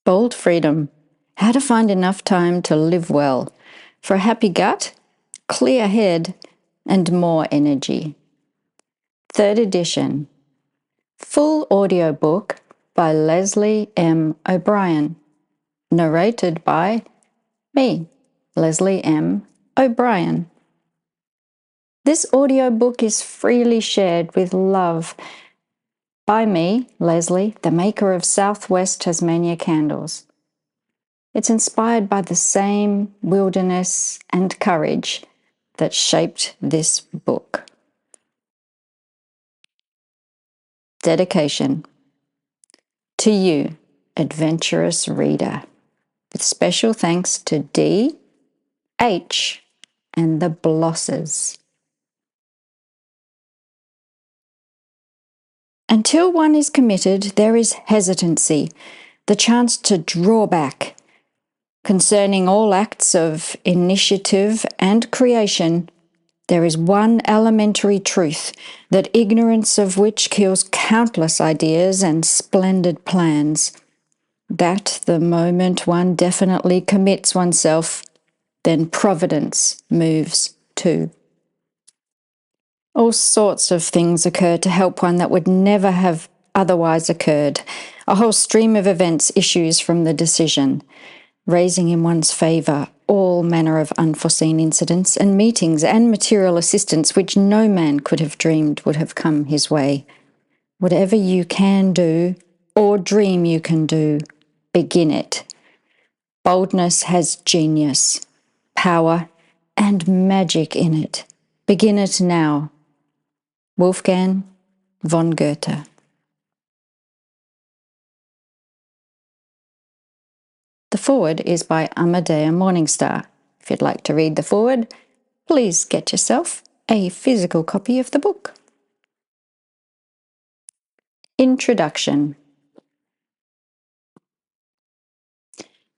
Bold freedom. How to find enough time to live well. For a happy gut, clear head, and more energy. 3rd edition. Full audiobook by Lesley M. O'Brien. Narrated by me, Lesley M. O'Brien. This audiobook is freely shared with love by me, Lesley, the maker of Southwest Tasmania candles. It's inspired by the same wilderness and courage that shaped this book. Dedication. To you, adventurous reader, with special thanks to D, H, and the Blosses. Until one is committed, there is hesitancy, the chance to draw back. Concerning all acts of initiative and creation, there is one elementary truth, that ignorance of which kills countless ideas and splendid plans. That the moment one definitely commits oneself, then providence moves too. All sorts of things occur to help one that would never have otherwise occurred. A whole stream of events issues from the decision, raising in one's favour all manner of unforeseen incidents and meetings and material assistance which no man could have dreamed would have come his way. Whatever you can do or dream you can do, begin it. Boldness has genius, power, and magic in it. Begin it now. Wolfgang von Goethe. The foreword is by Amadea Morningstar. If you'd like to read the foreword, please get yourself a physical copy of the book. Introduction.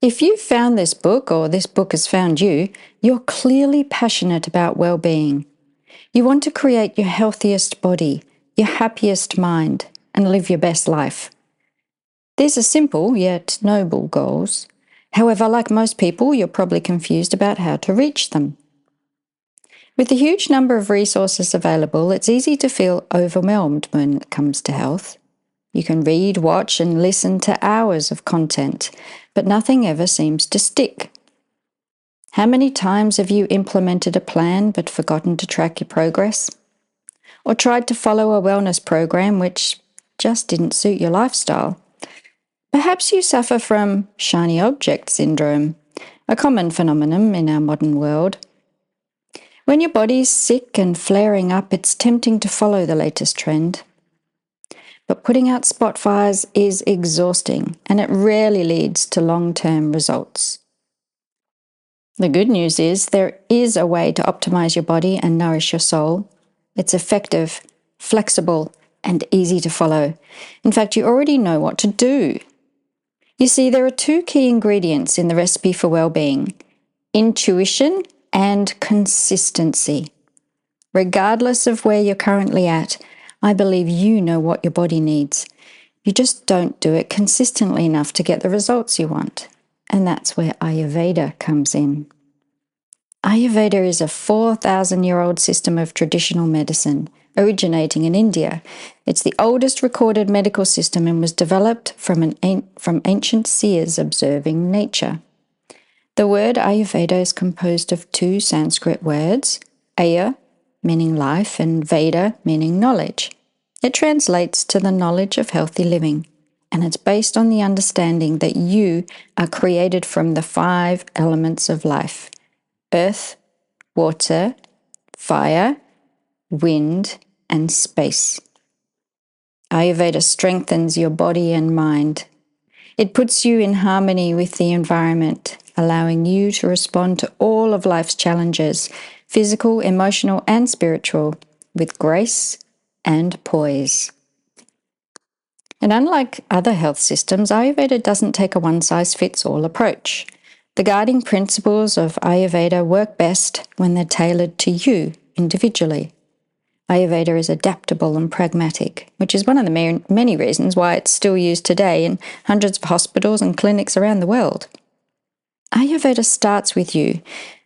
If you found this book, or this book has found you, you're clearly passionate about well-being. You want to create your healthiest body, your happiest mind, and live your best life. These are simple yet noble goals. However, like most people, you're probably confused about how to reach them. With the huge number of resources available, it's easy to feel overwhelmed when it comes to health. You can read, watch, and listen to hours of content, but nothing ever seems to stick. How many times have you implemented a plan but forgotten to track your progress? Or tried to follow a wellness program which just didn't suit your lifestyle? Perhaps you suffer from shiny object syndrome, a common phenomenon in our modern world. When your body's sick and flaring up, it's tempting to follow the latest trend. But putting out spot fires is exhausting, and it rarely leads to long-term results. The good news is there is a way to optimize your body and nourish your soul. It's effective, flexible, and easy to follow. In fact, you already know what to do. You see, there are 2 key ingredients in the recipe for well-being: intuition and consistency. Regardless of where you're currently at, I believe you know what your body needs. You just don't do it consistently enough to get the results you want. And that's where Ayurveda comes in. Ayurveda is a 4,000-year-old system of traditional medicine, originating in India. It's the oldest recorded medical system and was developed from ancient seers observing nature. The word Ayurveda is composed of 2 Sanskrit words, Aya, meaning life, and Veda, meaning knowledge. It translates to the knowledge of healthy living, and it's based on the understanding that you are created from the 5 elements of life: earth, water, fire, wind, and space. Ayurveda strengthens your body and mind. It puts you in harmony with the environment, allowing you to respond to all of life's challenges, physical, emotional, and spiritual, with grace and poise. And unlike other health systems, Ayurveda doesn't take a one-size-fits-all approach. The guiding principles of Ayurveda work best when they're tailored to you individually. Ayurveda is adaptable and pragmatic, which is one of the many reasons why it's still used today in hundreds of hospitals and clinics around the world. Ayurveda starts with you,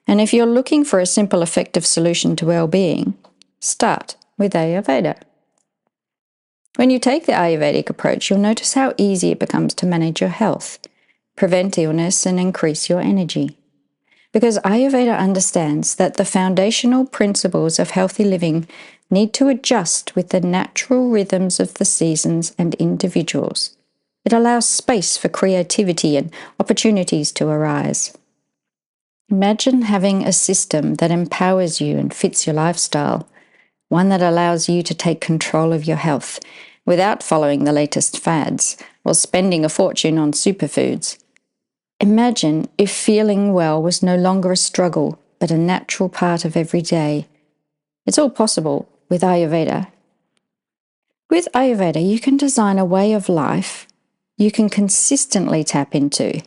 and if you're looking for a simple, effective solution to well-being, start with Ayurveda. When you take the Ayurvedic approach, you'll notice how easy it becomes to manage your health, prevent illness, and increase your energy. Because Ayurveda understands that the foundational principles of healthy living need to adjust with the natural rhythms of the seasons and individuals. It allows space for creativity and opportunities to arise. Imagine having a system that empowers you and fits your lifestyle, one that allows you to take control of your health without following the latest fads or spending a fortune on superfoods. Imagine if feeling well was no longer a struggle, but a natural part of every day. It's all possible with Ayurveda. With Ayurveda, you can design a way of life you can consistently tap into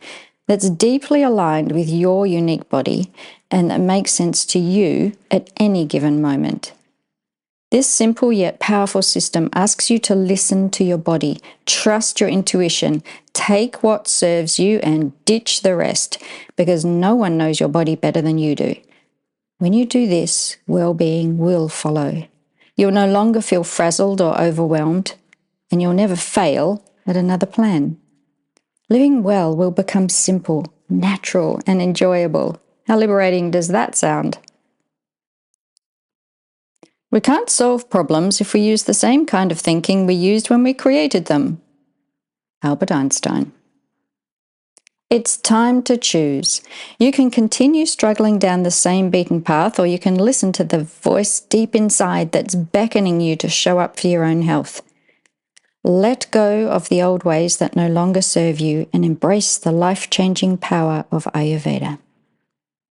that's deeply aligned with your unique body and that makes sense to you at any given moment. This simple yet powerful system asks you to listen to your body, trust your intuition, take what serves you and ditch the rest, because no one knows your body better than you do. When you do this, well-being will follow. You'll no longer feel frazzled or overwhelmed, and you'll never fail at another plan. Living well will become simple, natural, and enjoyable. How liberating does that sound? We can't solve problems if we use the same kind of thinking we used when we created them. Albert Einstein. It's time to choose. You can continue struggling down the same beaten path, or you can listen to the voice deep inside that's beckoning you to show up for your own health. Let go of the old ways that no longer serve you and embrace the life-changing power of Ayurveda.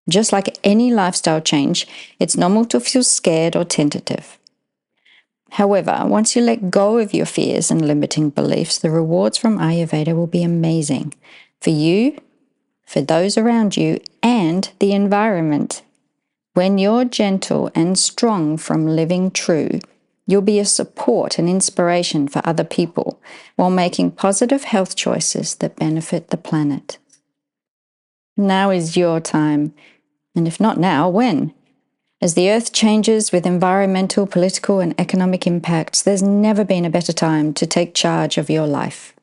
Just like any lifestyle change, it's normal to feel scared or tentative. However, once you let go of your fears and limiting beliefs, the rewards from Ayurveda will be amazing for you, for those around you, and the environment. When you're gentle and strong from living true, you'll be a support and inspiration for other people while making positive health choices that benefit the planet. Now is your time. And if not now, when? As the earth changes with environmental, political, and economic impacts, there's never been a better time to take charge of your life.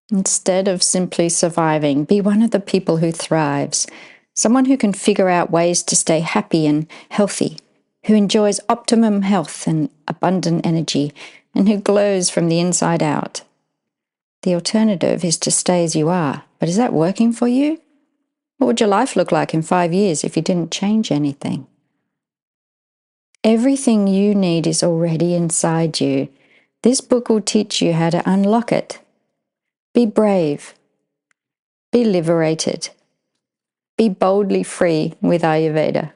Instead of simply surviving, be one of the people who thrives, someone who can figure out ways to stay happy and healthy, who enjoys optimum health and abundant energy, and who glows from the inside out. The alternative is to stay as you are, but is that working for you? What would your life look like in 5 years if you didn't change anything? Everything you need is already inside you. This book will teach you how to unlock it. Be brave. Be liberated. Be boldly free with Ayurveda.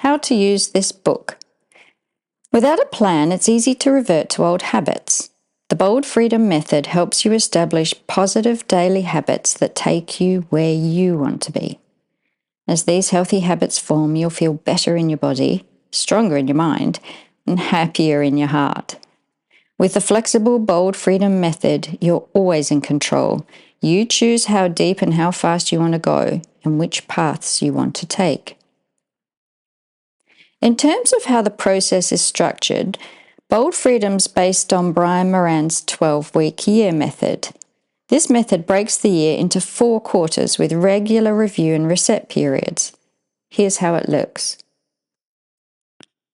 How to use this book. Without a plan, it's easy to revert to old habits. The Bold Freedom method helps you establish positive daily habits that take you where you want to be. As these healthy habits form, you'll feel better in your body, stronger in your mind, and happier in your heart. With the flexible Bold Freedom method, you're always in control. You choose how deep and how fast you want to go and which paths you want to take. In terms of how the process is structured, Bold Freedom's based on Brian Moran's 12-week year method. This method breaks the year into 4 quarters with regular review and reset periods. Here's how it looks.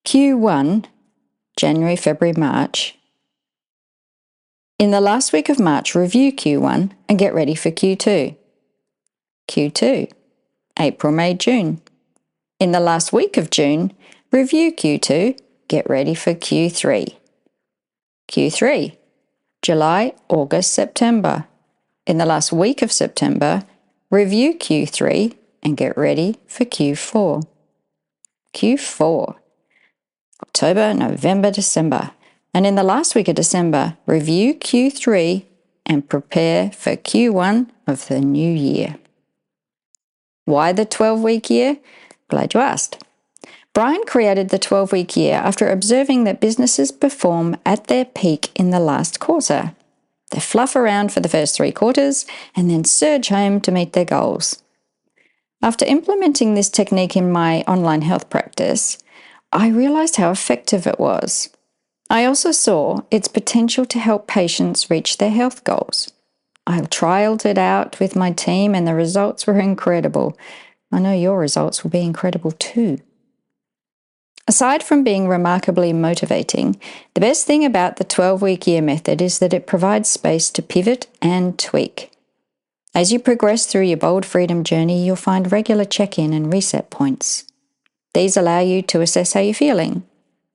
Q1, January, February, March. In the last week of March, review Q1 and get ready for Q2. Q2, April, May, June. In the last week of June, review Q2, get ready for Q3. Q3, July, August, September. In the last week of September, review Q3 and get ready for Q4. Q4, October, November, December. And in the last week of December, review Q3 and prepare for Q1 of the new year. Why the 12-week year? Glad you asked. Brian created the 12-week year after observing that businesses perform at their peak in the last quarter. They fluff around for the first 3 quarters and then surge home to meet their goals. After implementing this technique in my online health practice, I realized how effective it was. I also saw its potential to help patients reach their health goals. I trialed it out with my team and the results were incredible. I know your results will be incredible too. Aside from being remarkably motivating, the best thing about the 12-week year method is that it provides space to pivot and tweak. As you progress through your bold freedom journey, you'll find regular check-in and reset points. These allow you to assess how you're feeling,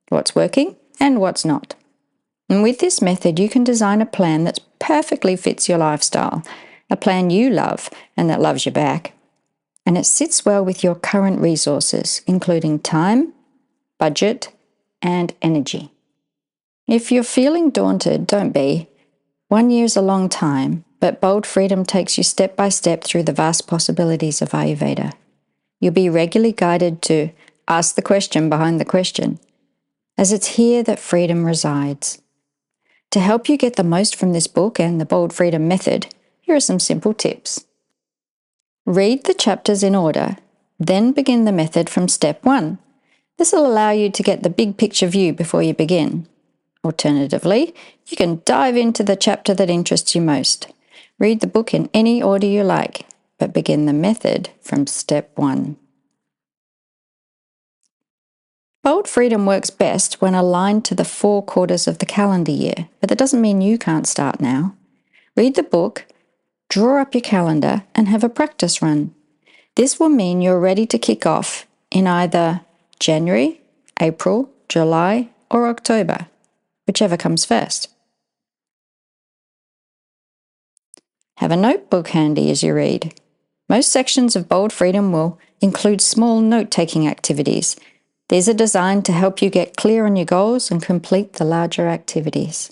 what's working and what's not. And with this method, you can design a plan that perfectly fits your lifestyle, a plan you love and that loves you back. And it sits well with your current resources, including time, budget, and energy. If you're feeling daunted, don't be. 1 year is a long time, but Bold Freedom takes you step by step through the vast possibilities of Ayurveda. You'll be regularly guided to ask the question behind the question, as it's here that freedom resides. To help you get the most from this book and the Bold Freedom method, here are some simple tips. Read the chapters in order, then begin the method from step 1. This will allow you to get the big picture view before you begin. Alternatively, you can dive into the chapter that interests you most. Read the book in any order you like, but begin the method from step 1. Bold Freedom works best when aligned to the 4 quarters of the calendar year, but that doesn't mean you can't start now. Read the book, draw up your calendar, and have a practice run. This will mean you're ready to kick off in either January, April, July, or October, whichever comes first. Have a notebook handy as you read. Most sections of Bold Freedom will include small note-taking activities. These are designed to help you get clear on your goals and complete the larger activities.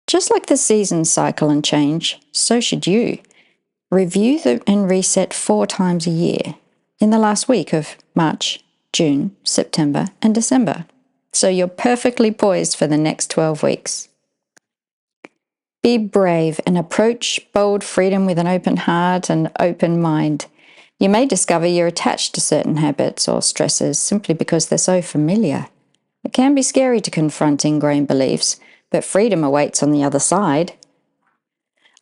Just like the seasons cycle and change, so should you. Review and reset 4 times a year in the last week of March, June, September, and December. So you're perfectly poised for the next 12 weeks. Be brave and approach Bold Freedom with an open heart and open mind. You may discover you're attached to certain habits or stresses simply because they're so familiar. It can be scary to confront ingrained beliefs, but freedom awaits on the other side.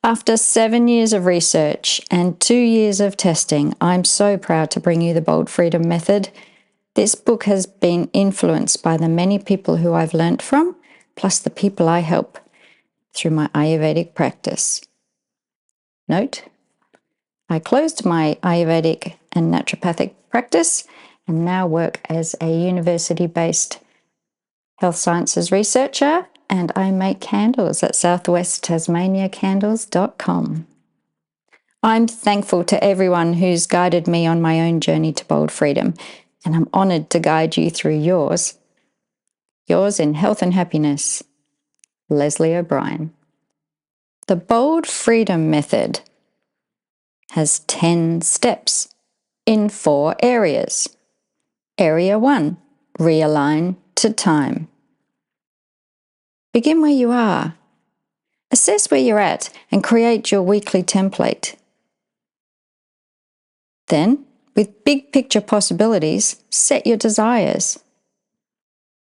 After 7 years of research and 2 years of testing, I'm so proud to bring you the Bold Freedom method. This book has been influenced by the many people who I've learnt from, plus the people I help through my Ayurvedic practice. Note, I closed my Ayurvedic and naturopathic practice and now work as a university-based health sciences researcher, and I make candles at southwesttasmaniacandles.com. I'm thankful to everyone who's guided me on my own journey to Bold Freedom, and I'm honoured to guide you through yours. Yours in health and happiness, Lesley O'Brien. The Bold Freedom method has 10 steps in 4 areas. Area 1, realign to time. Begin where you are. Assess where you're at and create your weekly template. Then, with big picture possibilities, set your desires.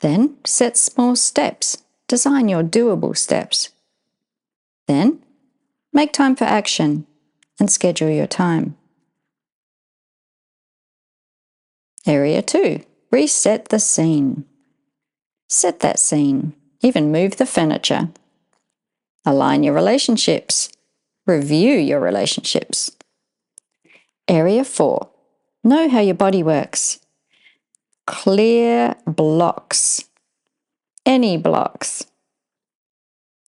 Then, set small steps. Design your doable steps. Then, make time for action and schedule your time. Area 2, reset the scene. Set that scene. Even move the furniture. Align your relationships. Review your relationships. Area 4, know how your body works. Clear blocks. Any blocks.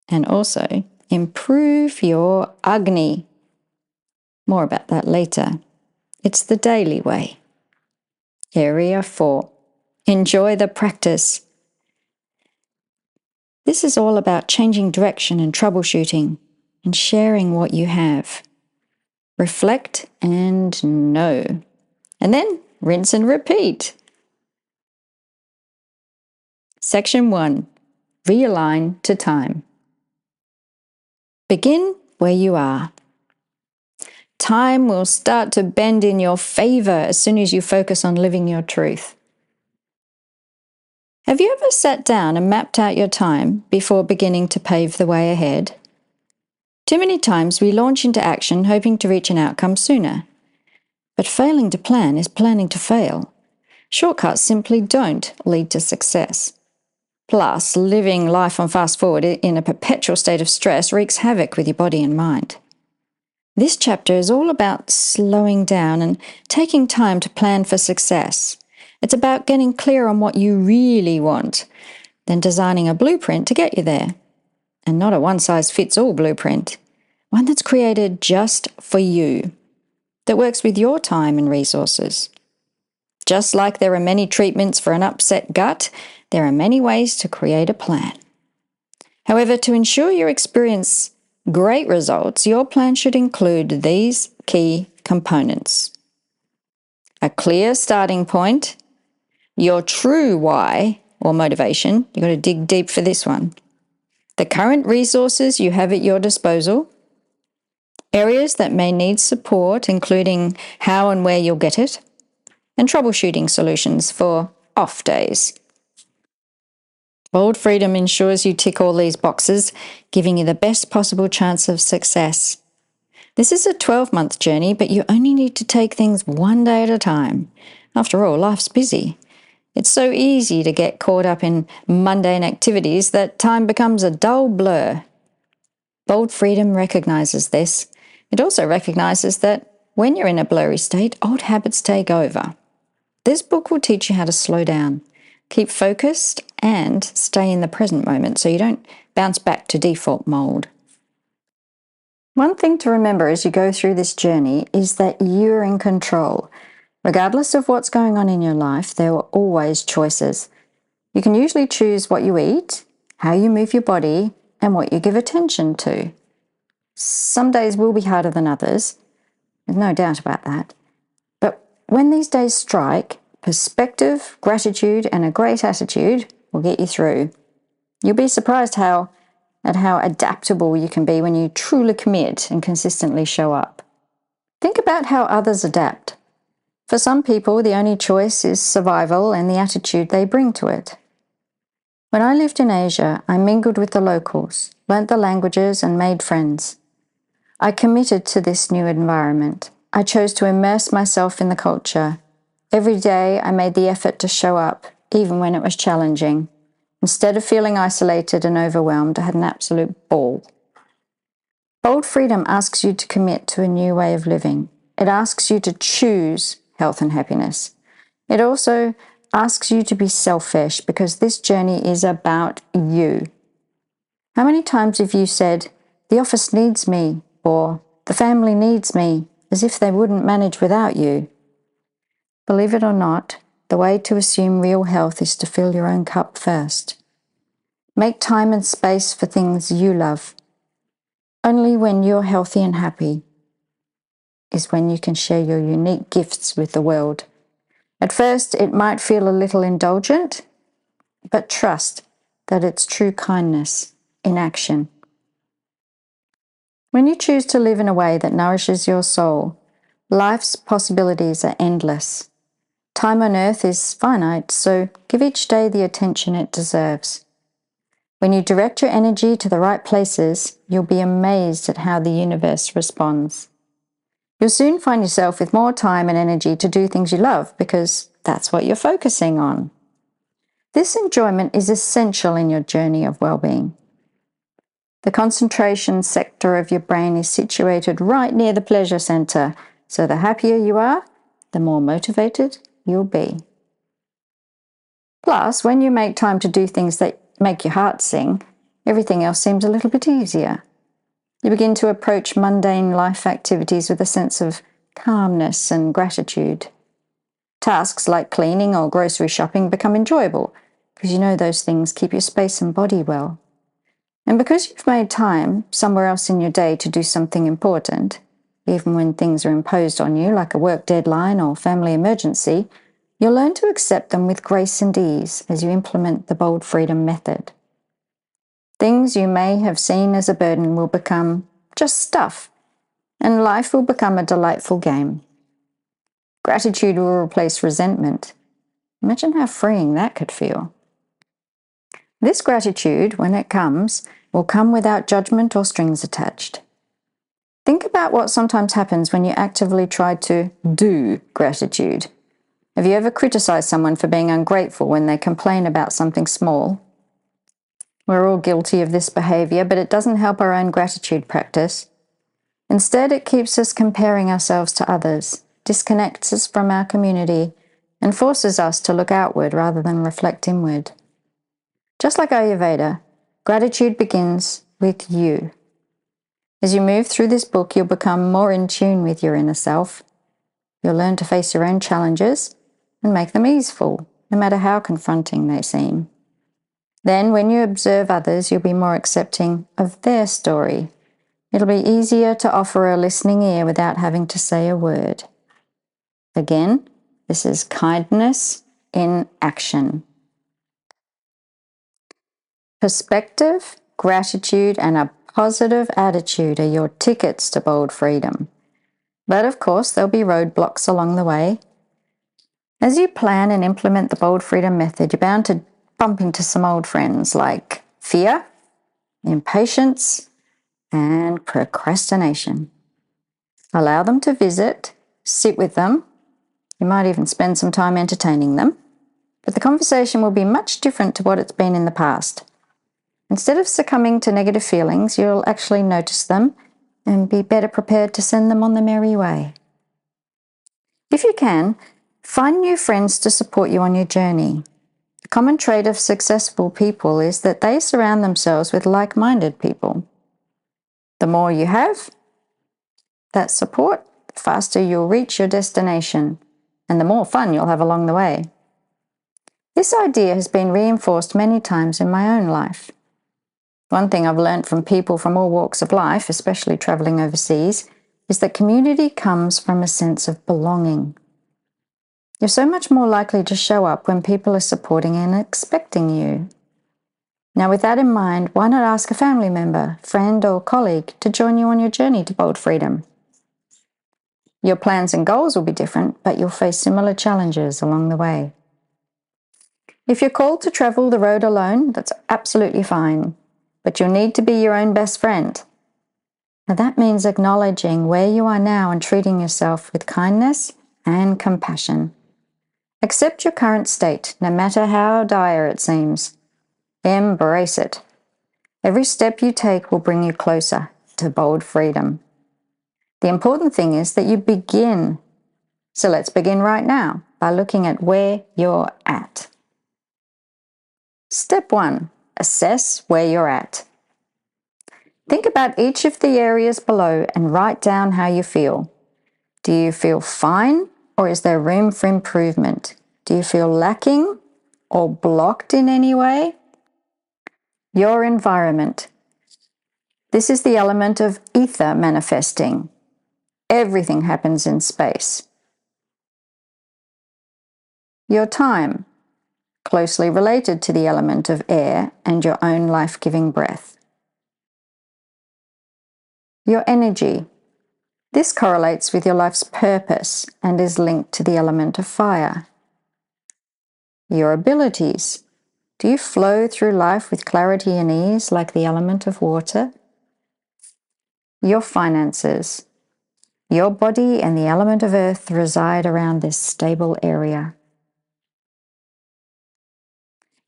And also improve your Agni. More about that later. It's the daily way. Area 4, enjoy the practice. This is all about changing direction and troubleshooting and sharing what you have. Reflect and know. And then rinse and repeat. Section 1. Realign to time. Begin where you are. Time will start to bend in your favor as soon as you focus on living your truth. Have you ever sat down and mapped out your time before beginning to pave the way ahead? Too many times we launch into action hoping to reach an outcome sooner. But failing to plan is planning to fail. Shortcuts simply don't lead to success. Plus, living life on fast forward in a perpetual state of stress wreaks havoc with your body and mind. This chapter is all about slowing down and taking time to plan for success. It's about getting clear on what you really want, then designing a blueprint to get you there. And not a one-size-fits-all blueprint, one that's created just for you, that works with your time and resources. Just like there are many treatments for an upset gut, there are many ways to create a plan. However, to ensure you experience great results, your plan should include these key components: a clear starting point, your true why or motivation. You've got to dig deep for this one. The current resources you have at your disposal, areas that may need support, including how and where you'll get it, and troubleshooting solutions for off days. Bold Freedom ensures you tick all these boxes, giving you the best possible chance of success. This is a 12-month journey, but you only need to take things one day at a time. After all, life's busy. It's so easy to get caught up in mundane activities that time becomes a dull blur. Bold Freedom recognizes this. It also recognizes that when you're in a blurry state, old habits take over. This book will teach you how to slow down, keep focused, and stay in the present moment so you don't bounce back to default mode. One thing to remember as you go through this journey is that you're in control. Regardless of what's going on in your life, there are always choices. You can usually choose what you eat, how you move your body, and what you give attention to. Some days will be harder than others, there's no doubt about that. But when these days strike, perspective, gratitude, and a great attitude will get you through. You'll be surprised at how adaptable you can be when you truly commit and consistently show up. Think about how others adapt. For some people, the only choice is survival and the attitude they bring to it. When I lived in Asia, I mingled with the locals, learnt the languages, and made friends. I committed to this new environment. I chose to immerse myself in the culture. Every day, I made the effort to show up, even when it was challenging. Instead of feeling isolated and overwhelmed, I had an absolute ball. Bold Freedom asks you to commit to a new way of living. It asks you to choose health and happiness. It also asks you to be selfish because this journey is about you. How many times have you said, "The office needs me," or "The family needs me," as if they wouldn't manage without you? Believe it or not, the way to assume real health is to fill your own cup first. Make time and space for things you love. Only when you're healthy and happy is when you can share your unique gifts with the world. At first, it might feel a little indulgent, but trust that it's true kindness in action. When you choose to live in a way that nourishes your soul, life's possibilities are endless. Time on earth is finite, so give each day the attention it deserves. When you direct your energy to the right places, you'll be amazed at how the universe responds. You'll soon find yourself with more time and energy to do things you love because that's what you're focusing on. This enjoyment is essential in your journey of well-being. The concentration sector of your brain is situated right near the pleasure center, so the happier you are, the more motivated you'll be. Plus, when you make time to do things that make your heart sing, everything else seems a little bit easier. You begin to approach mundane life activities with a sense of calmness and gratitude. Tasks like cleaning or grocery shopping become enjoyable because you know those things keep your space and body well. And because you've made time somewhere else in your day to do something important, even when things are imposed on you, like a work deadline or family emergency, you'll learn to accept them with grace and ease as you implement the bold freedom method. Things you may have seen as a burden will become just stuff, and life will become a delightful game. Gratitude will replace resentment. Imagine how freeing that could feel. This gratitude, when it comes, will come without judgment or strings attached. Think about what sometimes happens when you actively try to do gratitude. Have you ever criticized someone for being ungrateful when they complain about something small? We're all guilty of this behavior, but it doesn't help our own gratitude practice. Instead, it keeps us comparing ourselves to others, disconnects us from our community, and forces us to look outward rather than reflect inward. Just like Ayurveda, gratitude begins with you. As you move through this book, you'll become more in tune with your inner self. You'll learn to face your own challenges and make them easeful, no matter how confronting they seem. Then, when you observe others, you'll be more accepting of their story. It'll be easier to offer a listening ear without having to say a word. Again, this is kindness in action. Perspective, gratitude, and a positive attitude are your tickets to bold freedom. But of course, there'll be roadblocks along the way. As you plan and implement the bold freedom method, you're bound to bump into some old friends like fear, impatience, and procrastination. Allow them to visit, sit with them. You might even spend some time entertaining them. But the conversation will be much different to what it's been in the past. Instead of succumbing to negative feelings, you'll actually notice them and be better prepared to send them on their merry way. If you can, find new friends to support you on your journey. The common trait of successful people is that they surround themselves with like-minded people. The more you have that support, the faster you'll reach your destination, and the more fun you'll have along the way. This idea has been reinforced many times in my own life. One thing I've learned from people from all walks of life, especially traveling overseas, is that community comes from a sense of belonging. You're so much more likely to show up when people are supporting and expecting you. Now, with that in mind, why not ask a family member, friend, or colleague to join you on your journey to bold freedom? Your plans and goals will be different, but you'll face similar challenges along the way. If you're called to travel the road alone, that's absolutely fine, but you'll need to be your own best friend. Now, that means acknowledging where you are now and treating yourself with kindness and compassion. Accept your current state, no matter how dire it seems. Embrace it. Every step you take will bring you closer to bold freedom. The important thing is that you begin. So let's begin right now by looking at where you're at. Step 1. Assess where you're at. Think about each of the areas below and write down how you feel. Do you feel fine, or is there room for improvement? Do you feel lacking or blocked in any way? Your environment. This is the element of ether manifesting. Everything happens in space. Your time, closely related to the element of air and your own life-giving breath. Your energy. This correlates with your life's purpose and is linked to the element of fire. Your abilities. Do you flow through life with clarity and ease like the element of water? Your finances. Your body and the element of earth reside around this stable area.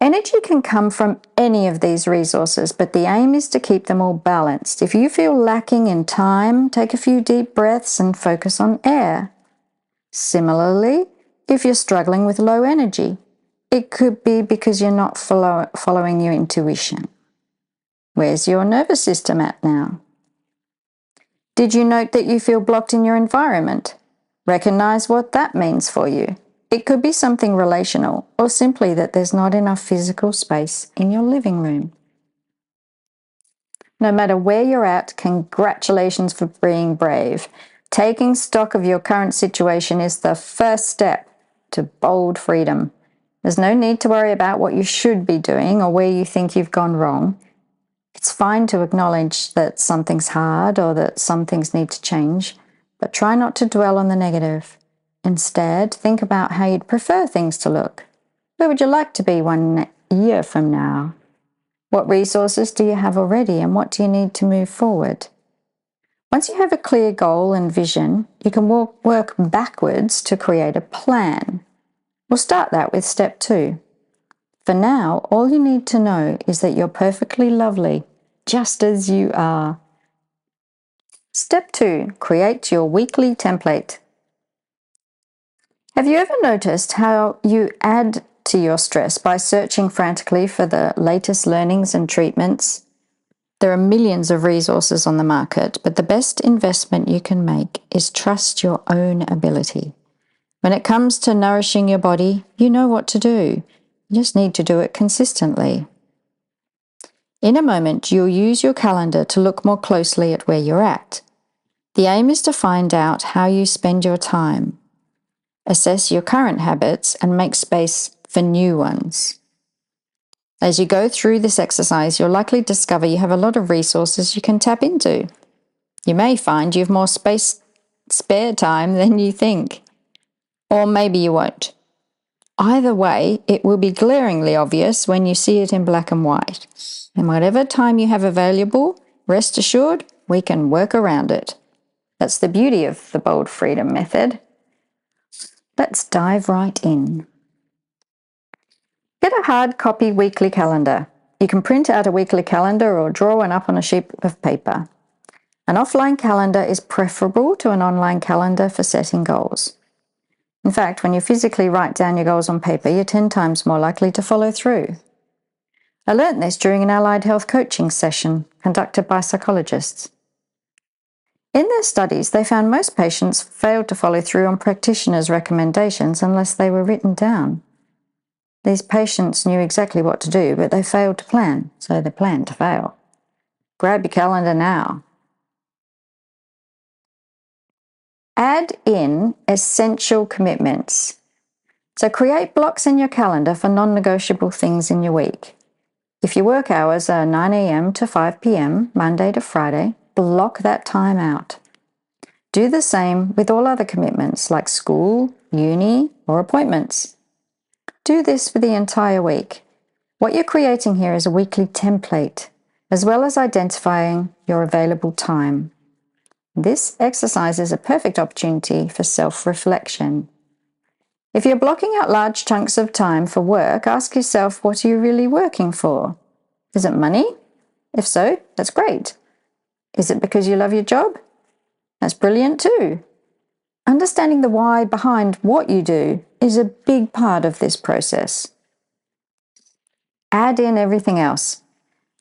Energy can come from any of these resources, but the aim is to keep them all balanced. If you feel lacking in time, take a few deep breaths and focus on air. Similarly, if you're struggling with low energy, it could be because you're not following your intuition. Where's your nervous system at now? Did you note that you feel blocked in your environment? Recognize what that means for you. It could be something relational, or simply that there's not enough physical space in your living room. No matter where you're at, congratulations for being brave. Taking stock of your current situation is the first step to bold freedom. There's no need to worry about what you should be doing or where you think you've gone wrong. It's fine to acknowledge that something's hard or that some things need to change, but try not to dwell on the negative. Instead, think about how you'd prefer things to look. Where would you like to be 1 year from now? What resources do you have already, and what do you need to move forward? Once you have a clear goal and vision, you can work backwards to create a plan. We'll start that with step 2. For now, all you need to know is that you're perfectly lovely, just as you are. Step 2, create your weekly template. Have you ever noticed how you add to your stress by searching frantically for the latest learnings and treatments? There are millions of resources on the market, but the best investment you can make is trust your own ability. When it comes to nourishing your body, you know what to do. You just need to do it consistently. In a moment, you'll use your calendar to look more closely at where you're at. The aim is to find out how you spend your time. Assess your current habits and make space for new ones. As you go through this exercise, you'll likely discover you have a lot of resources you can tap into. You may find you have more spare time than you think. Or maybe you won't. Either way, it will be glaringly obvious when you see it in black and white. And whatever time you have available, rest assured, we can work around it. That's the beauty of the Bold Freedom method. Let's dive right in. Get a hard copy weekly calendar. You can print out a weekly calendar or draw one up on a sheet of paper. An offline calendar is preferable to an online calendar for setting goals. In fact, when you physically write down your goals on paper, you're 10 times more likely to follow through. I learned this during an allied health coaching session conducted by psychologists. In their studies, they found most patients failed to follow through on practitioners' recommendations unless they were written down. These patients knew exactly what to do, but they failed to plan, so they planned to fail. Grab your calendar now. Add in essential commitments. So create blocks in your calendar for non-negotiable things in your week. If your work hours are 9 a.m. to 5 p.m., Monday to Friday, block that time out. Do the same with all other commitments like school, uni, or appointments. Do this for the entire week. What you're creating here is a weekly template, as well as identifying your available time. This exercise is a perfect opportunity for self-reflection. If you're blocking out large chunks of time for work, ask yourself, what are you really working for? Is it money? If so, that's great. Is it because you love your job? That's brilliant too. Understanding the why behind what you do is a big part of this process. Add in everything else.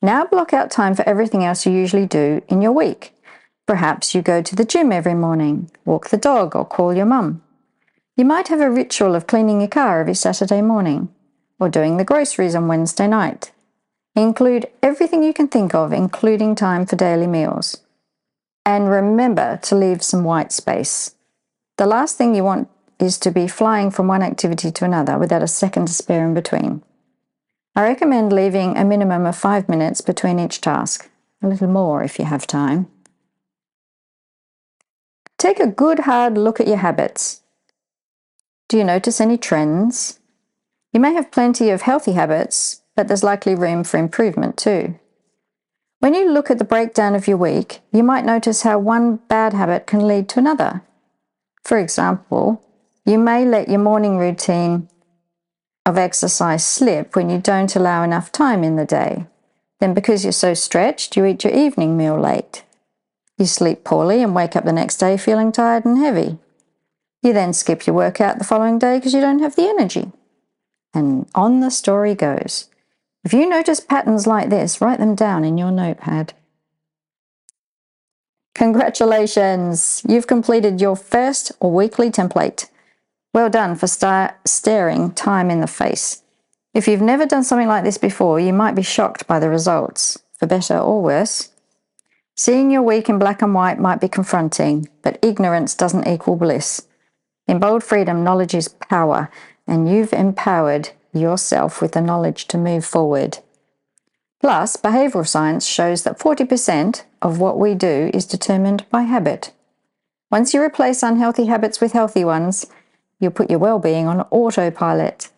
Now block out time for everything else you usually do in your week. Perhaps you go to the gym every morning, walk the dog, or call your mum. You might have a ritual of cleaning your car every Saturday morning, or doing the groceries on Wednesday night. Include everything you can think of, including time for daily meals. And remember to leave some white space. The last thing you want is to be flying from one activity to another without a second to spare in between. I recommend leaving a minimum of 5 minutes between each task, a little more if you have time. Take a good hard look at your habits. Do you notice any trends? You may have plenty of healthy habits, but there's likely room for improvement too. When you look at the breakdown of your week, you might notice how one bad habit can lead to another. For example, you may let your morning routine of exercise slip when you don't allow enough time in the day. Then because you're so stretched, you eat your evening meal late. You sleep poorly and wake up the next day feeling tired and heavy. You then skip your workout the following day because you don't have the energy. And on the story goes. If you notice patterns like this, write them down in your notepad. Congratulations! You've completed your first weekly template. Well done for staring time in the face. If you've never done something like this before, you might be shocked by the results, for better or worse. Seeing your week in black and white might be confronting, but ignorance doesn't equal bliss. In Bold Freedom, knowledge is power, and you've empowered yourself with the knowledge to move forward. Plus, behavioural science shows that 40% of what we do is determined by habit. Once you replace unhealthy habits with healthy ones, you'll put your well-being on autopilot.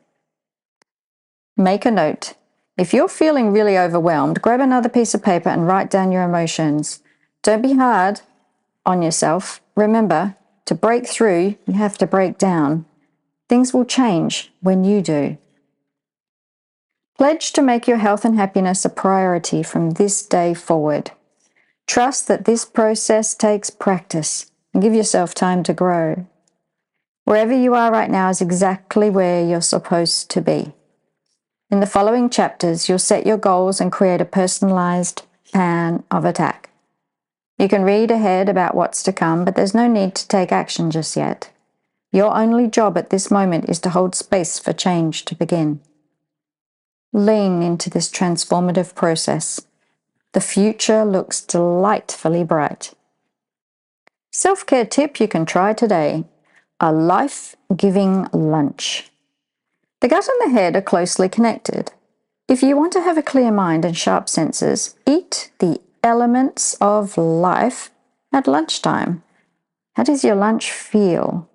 Make a note. If you're feeling really overwhelmed, grab another piece of paper and write down your emotions. Don't be hard on yourself. Remember, to break through, you have to break down. Things will change when you do. Pledge to make your health and happiness a priority from this day forward. Trust that this process takes practice and give yourself time to grow. Wherever you are right now is exactly where you're supposed to be. In the following chapters, you'll set your goals and create a personalized plan of attack. You can read ahead about what's to come, but there's no need to take action just yet. Your only job at this moment is to hold space for change to begin. Lean into this transformative process. The future looks delightfully bright. Self-care tip you can try today: a life-giving lunch. The gut and the head are closely connected. If you want to have a clear mind and sharp senses, eat the elements of life at lunchtime. How does your lunch feel,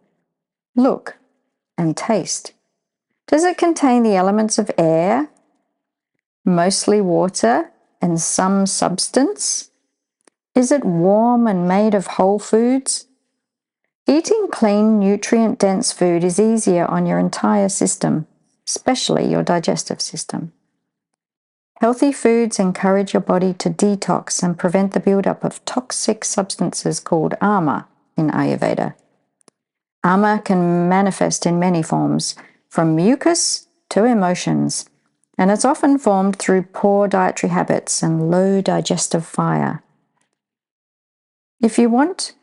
look, and taste? Does it contain the elements of air, mostly water, and some substance? Is it warm and made of whole foods? Eating clean, nutrient-dense food is easier on your entire system, especially your digestive system. Healthy foods encourage your body to detox and prevent the buildup of toxic substances called ama in Ayurveda. Ama can manifest in many forms, from mucus to emotions, and it's often formed through poor dietary habits and low digestive fire. If you want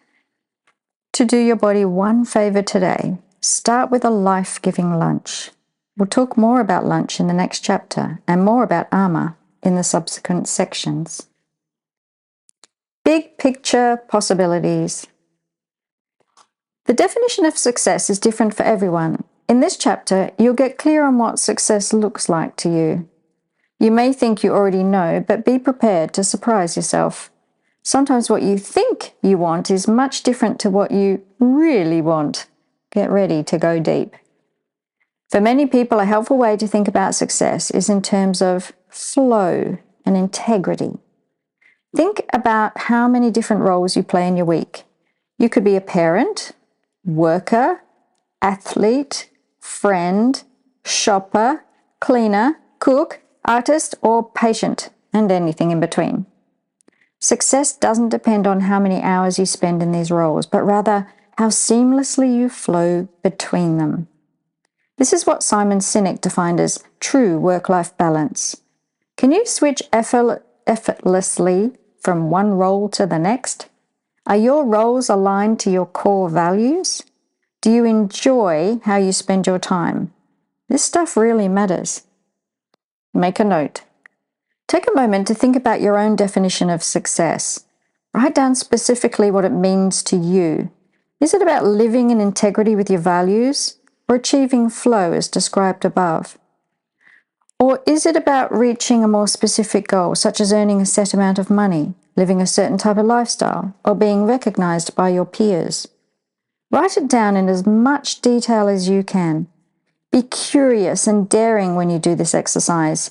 to do your body one favor today, start with a life-giving lunch. We'll talk more about lunch in the next chapter and more about ama in the subsequent sections. Big picture possibilities. The definition of success is different for everyone. In this chapter, you'll get clear on what success looks like to you. You may think you already know, but be prepared to surprise yourself. Sometimes what you think you want is much different to what you really want. Get ready to go deep. For many people, a helpful way to think about success is in terms of flow and integrity. Think about how many different roles you play in your week. You could be a parent, worker, athlete, friend, shopper, cleaner, cook, artist, or patient, and anything in between. Success doesn't depend on how many hours you spend in these roles, but rather how seamlessly you flow between them. This is what Simon Sinek defined as true work-life balance. Can you switch effortlessly from one role to the next? Are your roles aligned to your core values? Do you enjoy how you spend your time? This stuff really matters. Make a note. Take a moment to think about your own definition of success. Write down specifically what it means to you. Is it about living in integrity with your values, or achieving flow as described above? Or is it about reaching a more specific goal, such as earning a set amount of money, living a certain type of lifestyle, or being recognized by your peers? Write it down in as much detail as you can. Be curious and daring when you do this exercise,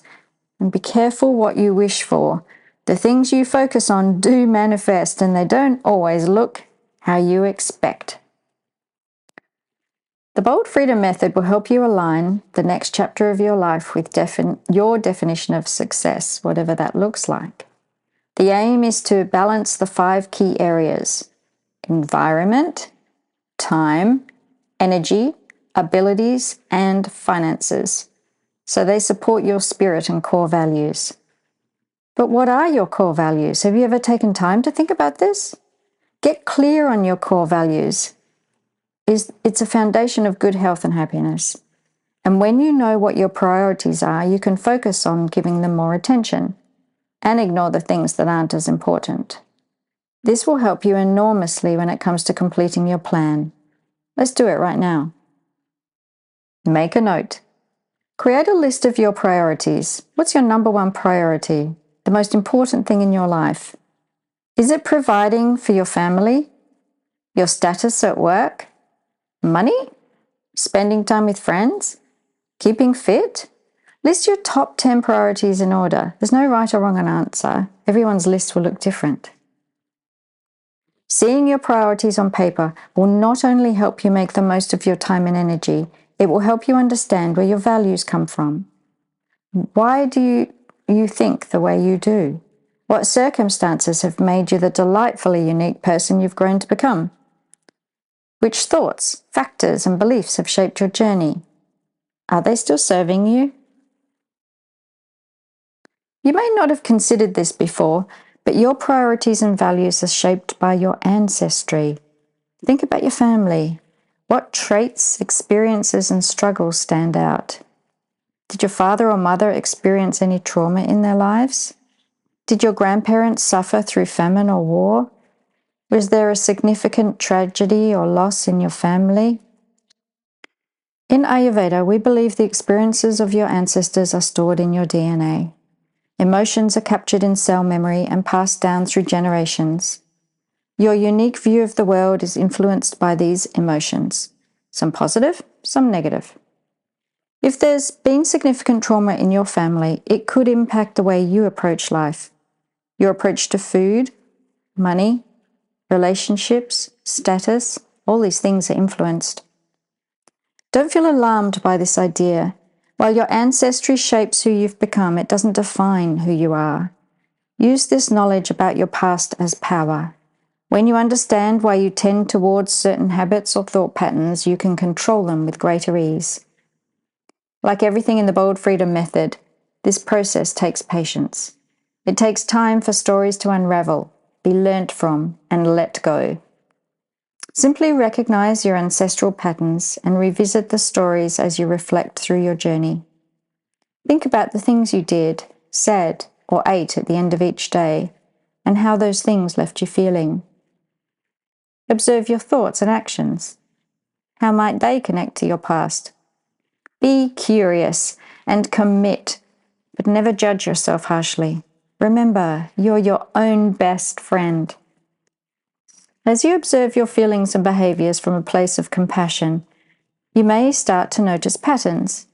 and be careful what you wish for. The things you focus on do manifest, and they don't always look how you expect. The Bold Freedom Method will help you align the next chapter of your life with your definition of success, whatever that looks like. The aim is to balance the 5 key areas: environment, time, energy, abilities, and finances, so they support your spirit and core values. But what are your core values? Have you ever taken time to think about this? Get clear on your core values. It's a foundation of good health and happiness. And when you know what your priorities are, you can focus on giving them more attention and ignore the things that aren't as important. This will help you enormously when it comes to completing your plan. Let's do it right now. Make a note. Create a list of your priorities. What's your number one priority? The most important thing in your life? Is it providing for your family? Your status at work? Money? Spending time with friends? Keeping fit? List your top 10 priorities in order. There's no right or wrong answer. Everyone's list will look different. Seeing your priorities on paper will not only help you make the most of your time and energy, it will help you understand where your values come from. Why do you think the way you do? What circumstances have made you the delightfully unique person you've grown to become? Which thoughts, factors, and beliefs have shaped your journey? Are they still serving you? You may not have considered this before, but your priorities and values are shaped by your ancestry. Think about your family. What traits, experiences, and struggles stand out? Did your father or mother experience any trauma in their lives? Did your grandparents suffer through famine or war? Was there a significant tragedy or loss in your family? In Ayurveda, we believe the experiences of your ancestors are stored in your DNA. Emotions are captured in cell memory and passed down through generations. Your unique view of the world is influenced by these emotions, some positive, some negative. If there's been significant trauma in your family, it could impact the way you approach life. Your approach to food, money, relationships, status, all these things are influenced. Don't feel alarmed by this idea. While your ancestry shapes who you've become, it doesn't define who you are. Use this knowledge about your past as power. When you understand why you tend towards certain habits or thought patterns, you can control them with greater ease. Like everything in the Bold Freedom method, this process takes patience. It takes time for stories to unravel, be learnt from, and let go. Simply recognize your ancestral patterns and revisit the stories as you reflect through your journey. Think about the things you did, said, or ate at the end of each day, and how those things left you feeling. Observe your thoughts and actions. How might they connect to your past? Be curious and commit, but never judge yourself harshly. Remember, you're your own best friend. As you observe your feelings and behaviors from a place of compassion, you may start to notice patterns.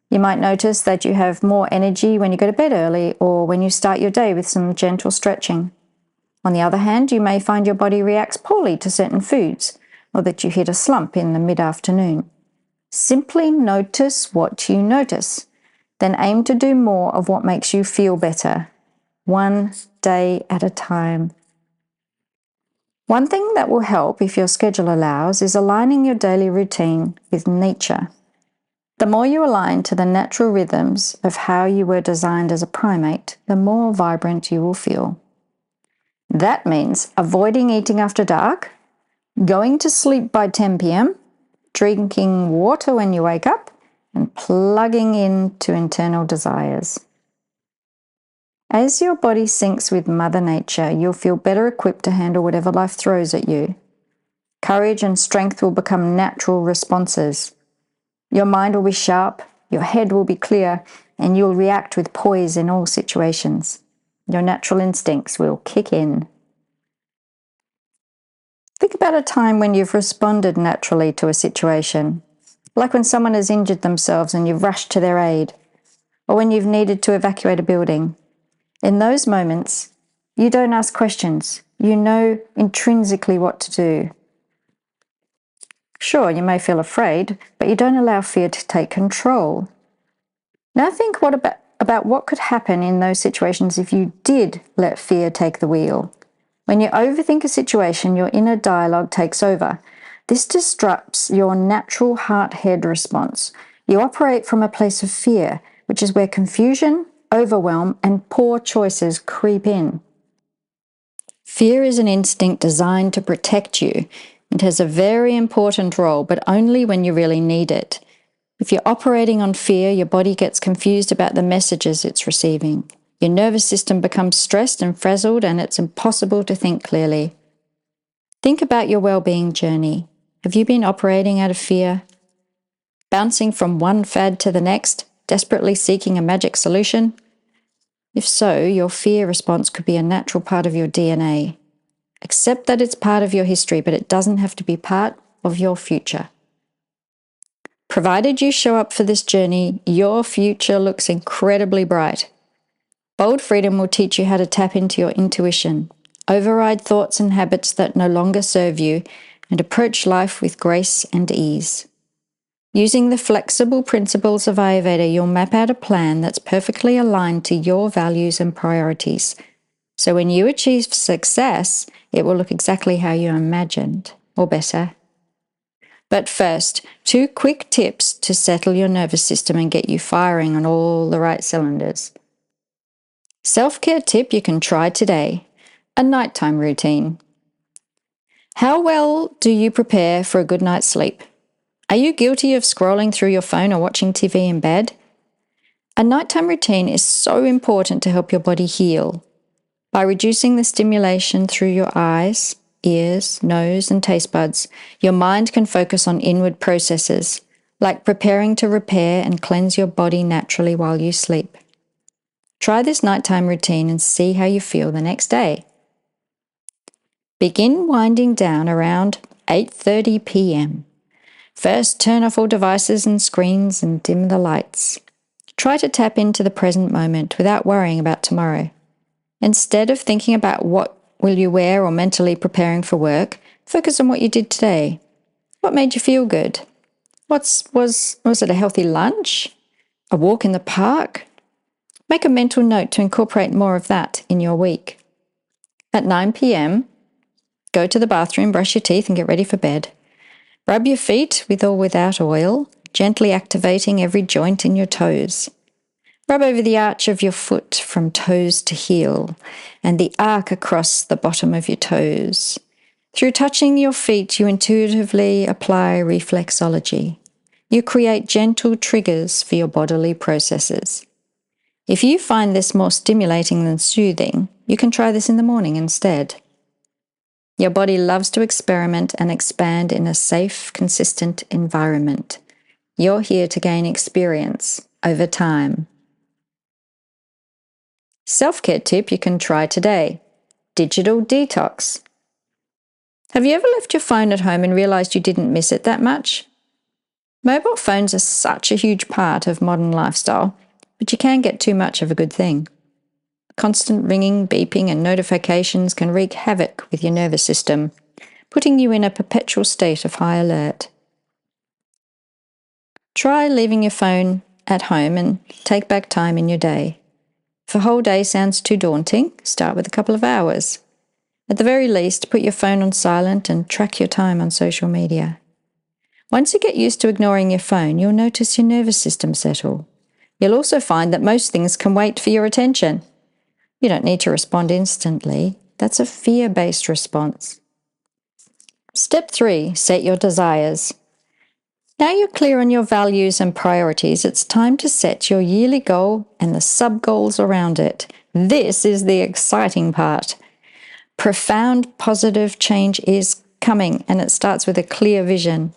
You might notice that you have more energy when you go to bed early or when you start your day with some gentle stretching. On the other hand, you may find your body reacts poorly to certain foods or that you hit a slump in the mid-afternoon. Simply notice what you notice, then aim to do more of what makes you feel better, one day at a time. One thing that will help, if your schedule allows, is aligning your daily routine with nature. The more you align to the natural rhythms of how you were designed as a primate, the more vibrant you will feel. That means avoiding eating after dark, going to sleep by 10 p.m., drinking water when you wake up, and plugging into internal desires. As your body syncs with Mother Nature, you'll feel better equipped to handle whatever life throws at you. Courage and strength will become natural responses. Your mind will be sharp, your head will be clear, and you'll react with poise in all situations. Your natural instincts will kick in. Think about a time when you've responded naturally to a situation, like when someone has injured themselves and you've rushed to their aid, or when you've needed to evacuate a building. In those moments, you don't ask questions. You know intrinsically what to do. Sure, you may feel afraid, but you don't allow fear to take control. Now think about what could happen in those situations if you did let fear take the wheel. When you overthink a situation, your inner dialogue takes over. This disrupts your natural heart-head response. You operate from a place of fear, which is where confusion, overwhelm, and poor choices creep in. Fear is an instinct designed to protect you. It has a very important role, but only when you really need it. If you're operating on fear, your body gets confused about the messages it's receiving. Your nervous system becomes stressed and frazzled, and it's impossible to think clearly. Think about your well-being journey. Have you been operating out of fear? Bouncing from one fad to the next, desperately seeking a magic solution? If so, your fear response could be a natural part of your DNA. Accept that it's part of your history, but it doesn't have to be part of your future. Provided you show up for this journey, your future looks incredibly bright. Bold Freedom will teach you how to tap into your intuition, override thoughts and habits that no longer serve you, and approach life with grace and ease. Using the flexible principles of Ayurveda, you'll map out a plan that's perfectly aligned to your values and priorities. So when you achieve success, it will look exactly how you imagined, or better. But first, 2 quick tips to settle your nervous system and get you firing on all the right cylinders. Self-care tip you can try today: a nighttime routine. How well do you prepare for a good night's sleep? Are you guilty of scrolling through your phone or watching TV in bed? A nighttime routine is so important to help your body heal. By reducing the stimulation through your eyes, ears, nose, and taste buds, your mind can focus on inward processes, like preparing to repair and cleanse your body naturally while you sleep. Try this nighttime routine and see how you feel the next day. Begin winding down around 8:30 p.m. First, turn off all devices and screens and dim the lights. Try to tap into the present moment without worrying about tomorrow. Instead of thinking about what will you wear or mentally preparing for work, focus on what you did today. What made you feel good? Was it a healthy lunch? A walk in the park? Make a mental note to incorporate more of that in your week. At 9 p.m., go to the bathroom, brush your teeth, and get ready for bed. Rub your feet with or without oil, gently activating every joint in your toes. Rub over the arch of your foot from toes to heel and the arc across the bottom of your toes. Through touching your feet, you intuitively apply reflexology. You create gentle triggers for your bodily processes. If you find this more stimulating than soothing, you can try this in the morning instead. Your body loves to experiment and expand in a safe, consistent environment. You're here to gain experience over time. Self-care tip you can try today: digital detox. Have you ever left your phone at home and realized you didn't miss it that much? Mobile phones are such a huge part of modern lifestyle, but you can get too much of a good thing. Constant ringing, beeping, and notifications can wreak havoc with your nervous system, putting you in a perpetual state of high alert. Try leaving your phone at home and take back time in your day. If a whole day sounds too daunting, start with a couple of hours. At the very least, put your phone on silent and track your time on social media. Once you get used to ignoring your phone, you'll notice your nervous system settle. You'll also find that most things can wait for your attention. You don't need to respond instantly. That's a fear-based response. Step 3, set your desires. Now you're clear on your values and priorities, it's time to set your yearly goal and the sub-goals around it. This is the exciting part. Profound positive change is coming, and it starts with a clear vision.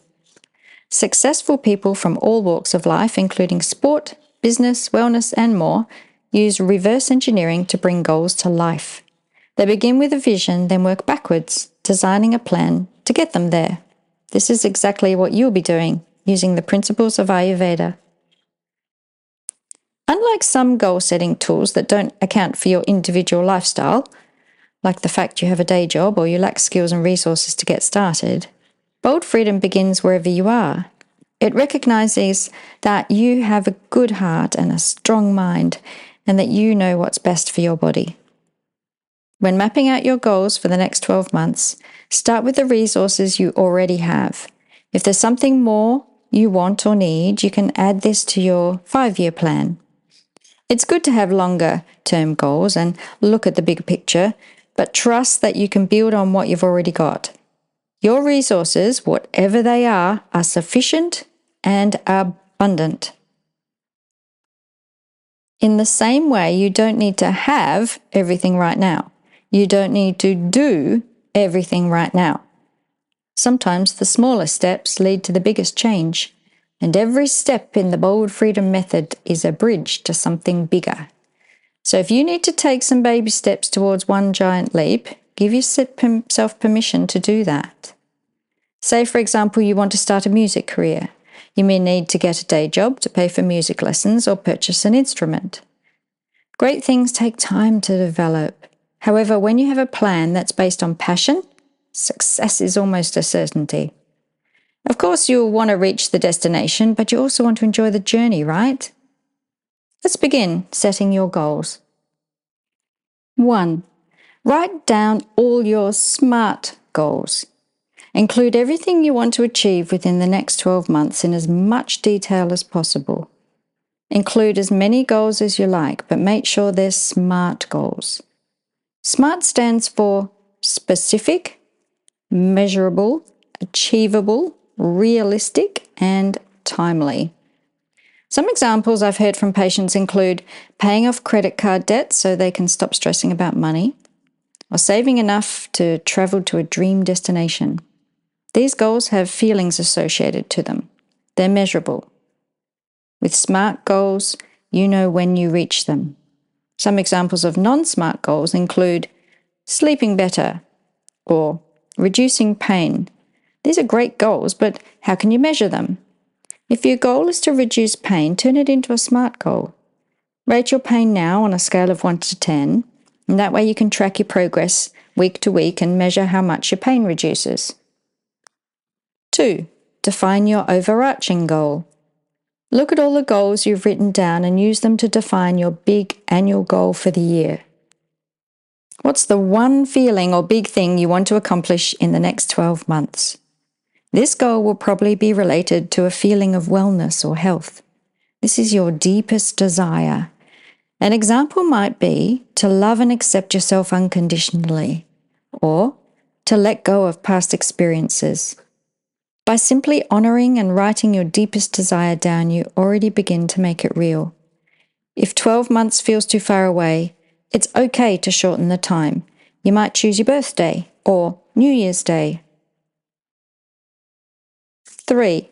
Successful people from all walks of life, including sport, business, wellness, and more, use reverse engineering to bring goals to life. They begin with a vision, then work backwards, designing a plan to get them there. This is exactly what you'll be doing, using the principles of Ayurveda. Unlike some goal-setting tools that don't account for your individual lifestyle, like the fact you have a day job or you lack skills and resources to get started, Bold Freedom begins wherever you are. It recognizes that you have a good heart and a strong mind, and that you know what's best for your body. When mapping out your goals for the next 12 months, start with the resources you already have. If there's something more you want or need, you can add this to your 5-year plan. It's good to have longer-term goals and look at the bigger picture, but trust that you can build on what you've already got. Your resources, whatever they are sufficient and abundant. In the same way, you don't need to have everything right now. You don't need to do everything right now. Sometimes the smallest steps lead to the biggest change, and every step in the Bold Freedom method is a bridge to something bigger. So if you need to take some baby steps towards one giant leap, give yourself permission to do that. Say, for example, you want to start a music career. You may need to get a day job to pay for music lessons or purchase an instrument. Great things take time to develop. However, when you have a plan that's based on passion, success is almost a certainty. Of course, you'll want to reach the destination, but you also want to enjoy the journey, right? Let's begin setting your goals. 1. Write down all your SMART goals. Include everything you want to achieve within the next 12 months in as much detail as possible. Include as many goals as you like, but make sure they're SMART goals. SMART stands for specific, measurable, achievable, realistic, and timely. Some examples I've heard from patients include paying off credit card debt so they can stop stressing about money, or saving enough to travel to a dream destination. These goals have feelings associated to them. They're measurable. With SMART goals, you know when you reach them. Some examples of non-SMART goals include sleeping better or reducing pain. These are great goals, but how can you measure them? If your goal is to reduce pain, turn it into a SMART goal. Rate your pain now on a scale of 1 to 10, and that way you can track your progress week to week and measure how much your pain reduces. 2. Define your overarching goal. Look at all the goals you've written down and use them to define your big annual goal for the year. What's the one feeling or big thing you want to accomplish in the next 12 months? This goal will probably be related to a feeling of wellness or health. This is your deepest desire. An example might be to love and accept yourself unconditionally, or to let go of past experiences. By simply honoring and writing your deepest desire down, you already begin to make it real. If 12 months feels too far away, it's okay to shorten the time. You might choose your birthday or New Year's Day. 3.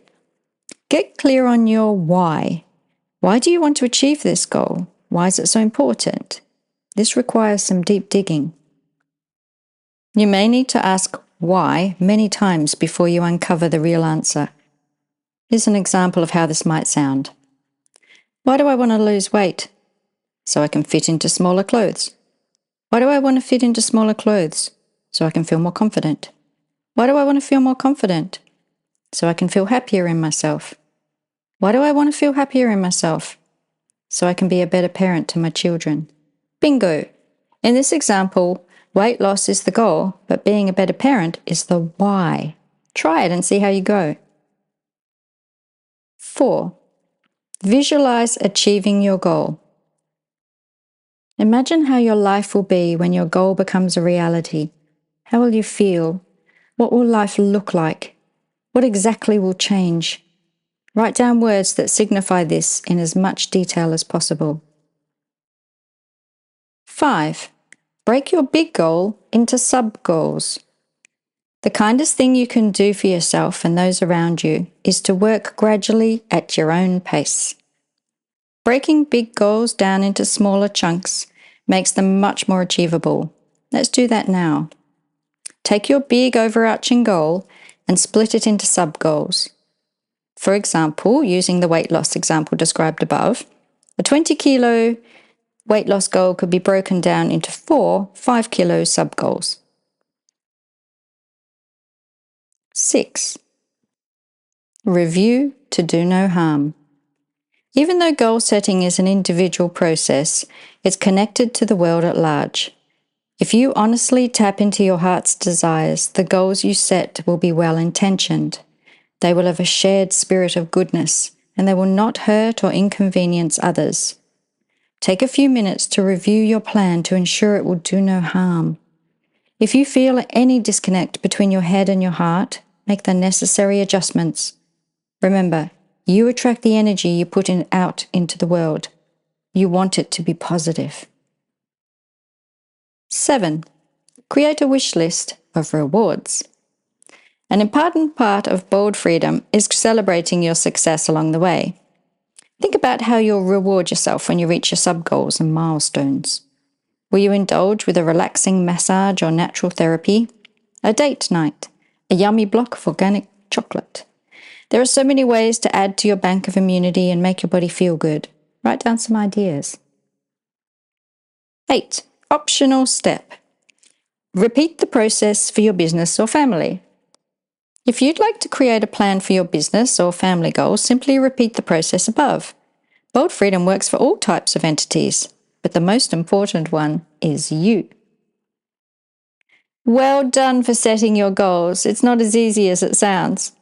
Get clear on your why. Why do you want to achieve this goal? Why is it so important? This requires some deep digging. You may need to ask why many times before you uncover the real answer. Here's an example of how this might sound. Why do I want to lose weight? So I can fit into smaller clothes. Why do I want to fit into smaller clothes? So I can feel more confident. Why do I want to feel more confident? So I can feel happier in myself. Why do I want to feel happier in myself? So I can be a better parent to my children. Bingo! In this example, weight loss is the goal, but being a better parent is the why. Try it and see how you go. 4. Visualize achieving your goal. Imagine how your life will be when your goal becomes a reality. How will you feel? What will life look like? What exactly will change? Write down words that signify this in as much detail as possible. 5. Break your big goal into sub-goals. The kindest thing you can do for yourself and those around you is to work gradually at your own pace. Breaking big goals down into smaller chunks makes them much more achievable. Let's do that now. Take your big overarching goal and split it into sub-goals. For example, using the weight loss example described above, a 20-kilo weight loss goal could be broken down into 4 5-kilo sub-goals. 6. Review to do no harm. Even though goal setting is an individual process, it's connected to the world at large. If you honestly tap into your heart's desires, the goals you set will be well-intentioned. They will have a shared spirit of goodness, and they will not hurt or inconvenience others. Take a few minutes to review your plan to ensure it will do no harm. If you feel any disconnect between your head and your heart, make the necessary adjustments. Remember, you attract the energy you put out into the world. You want it to be positive. 7. Create a wish list of rewards. An important part of bold freedom is celebrating your success along the way. Think about how you'll reward yourself when you reach your sub-goals and milestones. Will you indulge with a relaxing massage or natural therapy? A date night? A yummy block of organic chocolate? There are so many ways to add to your bank of immunity and make your body feel good. Write down some ideas. 8. Optional step. Repeat the process for your business or family. If you'd like to create a plan for your business or family goals, simply repeat the process above. Bold freedom works for all types of entities, but the most important one is you. Well done for setting your goals. It's not as easy as it sounds.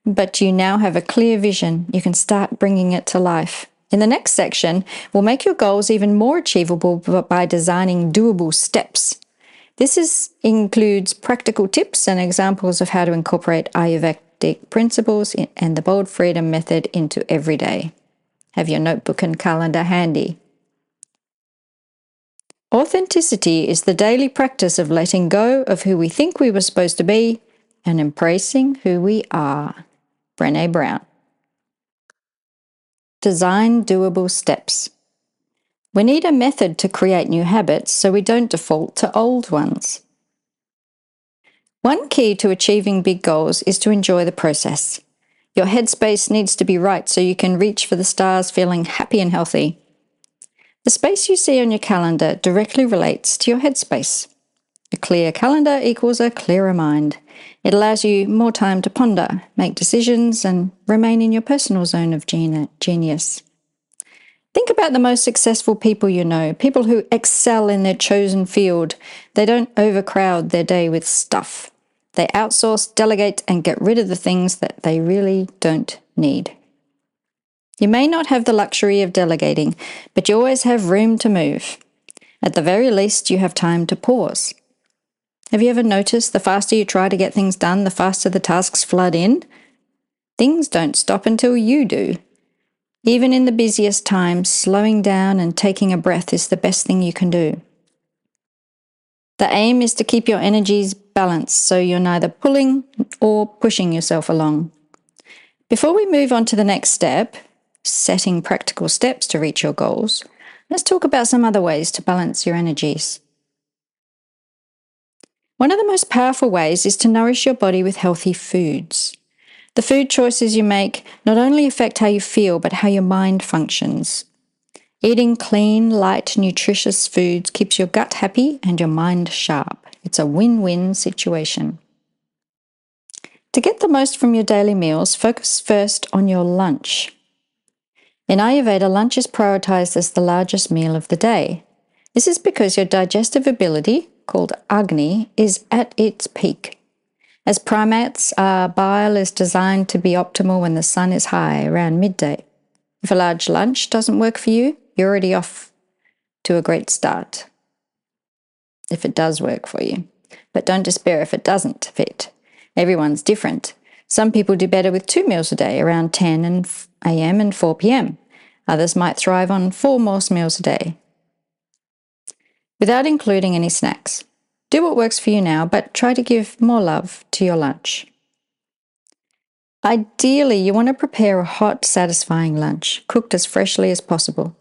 But you now have a clear vision. You can start bringing it to life. In the next section, we'll make your goals even more achievable by designing doable steps. This includes practical tips and examples of how to incorporate Ayurvedic principles and the bold freedom method into every day. Have your notebook and calendar handy. Authenticity is the daily practice of letting go of who we think we were supposed to be and embracing who we are. Brené Brown. Design doable steps. We need a method to create new habits so we don't default to old ones. One key to achieving big goals is to enjoy the process. Your headspace needs to be right so you can reach for the stars feeling happy and healthy. The space you see on your calendar directly relates to your headspace. A clear calendar equals a clearer mind. It allows you more time to ponder, make decisions, and remain in your personal zone of genius. Think about the most successful people you know, people who excel in their chosen field. They don't overcrowd their day with stuff. They outsource, delegate, and get rid of the things that they really don't need. You may not have the luxury of delegating, but you always have room to move. At the very least, you have time to pause. Have you ever noticed the faster you try to get things done, the faster the tasks flood in? Things don't stop until you do. Even in the busiest times, slowing down and taking a breath is the best thing you can do. The aim is to keep your energies balanced so you're neither pulling or pushing yourself along. Before we move on to the next step, setting practical steps to reach your goals, let's talk about some other ways to balance your energies. One of the most powerful ways is to nourish your body with healthy foods. The food choices you make not only affect how you feel, but how your mind functions. Eating clean, light, nutritious foods keeps your gut happy and your mind sharp. It's a win-win situation. To get the most from your daily meals, focus first on your lunch. In Ayurveda, lunch is prioritized as the largest meal of the day. This is because your digestive ability, called Agni, is at its peak. As primates, our bile is designed to be optimal when the sun is high, around midday. If a large lunch doesn't work for you, you're already off to a great start. If it does work for you. But don't despair if it doesn't fit. Everyone's different. Some people do better with 2 meals a day, around 10 a.m. and 4 p.m. Others might thrive on 4 more meals a day, without including any snacks. Do what works for you now, but try to give more love to your lunch. Ideally, you want to prepare a hot, satisfying lunch, cooked as freshly as possible.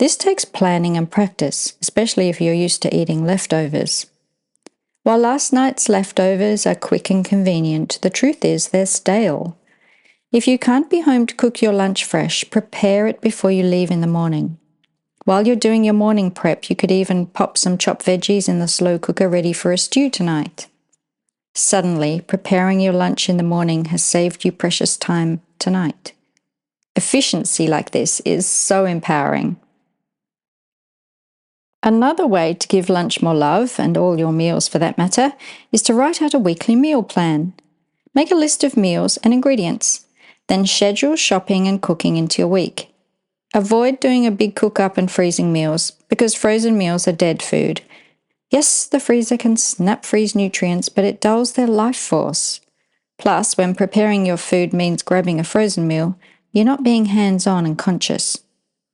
This takes planning and practice, especially if you're used to eating leftovers. While last night's leftovers are quick and convenient, the truth is they're stale. If you can't be home to cook your lunch fresh, prepare it before you leave in the morning. While you're doing your morning prep, you could even pop some chopped veggies in the slow cooker ready for a stew tonight. Suddenly, preparing your lunch in the morning has saved you precious time tonight. Efficiency like this is so empowering. Another way to give lunch more love, and all your meals for that matter, is to write out a weekly meal plan. Make a list of meals and ingredients, then schedule shopping and cooking into your week. Avoid doing a big cook-up and freezing meals, because frozen meals are dead food. Yes, the freezer can snap freeze nutrients, but it dulls their life force. Plus, when preparing your food means grabbing a frozen meal, you're not being hands-on and conscious.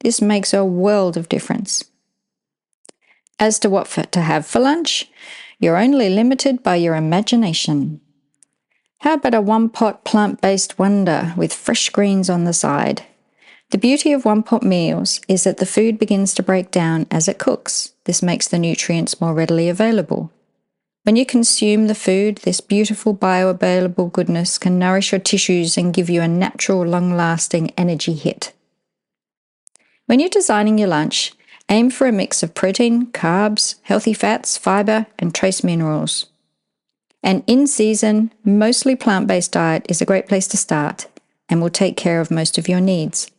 This makes a world of difference. As to what to have for lunch, you're only limited by your imagination. How about a one-pot plant-based wonder with fresh greens on the side? The beauty of one-pot meals is that the food begins to break down as it cooks. This makes the nutrients more readily available. When you consume the food, this beautiful bioavailable goodness can nourish your tissues and give you a natural, long-lasting energy hit. When you're designing your lunch, aim for a mix of protein, carbs, healthy fats, fiber, and trace minerals. An in-season, mostly plant-based diet is a great place to start and will take care of most of your needs.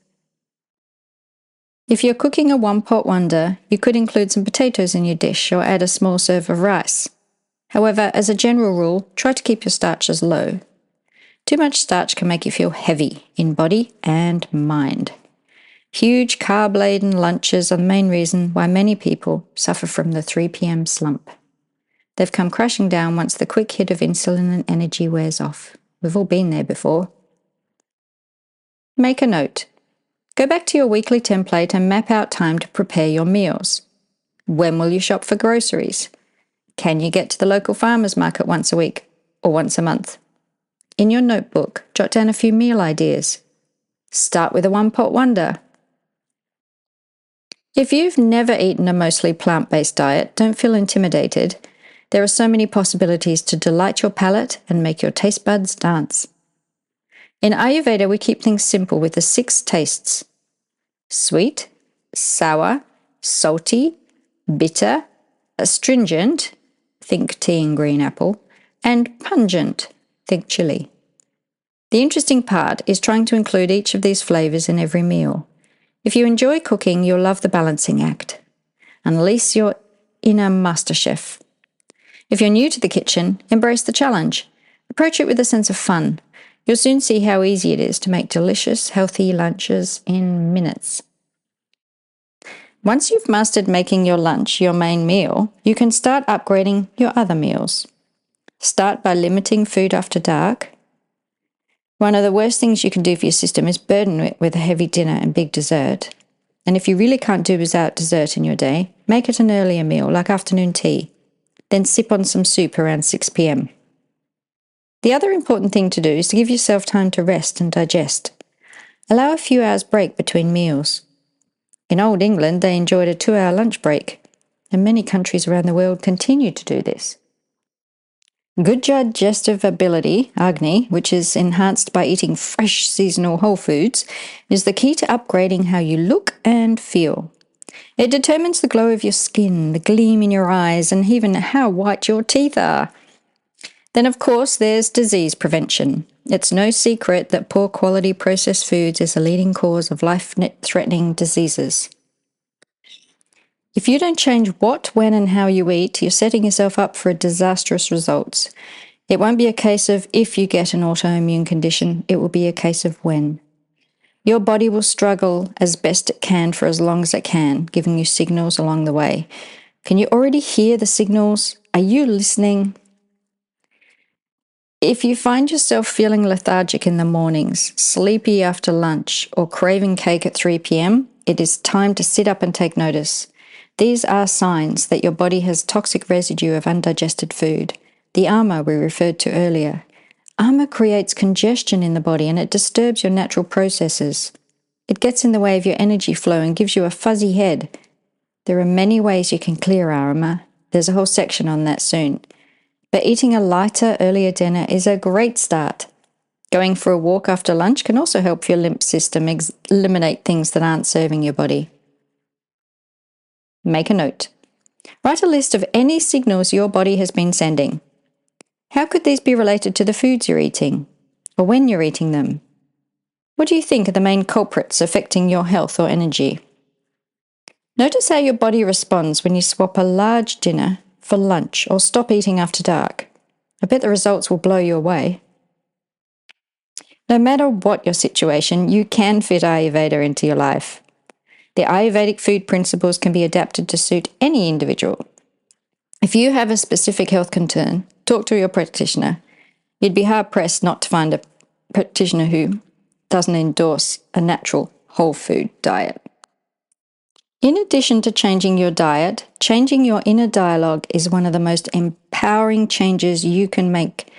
If you're cooking a one-pot wonder, you could include some potatoes in your dish or add a small serve of rice. However, as a general rule, try to keep your starches low. Too much starch can make you feel heavy in body and mind. Huge carb-laden lunches are the main reason why many people suffer from the 3 p.m. slump. They've come crashing down once the quick hit of insulin and energy wears off. We've all been there before. Make a note. Go back to your weekly template and map out time to prepare your meals. When will you shop for groceries? Can you get to the local farmers market once a week or once a month? In your notebook, jot down a few meal ideas. Start with a one-pot wonder. If you've never eaten a mostly plant-based diet, don't feel intimidated. There are so many possibilities to delight your palate and make your taste buds dance. In Ayurveda, we keep things simple with the 6 tastes: sweet, sour, salty, bitter, astringent, think tea and green apple, and pungent, think chili. The interesting part is trying to include each of these flavors in every meal. If you enjoy cooking, you'll love the balancing act. Unleash your inner master chef. If you're new to the kitchen, embrace the challenge. Approach it with a sense of fun. You'll soon see how easy it is to make delicious, healthy lunches in minutes. Once you've mastered making your lunch your main meal, you can start upgrading your other meals. Start by limiting food after dark. One of the worst things you can do for your system is burden it with a heavy dinner and big dessert. And if you really can't do without dessert in your day, make it an earlier meal, like afternoon tea. Then sip on some soup around 6 p.m. The other important thing to do is to give yourself time to rest and digest. Allow a few hours break between meals. In Old England, they enjoyed a 2-hour lunch break, and many countries around the world continue to do this. Good digestive ability, Agni, which is enhanced by eating fresh seasonal whole foods, is the key to upgrading how you look and feel. It determines the glow of your skin, the gleam in your eyes, and even how white your teeth are. Then, of course, there's disease prevention. It's no secret that poor quality processed foods is a leading cause of life-threatening diseases. If you don't change what, when, and how you eat, you're setting yourself up for disastrous results. It won't be a case of if you get an autoimmune condition, it will be a case of when. Your body will struggle as best it can for as long as it can, giving you signals along the way. Can you already hear the signals? Are you listening? If you find yourself feeling lethargic in the mornings, sleepy after lunch, or craving cake at 3 p.m., it is time to sit up and take notice. These are signs that your body has toxic residue of undigested food, the armor we referred to earlier. Armor creates congestion in the body and it disturbs your natural processes. It gets in the way of your energy flow and gives you a fuzzy head. There are many ways you can clear armor. There's a whole section on that soon. But eating a lighter, earlier dinner is a great start. Going for a walk after lunch can also help your lymph system eliminate things that aren't serving your body. Make a note. Write a list of any signals your body has been sending. How could these be related to the foods you're eating, or when you're eating them? What do you think are the main culprits affecting your health or energy? Notice how your body responds when you swap a large dinner for lunch or stop eating after dark. I bet the results will blow you away. No matter what your situation, you can fit Ayurveda into your life. The Ayurvedic food principles can be adapted to suit any individual. If you have a specific health concern, talk to your practitioner. You'd be hard-pressed not to find a practitioner who doesn't endorse a natural whole food diet. In addition to changing your diet, changing your inner dialogue is one of the most empowering changes you can make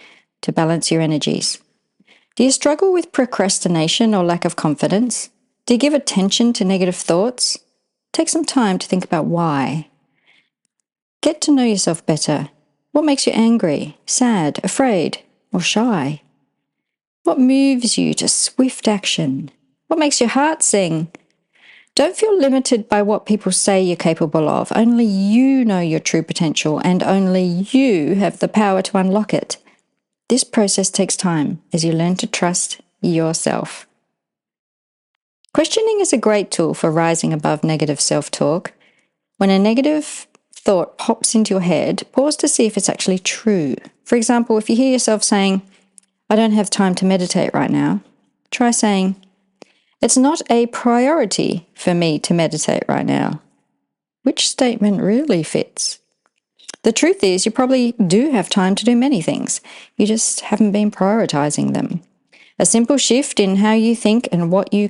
to balance your energies. Do you struggle with procrastination or lack of confidence? Do you give attention to negative thoughts? Take some time to think about why. Get to know yourself better. What makes you angry, sad, afraid, or shy? What moves you to swift action? What makes your heart sing? Don't feel limited by what people say you're capable of. Only you know your true potential, and only you have the power to unlock it. This process takes time as you learn to trust yourself. Questioning is a great tool for rising above negative self-talk. When a negative thought pops into your head, pause to see if it's actually true. For example, if you hear yourself saying, "I don't have time to meditate right now," try saying, "It's not a priority for me to meditate right now." Which statement really fits? The truth is, you probably do have time to do many things. You just haven't been prioritizing them. A simple shift in how you think and what you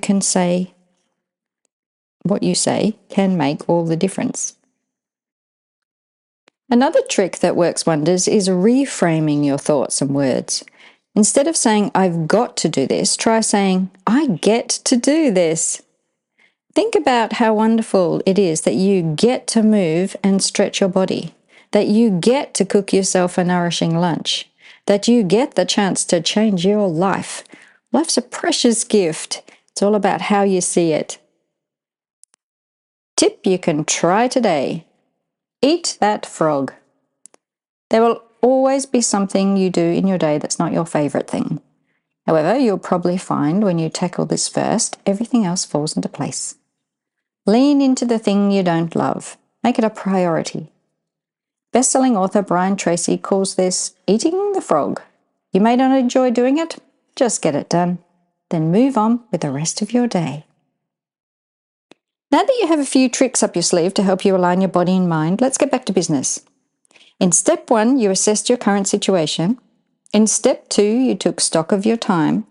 say can make all the difference. Another trick that works wonders is reframing your thoughts and words. Instead of saying, "I've got to do this," try saying, "I get to do this." Think about how wonderful it is that you get to move and stretch your body, that you get to cook yourself a nourishing lunch, that you get the chance to change your life. Life's a precious gift. It's all about how you see it. Tip you can try today. Eat that frog. There will always be something you do in your day that's not your favorite thing. However, you'll probably find when you tackle this first, everything else falls into place. Lean into the thing you don't love. Make it a priority. Best-selling author Brian Tracy calls this eating the frog. You may not enjoy doing it, just get it done. Then move on with the rest of your day. Now that you have a few tricks up your sleeve to help you align your body and mind, let's get back to business. In step 1, you assessed your current situation. In step 2, you took stock of your time.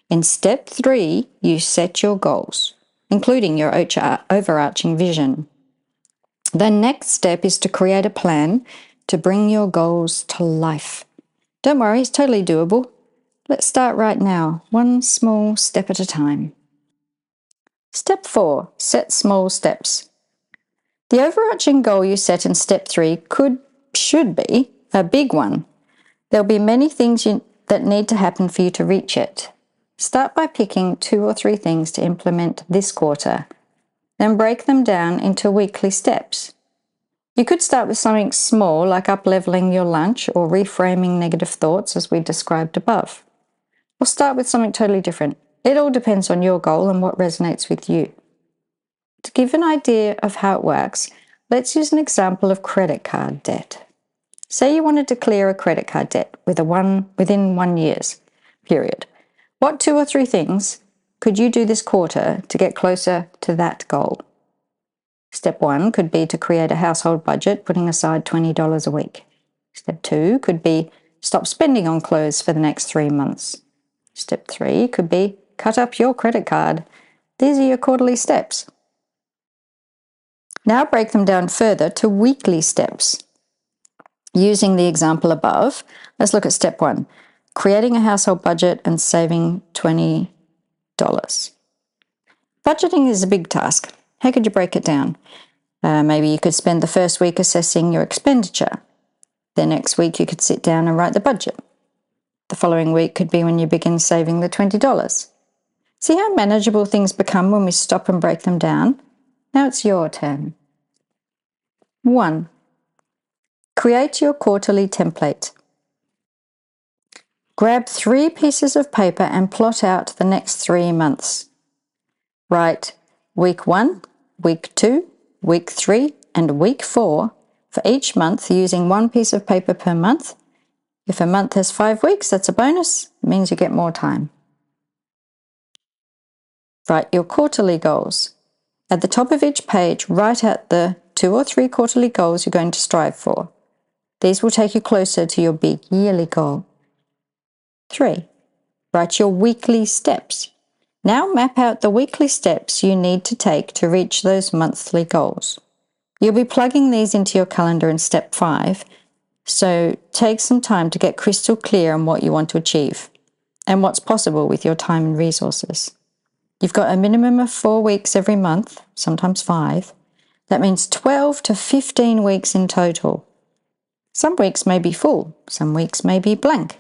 In step 3, you set your goals, including your overarching vision. The next step is to create a plan to bring your goals to life. Don't worry, it's totally doable. Let's start right now, one small step at a time. Step 4, set small steps. The overarching goal you set in step 3 should be a big one. There'll be many things that need to happen for you to reach it. Start by picking 2 or 3 things to implement this quarter. Then break them down into weekly steps. You could start with something small like up-leveling your lunch or reframing negative thoughts as we described above. Or start with something totally different. It all depends on your goal and what resonates with you. To give an idea of how it works, let's use an example of credit card debt. Say you wanted to clear a credit card debt within 1 year's period. What 2 or 3 things could you do this quarter to get closer to that goal? Step 1 could be to create a household budget, putting aside $20 a week. Step 2 could be stop spending on clothes for the next 3 months. Step 3 could be cut up your credit card. These are your quarterly steps. Now break them down further to weekly steps. Using the example above, let's look at step 1, creating a household budget and saving $20. Budgeting is a big task. How could you break it down? Maybe you could spend the first week assessing your expenditure. The next week you could sit down and write the budget. The following week could be when you begin saving the $20. See how manageable things become when we stop and break them down? Now it's your turn. 1. Create your quarterly template. Grab 3 pieces of paper and plot out the next 3 months. Write week 1, week 2, week 3, and week 4 for each month using 1 piece of paper per month. If a month has 5 weeks, that's a bonus. It means you get more time. Write your quarterly goals. At the top of each page, write out the 2 or 3 quarterly goals you're going to strive for. These will take you closer to your big yearly goal. 3. Write your weekly steps. Now map out the weekly steps you need to take to reach those monthly goals. You'll be plugging these into your calendar in step 5. So take some time to get crystal clear on what you want to achieve and what's possible with your time and resources. You've got a minimum of 4 weeks every month, sometimes 5. That means 12 to 15 weeks in total. Some weeks may be full, some weeks may be blank.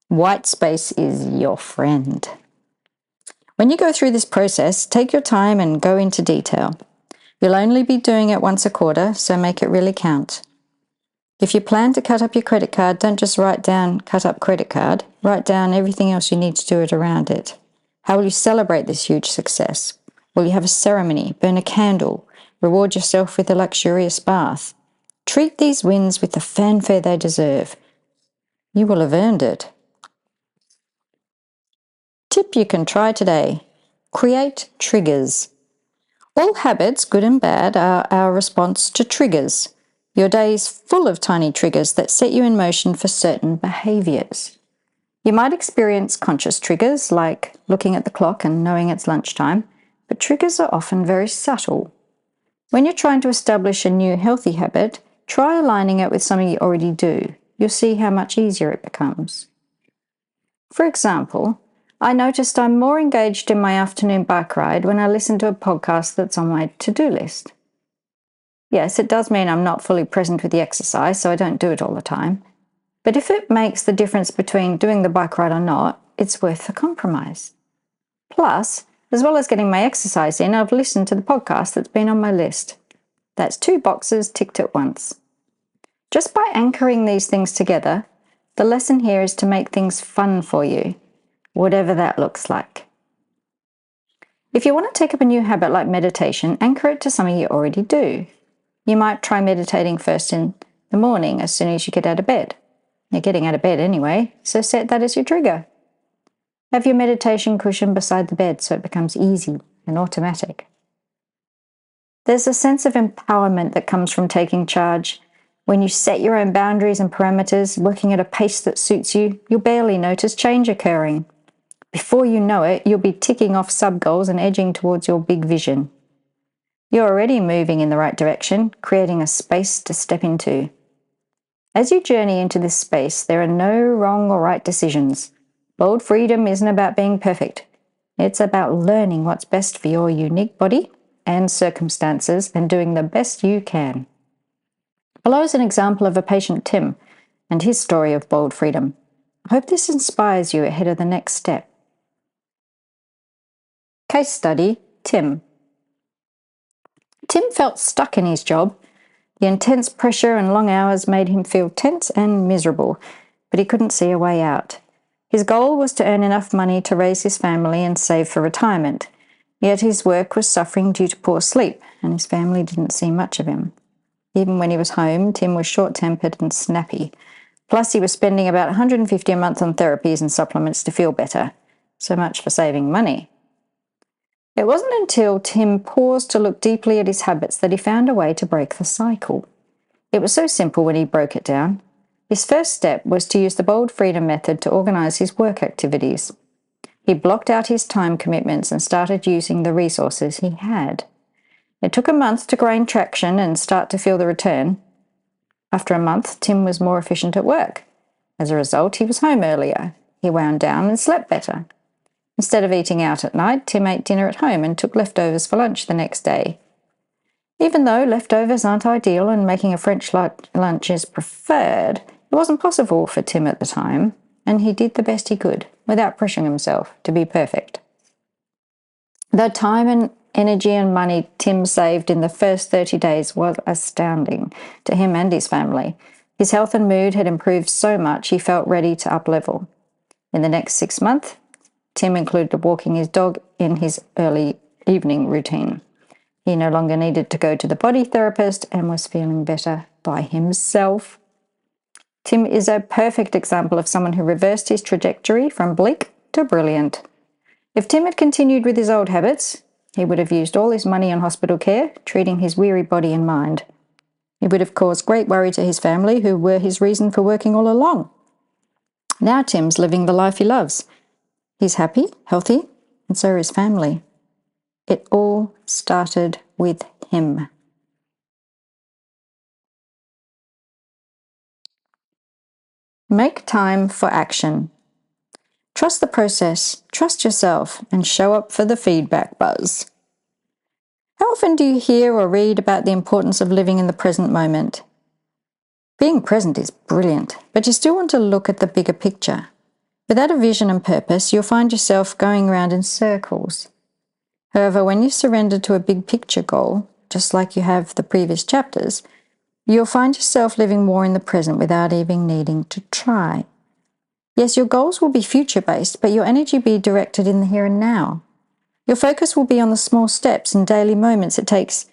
White space is your friend. When you go through this process, take your time and go into detail. You'll only be doing it once a quarter, so make it really count. If you plan to cut up your credit card, don't just write down cut up credit card. Write down everything else you need to do it around it. How will you celebrate this huge success? Will you have a ceremony, burn a candle, reward yourself with a luxurious bath? Treat these wins with the fanfare they deserve. You will have earned it. Tip you can try today. Create triggers. All habits, good and bad, are our response to triggers. Your day is full of tiny triggers that set you in motion for certain behaviours. You might experience conscious triggers, like looking at the clock and knowing it's lunchtime, but triggers are often very subtle. When you're trying to establish a new healthy habit, try aligning it with something you already do. You'll see how much easier it becomes. For example, I noticed I'm more engaged in my afternoon bike ride when I listen to a podcast that's on my to-do list. Yes, it does mean I'm not fully present with the exercise, so I don't do it all the time. But if it makes the difference between doing the bike ride or not, it's worth the compromise. Plus, as well as getting my exercise in, I've listened to the podcast that's been on my list. That's 2 boxes ticked at once. Just by anchoring these things together, the lesson here is to make things fun for you, whatever that looks like. If you want to take up a new habit like meditation, anchor it to something you already do. You might try meditating first in the morning as soon as you get out of bed. You're getting out of bed anyway, so set that as your trigger. Have your meditation cushion beside the bed so it becomes easy and automatic. There's a sense of empowerment that comes from taking charge. When you set your own boundaries and parameters, working at a pace that suits you, you'll barely notice change occurring. Before you know it, you'll be ticking off sub-goals and edging towards your big vision. You're already moving in the right direction, creating a space to step into. As you journey into this space, there are no wrong or right decisions. Bold freedom isn't about being perfect. It's about learning what's best for your unique body and circumstances and doing the best you can. Below is an example of a patient, Tim, and his story of bold freedom. I hope this inspires you ahead of the next step. Case study, Tim. Tim felt stuck in his job. The intense pressure and long hours made him feel tense and miserable, but he couldn't see a way out. His goal was to earn enough money to raise his family and save for retirement. Yet his work was suffering due to poor sleep, and his family didn't see much of him. Even when he was home, Tim was short-tempered and snappy. Plus, he was spending about $150 a month on therapies and supplements to feel better. So much for saving money. It wasn't until Tim paused to look deeply at his habits that he found a way to break the cycle. It was so simple when he broke it down. His first step was to use the bold freedom method to organize his work activities. He blocked out his time commitments and started using the resources he had. It took a month to gain traction and start to feel the return. After a month, Tim was more efficient at work. As a result, he was home earlier. He wound down and slept better. Instead of eating out at night, Tim ate dinner at home and took leftovers for lunch the next day. Even though leftovers aren't ideal and making a French lunch is preferred, it wasn't possible for Tim at the time, and he did the best he could without pressuring himself to be perfect. The time and energy and money Tim saved in the first 30 days was astounding to him and his family. His health and mood had improved so much he felt ready to up-level. In the next 6 months, Tim included walking his dog in his early evening routine. He no longer needed to go to the body therapist and was feeling better by himself. Tim is a perfect example of someone who reversed his trajectory from bleak to brilliant. If Tim had continued with his old habits, he would have used all his money on hospital care, treating his weary body and mind. He would have caused great worry to his family, who were his reason for working all along. Now Tim's living the life he loves. He's happy, healthy, and so is his family. It all started with him. Make time for action. Trust the process, trust yourself, and show up for the feedback buzz. How often do you hear or read about the importance of living in the present moment? Being present is brilliant, but you still want to look at the bigger picture. Without a vision and purpose, you'll find yourself going around in circles. However, when you surrender to a big picture goal, just like you have the previous chapters, you'll find yourself living more in the present without even needing to try. Yes, your goals will be future-based, but your energy will be directed in the here and now. Your focus will be on the small steps and daily moments it takes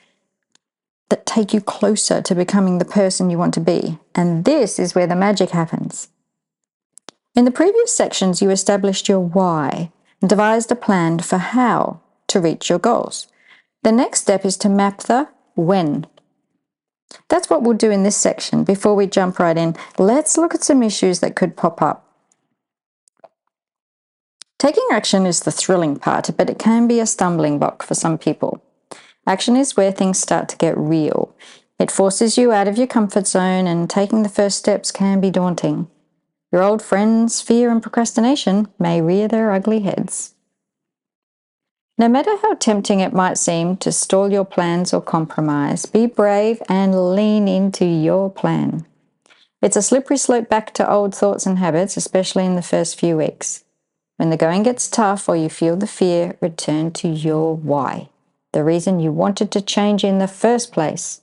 that take you closer to becoming the person you want to be. And this is where the magic happens. In the previous sections, you established your why and devised a plan for how to reach your goals. The next step is to map the when. That's what we'll do in this section. Before we jump right in, let's look at some issues that could pop up. Taking action is the thrilling part, but it can be a stumbling block for some people. Action is where things start to get real. It forces you out of your comfort zone, and taking the first steps can be daunting. Your old friends, fear and procrastination may rear their ugly heads. No matter how tempting it might seem to stall your plans or compromise, be brave and lean into your plan. It's a slippery slope back to old thoughts and habits, especially in the first few weeks. When the going gets tough or you feel the fear, return to your why, the reason you wanted to change in the first place.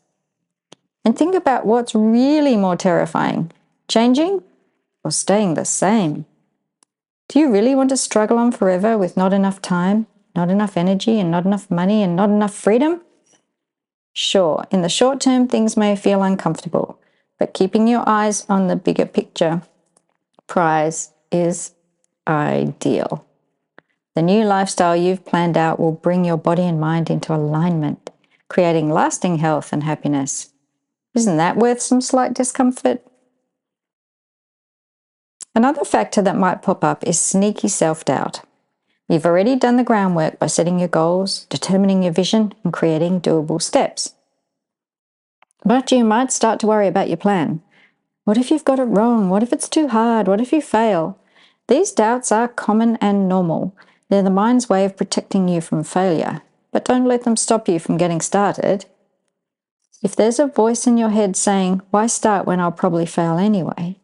And think about what's really more terrifying, changing or staying the same. Do you really want to struggle on forever with not enough time, not enough energy, and not enough money, and not enough freedom? Sure, in the short term, things may feel uncomfortable, but keeping your eyes on the bigger picture prize is ideal. The new lifestyle you've planned out will bring your body and mind into alignment, creating lasting health and happiness. Isn't that worth some slight discomfort? Another factor that might pop up is sneaky self-doubt. You've already done the groundwork by setting your goals, determining your vision, and creating doable steps. But you might start to worry about your plan. What if you've got it wrong? What if it's too hard? What if you fail? These doubts are common and normal. They're the mind's way of protecting you from failure. But don't let them stop you from getting started. If there's a voice in your head saying, "Why start when I'll probably fail anyway?"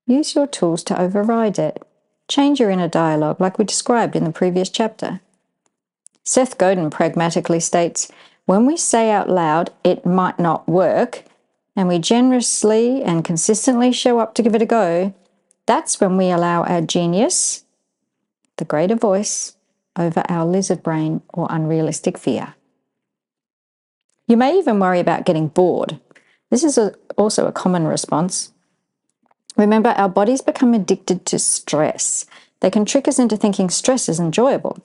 use your tools to override it. Change your inner dialogue like we described in the previous chapter. Seth Godin pragmatically states, when we say out loud, "It might not work," and we generously and consistently show up to give it a go, that's when we allow our genius, the greater voice, over our lizard brain or unrealistic fear. You may even worry about getting bored. This is also a common response. Remember, our bodies become addicted to stress. They can trick us into thinking stress is enjoyable.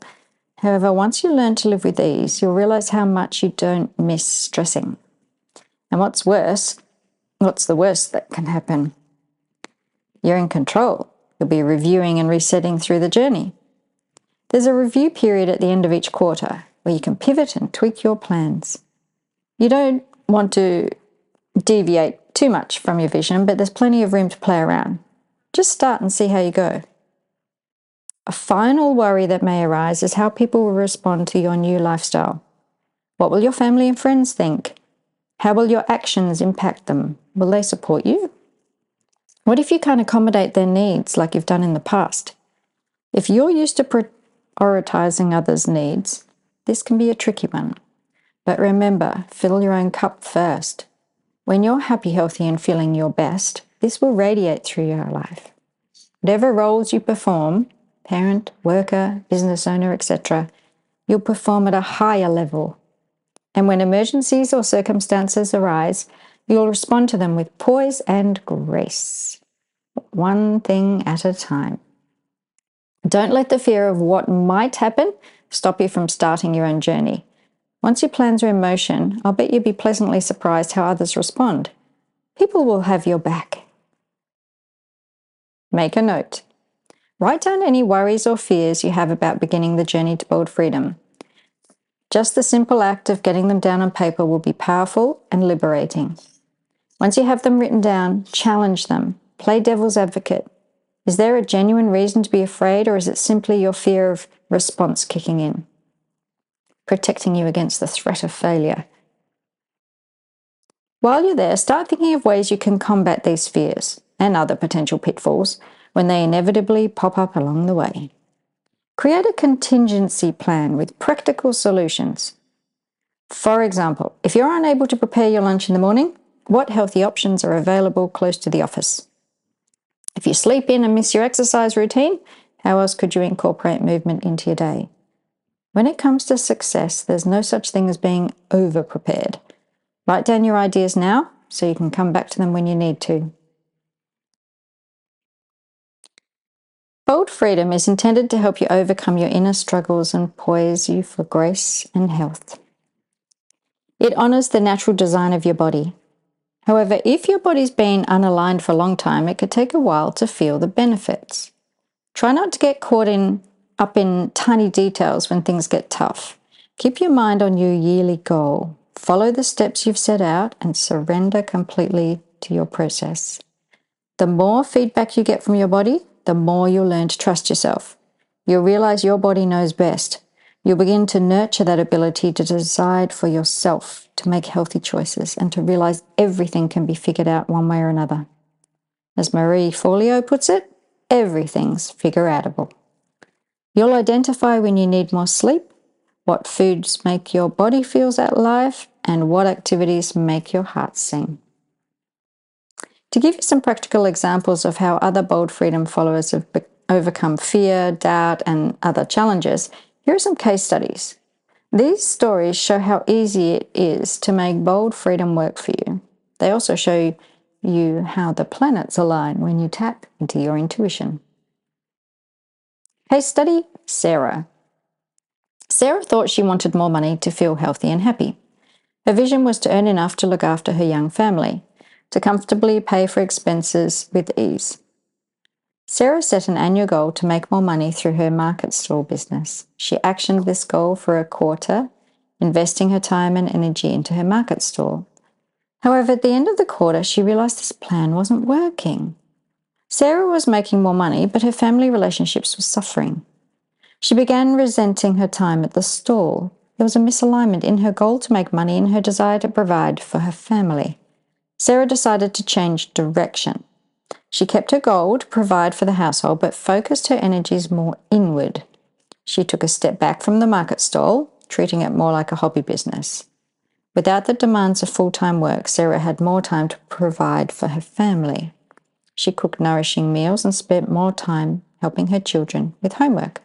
However, once you learn to live with ease, you'll realize how much you don't miss stressing. And what's the worst that can happen? You're in control. You'll be reviewing and resetting through the journey. There's a review period at the end of each quarter where you can pivot and tweak your plans. You don't want to deviate too much from your vision, but there's plenty of room to play around. Just start and see how you go. A final worry that may arise is how people will respond to your new lifestyle. What will your family and friends think? How will your actions impact them? Will they support you? What if you can't accommodate their needs like you've done in the past? If you're used to prioritizing others' needs, this can be a tricky one. But remember, fill your own cup first. When you're happy, healthy, and feeling your best, this will radiate through your life. Whatever roles you perform, parent, worker, business owner, etc., you'll perform at a higher level. And when emergencies or circumstances arise, you'll respond to them with poise and grace. One thing at a time. Don't let the fear of what might happen stop you from starting your own journey. Once your plans are in motion, I'll bet you'll be pleasantly surprised how others respond. People will have your back. Make a note. Write down any worries or fears you have about beginning the journey to bold freedom. Just the simple act of getting them down on paper will be powerful and liberating. Once you have them written down, challenge them. Play devil's advocate. Is there a genuine reason to be afraid, or is it simply your fear of response kicking in, protecting you against the threat of failure? While you're there, start thinking of ways you can combat these fears and other potential pitfalls when they inevitably pop up along the way. Create a contingency plan with practical solutions. For example, if you're unable to prepare your lunch in the morning, what healthy options are available close to the office? If you sleep in and miss your exercise routine, how else could you incorporate movement into your day? When it comes to success, there's no such thing as being over-prepared. Write down your ideas now so you can come back to them when you need to. Bold freedom is intended to help you overcome your inner struggles and poise you for grace and health. It honors the natural design of your body. However, if your body's been unaligned for a long time, it could take a while to feel the benefits. Try not to get caught up in tiny details when things get tough. Keep your mind on your yearly goal. Follow the steps you've set out and surrender completely to your process. The more feedback you get from your body, the more you'll learn to trust yourself. You'll realize your body knows best. You'll begin to nurture that ability to decide for yourself, to make healthy choices, and to realize everything can be figured out one way or another. As Marie Forleo puts it, everything's figure-outable. You'll identify when you need more sleep, what foods make your body feel alive, and what activities make your heart sing. To give you some practical examples of how other bold freedom followers have overcome fear, doubt, and other challenges, here are some case studies. These stories show how easy it is to make bold freedom work for you. They also show you how the planets align when you tap into your intuition. Case study, Sarah. Sarah thought she wanted more money to feel healthy and happy. Her vision was to earn enough to look after her young family, to comfortably pay for expenses with ease. Sarah set an annual goal to make more money through her market stall business. She actioned this goal for a quarter, investing her time and energy into her market stall. However, at the end of the quarter, she realized this plan wasn't working. Sarah was making more money, but her family relationships were suffering. She began resenting her time at the stall. There was a misalignment in her goal to make money and her desire to provide for her family. Sarah decided to change direction. She kept her goal to provide for the household, but focused her energies more inward. She took a step back from the market stall, treating it more like a hobby business. Without the demands of full-time work, Sarah had more time to provide for her family. She cooked nourishing meals and spent more time helping her children with homework.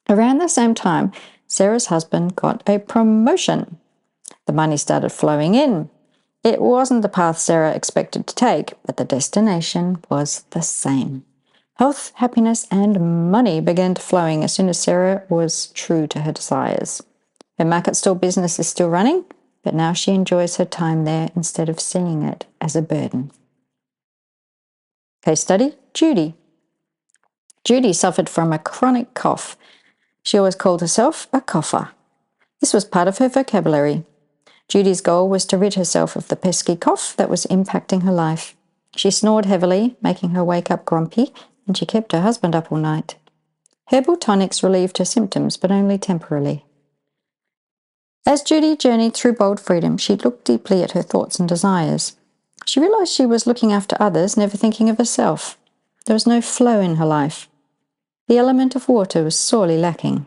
Around the same time, Sarah's husband got a promotion. The money started flowing in. It wasn't the path Sarah expected to take, but the destination was the same. Health, happiness, and money began flowing as soon as Sarah was true to her desires. Her market stall business is still running, but now she enjoys her time there instead of seeing it as a burden. Case study, Judy. Judy suffered from a chronic cough. She always called herself a cougher. This was part of her vocabulary. Judy's goal was to rid herself of the pesky cough that was impacting her life. She snored heavily, making her wake up grumpy, and she kept her husband up all night. Herbal tonics relieved her symptoms, but only temporarily. As Judy journeyed through bold freedom, she looked deeply at her thoughts and desires. She realized she was looking after others, never thinking of herself. There was no flow in her life. The element of water was sorely lacking.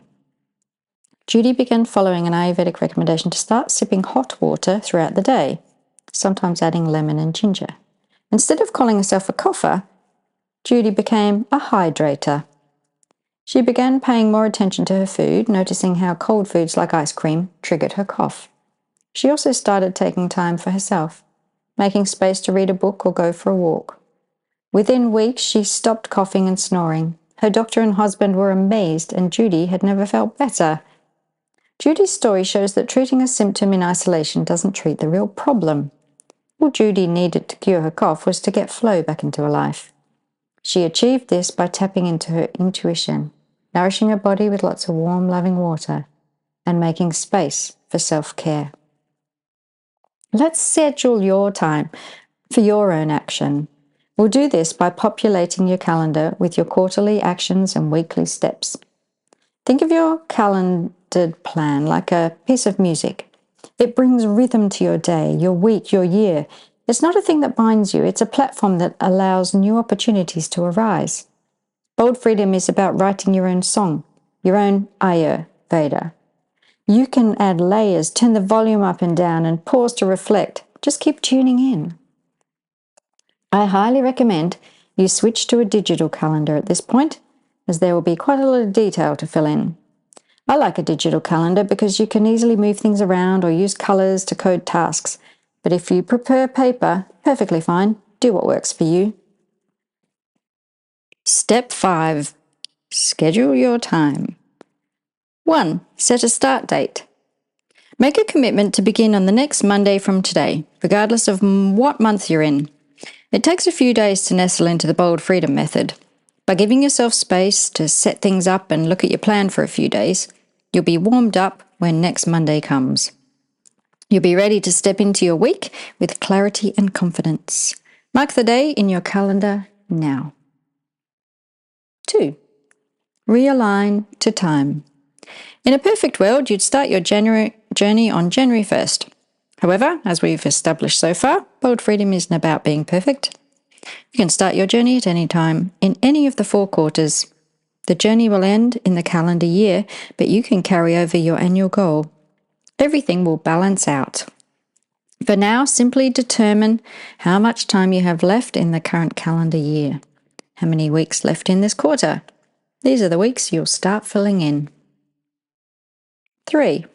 Judy began following an Ayurvedic recommendation to start sipping hot water throughout the day, sometimes adding lemon and ginger. Instead of calling herself a cougher, Judy became a hydrator. She began paying more attention to her food, noticing how cold foods like ice cream triggered her cough. She also started taking time for herself, making space to read a book or go for a walk. Within weeks, she stopped coughing and snoring. Her doctor and husband were amazed, and Judy had never felt better. Judy's story shows that treating a symptom in isolation doesn't treat the real problem. All Judy needed to cure her cough was to get flow back into her life. She achieved this by tapping into her intuition, nourishing her body with lots of warm, loving water, and making space for self-care. Let's schedule your time for your own action. We'll do this by populating your calendar with your quarterly actions and weekly steps. Think of your calendared plan like a piece of music. It brings rhythm to your day, your week, your year. It's not a thing that binds you. It's a platform that allows new opportunities to arise. Bold Freedom is about writing your own song, your own Ayurveda. You can add layers, turn the volume up and down, and pause to reflect. Just keep tuning in. I highly recommend you switch to a digital calendar at this point, as there will be quite a lot of detail to fill in. I like a digital calendar because you can easily move things around or use colors to code tasks. But if you prefer paper, perfectly fine. Do what works for you. Step 5. Schedule your time. 1. Set a start date. Make a commitment to begin on the next Monday from today, regardless of what month you're in. It takes a few days to nestle into the Bold Freedom method. By giving yourself space to set things up and look at your plan for a few days, you'll be warmed up when next Monday comes. You'll be ready to step into your week with clarity and confidence. Mark the day in your calendar now. 2. Realign to time. In a perfect world, you'd start your journey on January 1st. However, as we've established so far, Bold Freedom isn't about being perfect. You can start your journey at any time, in any of the 4 quarters. The journey will end in the calendar year, but you can carry over your annual goal. Everything will balance out. For now, simply determine how much time you have left in the current calendar year. How many weeks left in this quarter? These are the weeks you'll start filling in. 3.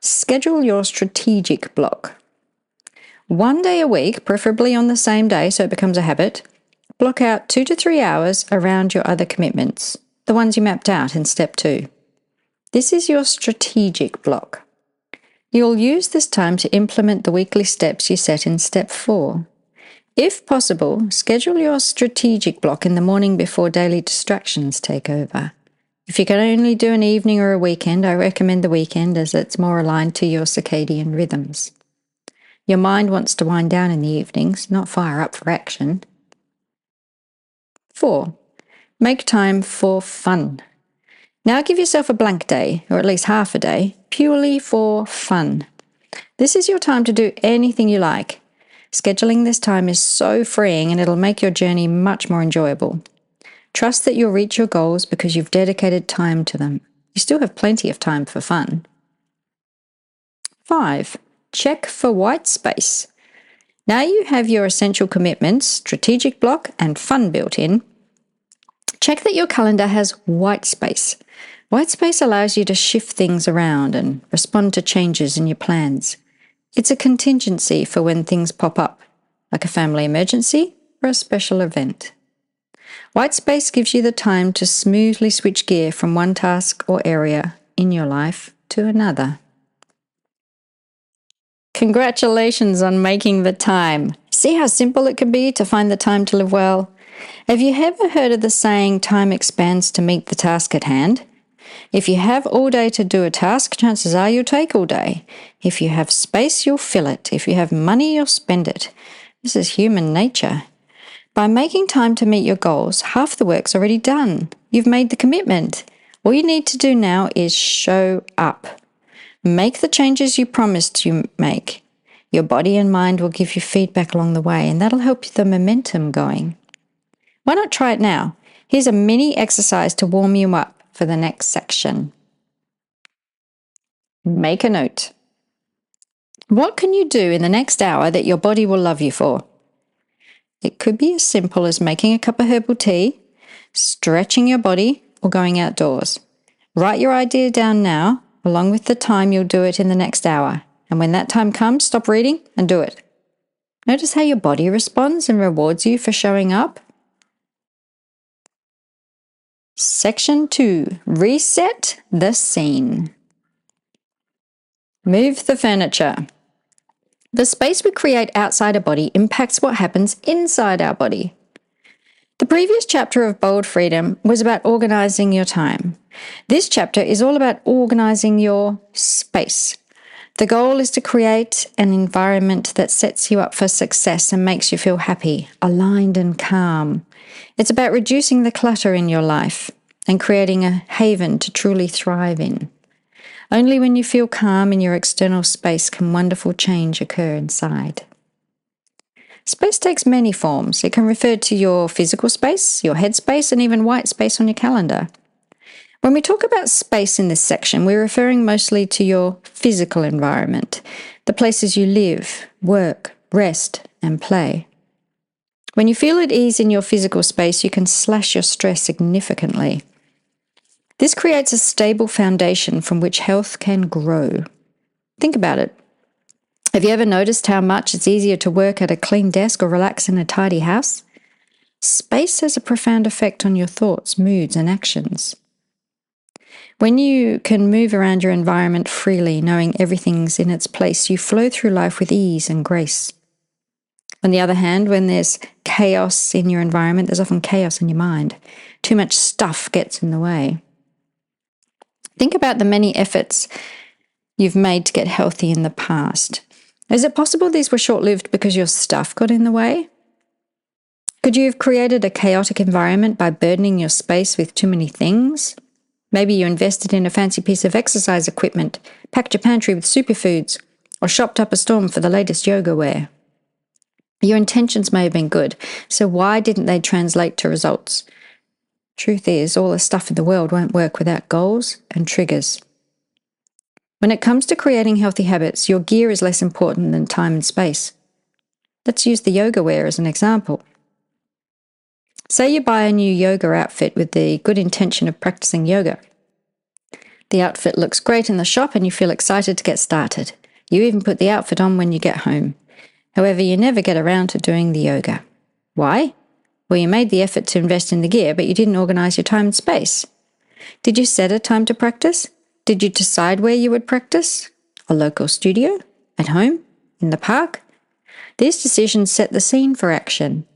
Schedule your strategic block. 1 day a week, preferably on the same day so it becomes a habit, block out 2 to 3 hours around your other commitments, the ones you mapped out in step 2. This is your strategic block. You'll use this time to implement the weekly steps you set in step 4. If possible, schedule your strategic block in the morning before daily distractions take over. If you can only do an evening or a weekend, I recommend the weekend as it's more aligned to your circadian rhythms. Your mind wants to wind down in the evenings, not fire up for action. 4. Make time for fun. Now give yourself a blank day, or at least half a day, purely for fun. This is your time to do anything you like. Scheduling this time is so freeing and it'll make your journey much more enjoyable. Trust that you'll reach your goals because you've dedicated time to them. You still have plenty of time for fun. 5. Check for white space. Now you have your essential commitments, strategic block, and fun built in. Check that your calendar has white space. White space allows you to shift things around and respond to changes in your plans. It's a contingency for when things pop up, like a family emergency or a special event. White space gives you the time to smoothly switch gear from one task or area in your life to another. Congratulations on making the time. See how simple it can be to find the time to live well? Have you ever heard of the saying, time expands to meet the task at hand? If you have all day to do a task, chances are you'll take all day. If you have space, you'll fill it. If you have money, you'll spend it. This is human nature. By making time to meet your goals, half the work's already done. You've made the commitment. All you need to do now is show up. Make the changes you promised you make. Your body and mind will give you feedback along the way, and that'll help the momentum going. Why not try it now? Here's a mini exercise to warm you up for the next section. Make a note. What can you do in the next hour that your body will love you for? It could be as simple as making a cup of herbal tea, stretching your body, or going outdoors. Write your idea down now, along with the time you'll do it in the next hour. And when that time comes, stop reading and do it. Notice how your body responds and rewards you for showing up. Section 2. Reset the scene. Move the furniture. The space we create outside our body impacts what happens inside our body. The previous chapter of Bold Freedom was about organizing your time. This chapter is all about organizing your space. The goal is to create an environment that sets you up for success and makes you feel happy, aligned and calm. It's about reducing the clutter in your life and creating a haven to truly thrive in. Only when you feel calm in your external space can wonderful change occur inside. Space takes many forms. It can refer to your physical space, your head space, and even white space on your calendar. When we talk about space in this section, we're referring mostly to your physical environment, the places you live, work, rest, and play. When you feel at ease in your physical space, you can slash your stress significantly. This creates a stable foundation from which health can grow. Think about it. Have you ever noticed how much it's easier to work at a clean desk or relax in a tidy house? Space has a profound effect on your thoughts, moods, and actions. When you can move around your environment freely, knowing everything's in its place, you flow through life with ease and grace. On the other hand, when there's chaos in your environment, there's often chaos in your mind. Too much stuff gets in the way. Think about the many efforts you've made to get healthy in the past. Is it possible these were short-lived because your stuff got in the way? Could you have created a chaotic environment by burdening your space with too many things? Maybe you invested in a fancy piece of exercise equipment, packed your pantry with superfoods, or shopped up a storm for the latest yoga wear. Your intentions may have been good, so why didn't they translate to results? Truth is, all the stuff in the world won't work without goals and triggers. When it comes to creating healthy habits, your gear is less important than time and space. Let's use the yoga wear as an example. Say you buy a new yoga outfit with the good intention of practicing yoga. The outfit looks great in the shop and you feel excited to get started. You even put the outfit on when you get home. However, you never get around to doing the yoga. Why? Well, you made the effort to invest in the gear, but you didn't organize your time and space. Did you set a time to practice? Did you decide where you would practice? A local studio? At home? In the park? These decisions set the scene for action.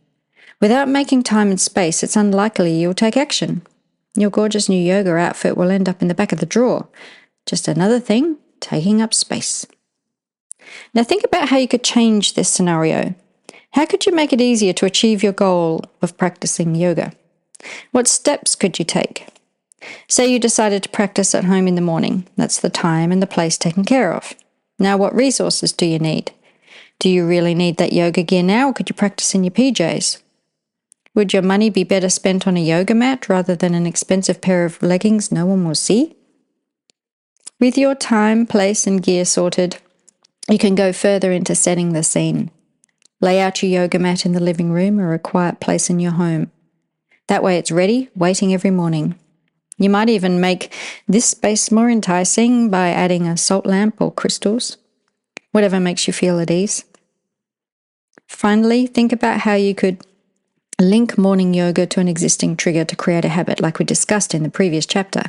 Without making time and space, it's unlikely you'll take action. Your gorgeous new yoga outfit will end up in the back of the drawer. Just another thing taking up space. Now think about how you could change this scenario. How could you make it easier to achieve your goal of practicing yoga? What steps could you take? Say you decided to practice at home in the morning. That's the time and the place taken care of. Now what resources do you need? Do you really need that yoga gear now, or could you practice in your PJs? Would your money be better spent on a yoga mat rather than an expensive pair of leggings no one will see? With your time, place, and gear sorted, you can go further into setting the scene. Lay out your yoga mat in the living room or a quiet place in your home. That way it's ready, waiting every morning. You might even make this space more enticing by adding a salt lamp or crystals, whatever makes you feel at ease. Finally, think about how you could link morning yoga to an existing trigger to create a habit like we discussed in the previous chapter.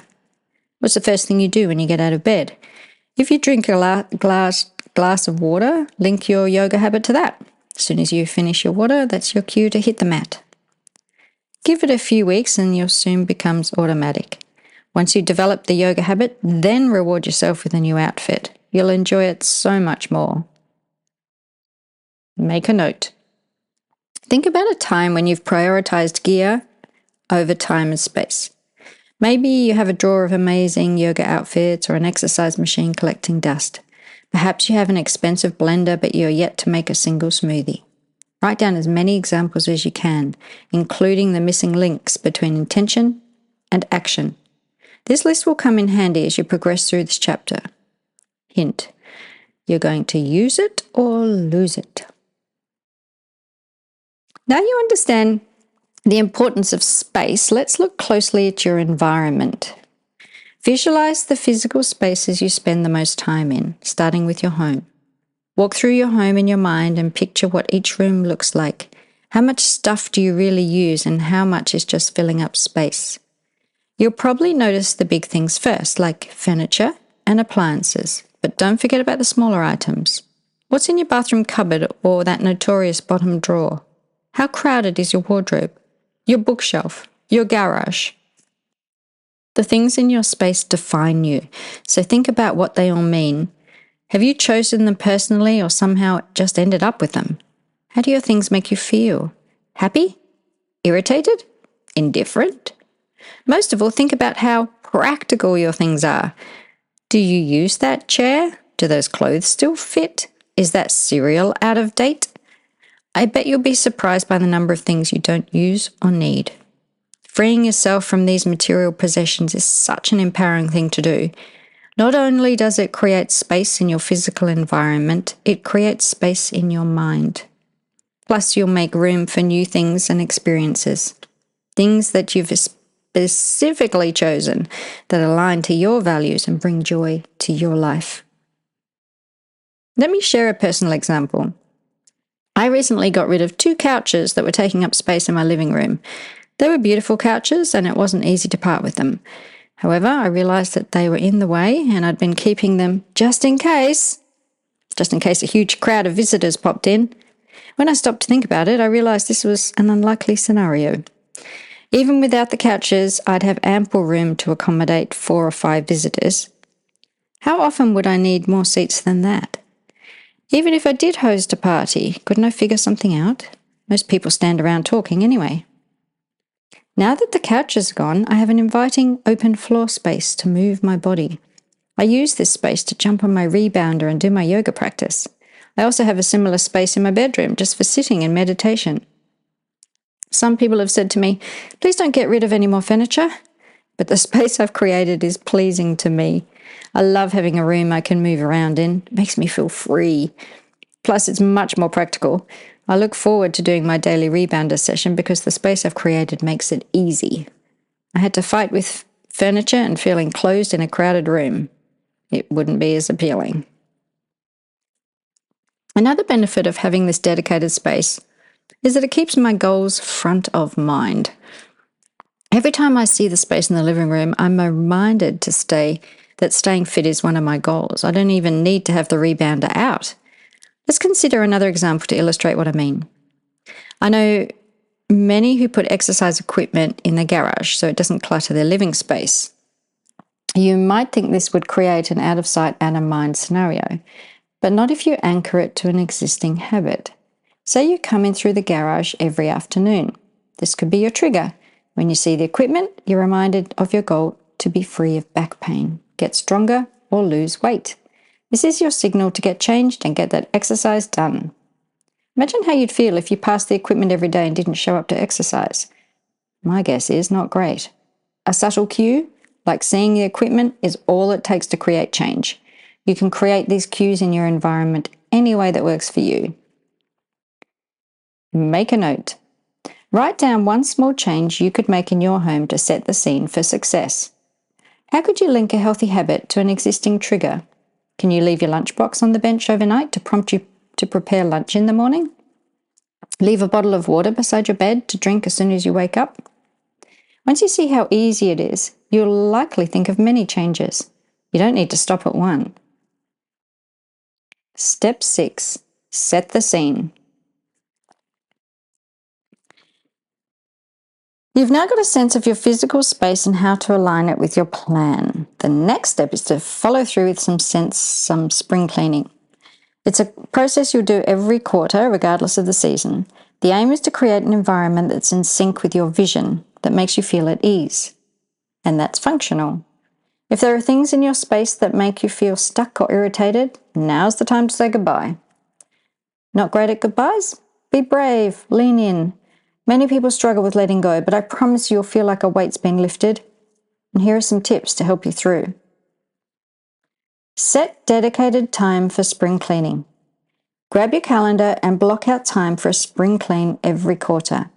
What's the first thing you do when you get out of bed? If you drink a glass of water, link your yoga habit to that. As soon as you finish your water, that's your cue to hit the mat. Give it a few weeks and you'll soon becomes automatic. Once you develop the yoga habit, then reward yourself with a new outfit. You'll enjoy it so much more. Make a note. Think about a time when you've prioritized gear over time and space. Maybe you have a drawer of amazing yoga outfits or an exercise machine collecting dust. Perhaps you have an expensive blender, but you're yet to make a single smoothie. Write down as many examples as you can, including the missing links between intention and action. This list will come in handy as you progress through this chapter. Hint, you're going to use it or lose it. Now you understand the importance of space, let's look closely at your environment. Visualize the physical spaces you spend the most time in, starting with your home. Walk through your home in your mind and picture what each room looks like. How much stuff do you really use and how much is just filling up space? You'll probably notice the big things first, like furniture and appliances, but don't forget about the smaller items. What's in your bathroom cupboard or that notorious bottom drawer? How crowded is your wardrobe, your bookshelf, your garage? The things in your space define you, so think about what they all mean. Have you chosen them personally or somehow just ended up with them? How do your things make you feel? Happy? Irritated? Indifferent? Most of all, think about how practical your things are. Do you use that chair? Do those clothes still fit? Is that cereal out of date? I bet you'll be surprised by the number of things you don't use or need. Freeing yourself from these material possessions is such an empowering thing to do. Not only does it create space in your physical environment, it creates space in your mind. Plus, you'll make room for new things and experiences. Things that you've specifically chosen that align to your values and bring joy to your life. Let me share a personal example. I recently got rid of 2 couches that were taking up space in my living room. They were beautiful couches and it wasn't easy to part with them. However, I realized that they were in the way and I'd been keeping them just in case a huge crowd of visitors popped in. When I stopped to think about it, I realized this was an unlikely scenario. Even without the couches, I'd have ample room to accommodate 4 or 5 visitors. How often would I need more seats than that? Even if I did host a party, couldn't I figure something out? Most people stand around talking anyway. Now that the couch is gone, I have an inviting open floor space to move my body. I use this space to jump on my rebounder and do my yoga practice. I also have a similar space in my bedroom just for sitting and meditation. Some people have said to me, please don't get rid of any more furniture, but the space I've created is pleasing to me. I love having a room I can move around in. It makes me feel free. Plus, it's much more practical. I look forward to doing my daily rebounder session because the space I've created makes it easy. I had to fight with furniture and feel enclosed in a crowded room. It wouldn't be as appealing. Another benefit of having this dedicated space is that it keeps my goals front of mind. Every time I see the space in the living room, I'm reminded that staying fit is one of my goals. I don't even need to have the rebounder out. Let's consider another example to illustrate what I mean. I know many who put exercise equipment in the garage so it doesn't clutter their living space. You might think this would create an out of sight, out of mind scenario, but not if you anchor it to an existing habit. Say you come in through the garage every afternoon. This could be your trigger. When you see the equipment, you're reminded of your goal to be free of back pain, get stronger, or lose weight. This is your signal to get changed and get that exercise done. Imagine how you'd feel if you passed the equipment every day and didn't show up to exercise. My guess is not great. A subtle cue, like seeing the equipment, is all it takes to create change. You can create these cues in your environment any way that works for you. Make a note. Write down one small change you could make in your home to set the scene for success. How could you link a healthy habit to an existing trigger? Can you leave your lunchbox on the bench overnight to prompt you to prepare lunch in the morning? Leave a bottle of water beside your bed to drink as soon as you wake up? Once you see how easy it is, you'll likely think of many changes. You don't need to stop at one. Step 6. Set the scene. You've now got a sense of your physical space and how to align it with your plan. The next step is to follow through with some spring cleaning. It's a process you'll do every quarter, regardless of the season. The aim is to create an environment that's in sync with your vision, that makes you feel at ease, and that's functional. If there are things in your space that make you feel stuck or irritated, now's the time to say goodbye. Not great at goodbyes? Be brave, lean in. Many people struggle with letting go, but I promise you'll feel like a weight's been lifted. And here are some tips to help you through. Set dedicated time for spring cleaning. Grab your calendar and block out time for a spring clean every quarter.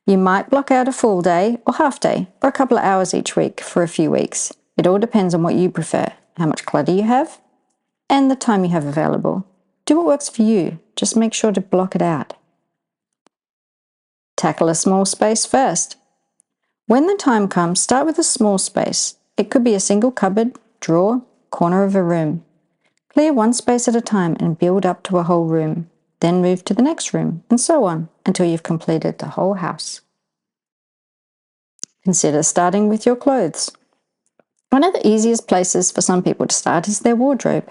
You might block out a full day or half day or a couple of hours each week for a few weeks. It all depends on what you prefer, how much clutter you have, and the time you have available. Do what works for you. Just make sure to block it out. Tackle a small space first. When the time comes, start with a small space. It could be a single cupboard, drawer, corner of a room. Clear one space at a time and build up to a whole room. Then move to the next room, and so on, until you've completed the whole house. Consider starting with your clothes. One of the easiest places for some people to start is their wardrobe.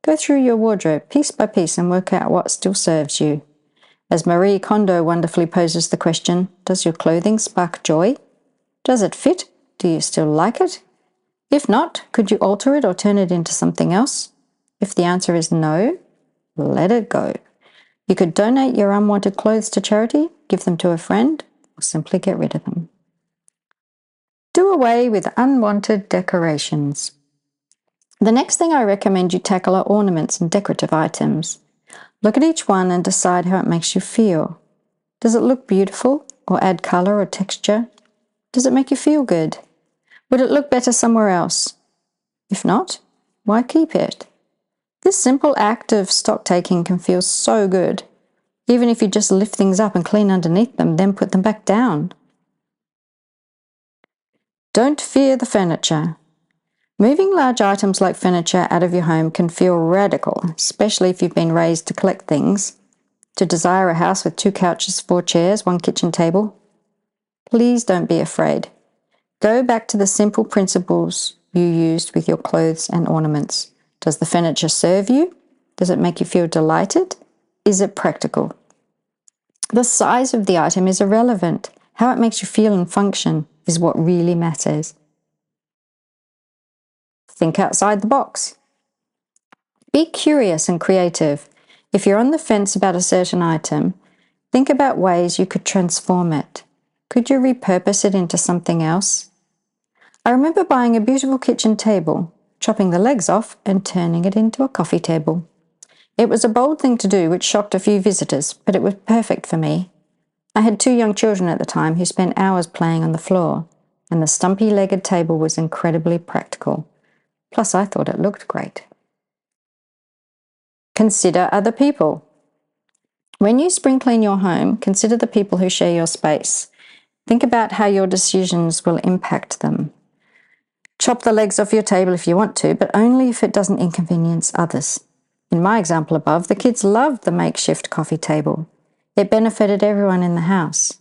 Go through your wardrobe piece by piece and work out what still serves you. As Marie Kondo wonderfully poses the question, does your clothing spark joy? Does it fit? Do you still like it? If not, could you alter it or turn it into something else? If the answer is no, let it go. You could donate your unwanted clothes to charity, give them to a friend, or simply get rid of them. Do away with unwanted decorations. The next thing I recommend you tackle are ornaments and decorative items. Look at each one and decide how it makes you feel. Does it look beautiful or add color or texture? Does it make you feel good? Would it look better somewhere else? If not, why keep it? This simple act of stock taking can feel so good, even if you just lift things up and clean underneath them, then put them back down. Don't fear the furniture. Moving large items like furniture out of your home can feel radical, especially if you've been raised to collect things, to desire a house with 2 couches, 4 chairs, 1 kitchen table. Please don't be afraid. Go back to the simple principles you used with your clothes and ornaments. Does the furniture serve you? Does it make you feel delighted? Is it practical? The size of the item is irrelevant. How it makes you feel and function is what really matters. Think outside the box. Be curious and creative. If you're on the fence about a certain item, think about ways you could transform it. Could you repurpose it into something else? I remember buying a beautiful kitchen table, chopping the legs off and turning it into a coffee table. It was a bold thing to do, which shocked a few visitors, but it was perfect for me. I had 2 young children at the time who spent hours playing on the floor, and the stumpy-legged table was incredibly practical. Plus, I thought it looked great. Consider other people. When you spring clean your home, consider the people who share your space. Think about how your decisions will impact them. Chop the legs off your table if you want to, but only if it doesn't inconvenience others. In my example above, the kids loved the makeshift coffee table. It benefited everyone in the house.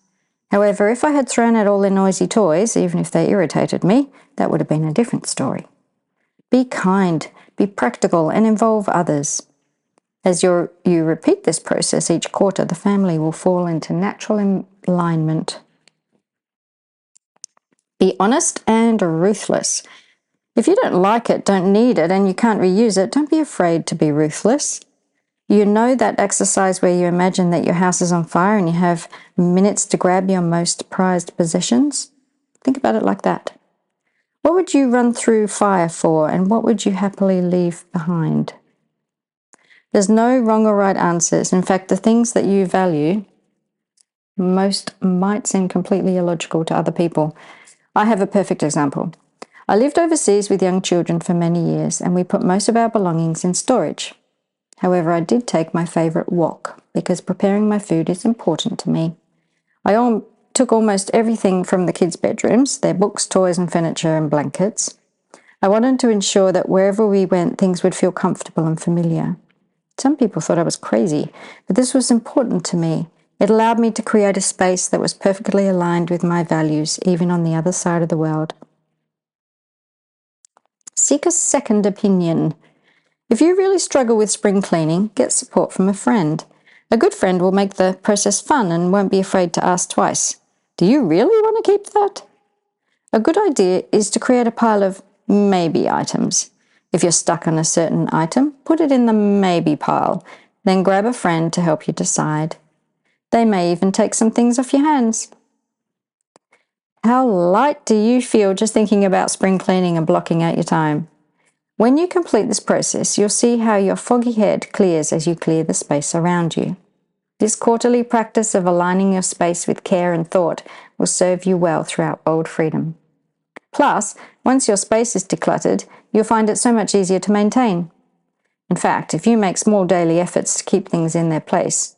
However, if I had thrown out all their noisy toys, even if they irritated me, that would have been a different story. Be kind, be practical, and involve others. As you repeat this process each quarter, the family will fall into natural alignment. Be honest and ruthless. If you don't like it, don't need it, and you can't reuse it, don't be afraid to be ruthless. You know that exercise where you imagine that your house is on fire and you have minutes to grab your most prized possessions? Think about it like that. What would you run through fire for, and what would you happily leave behind? There's no wrong or right answers. In fact, the things that you value most might seem completely illogical to other people. I have a perfect example. I lived overseas with young children for many years, and we put most of our belongings in storage. However, I did take my favorite walk because preparing my food is important to me. I took almost everything from the kids' bedrooms, their books, toys, and furniture and blankets. I wanted to ensure that wherever we went, things would feel comfortable and familiar. Some people thought I was crazy, but this was important to me. It allowed me to create a space that was perfectly aligned with my values, even on the other side of the world. Seek a second opinion. If you really struggle with spring cleaning, get support from a friend. A good friend will make the process fun and won't be afraid to ask twice. Do you really want to keep that? A good idea is to create a pile of maybe items. If you're stuck on a certain item, put it in the maybe pile, then grab a friend to help you decide. They may even take some things off your hands. How light do you feel just thinking about spring cleaning and blocking out your time? When you complete this process, you'll see how your foggy head clears as you clear the space around you. This quarterly practice of aligning your space with care and thought will serve you well throughout bold freedom. Plus, once your space is decluttered, you'll find it so much easier to maintain. In fact, if you make small daily efforts to keep things in their place,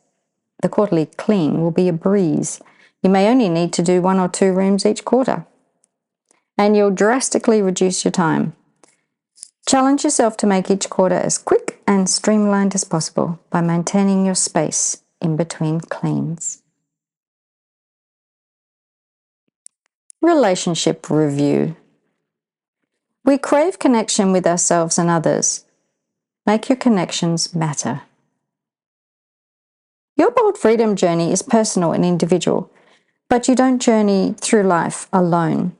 the quarterly clean will be a breeze. You may only need to do 1 or 2 rooms each quarter, and you'll drastically reduce your time. Challenge yourself to make each quarter as quick and streamlined as possible by maintaining your space in between cleans. Relationship review. We crave connection with ourselves and others. Make your connections matter. Your bold freedom journey is personal and individual, but you don't journey through life alone.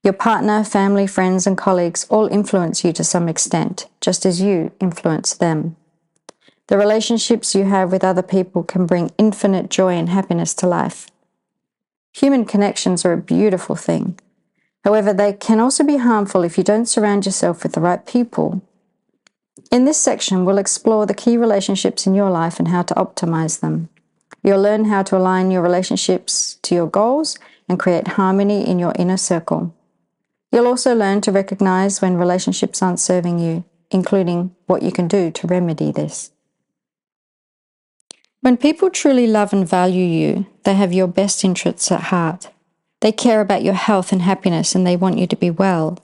Your partner, family, friends, and colleagues all influence you to some extent, just as you influence them. The relationships you have with other people can bring infinite joy and happiness to life. Human connections are a beautiful thing. However, they can also be harmful if you don't surround yourself with the right people. In this section, we'll explore the key relationships in your life and how to optimize them. You'll learn how to align your relationships to your goals and create harmony in your inner circle. You'll also learn to recognize when relationships aren't serving you, including what you can do to remedy this. When people truly love and value you, they have your best interests at heart. They care about your health and happiness, and they want you to be well.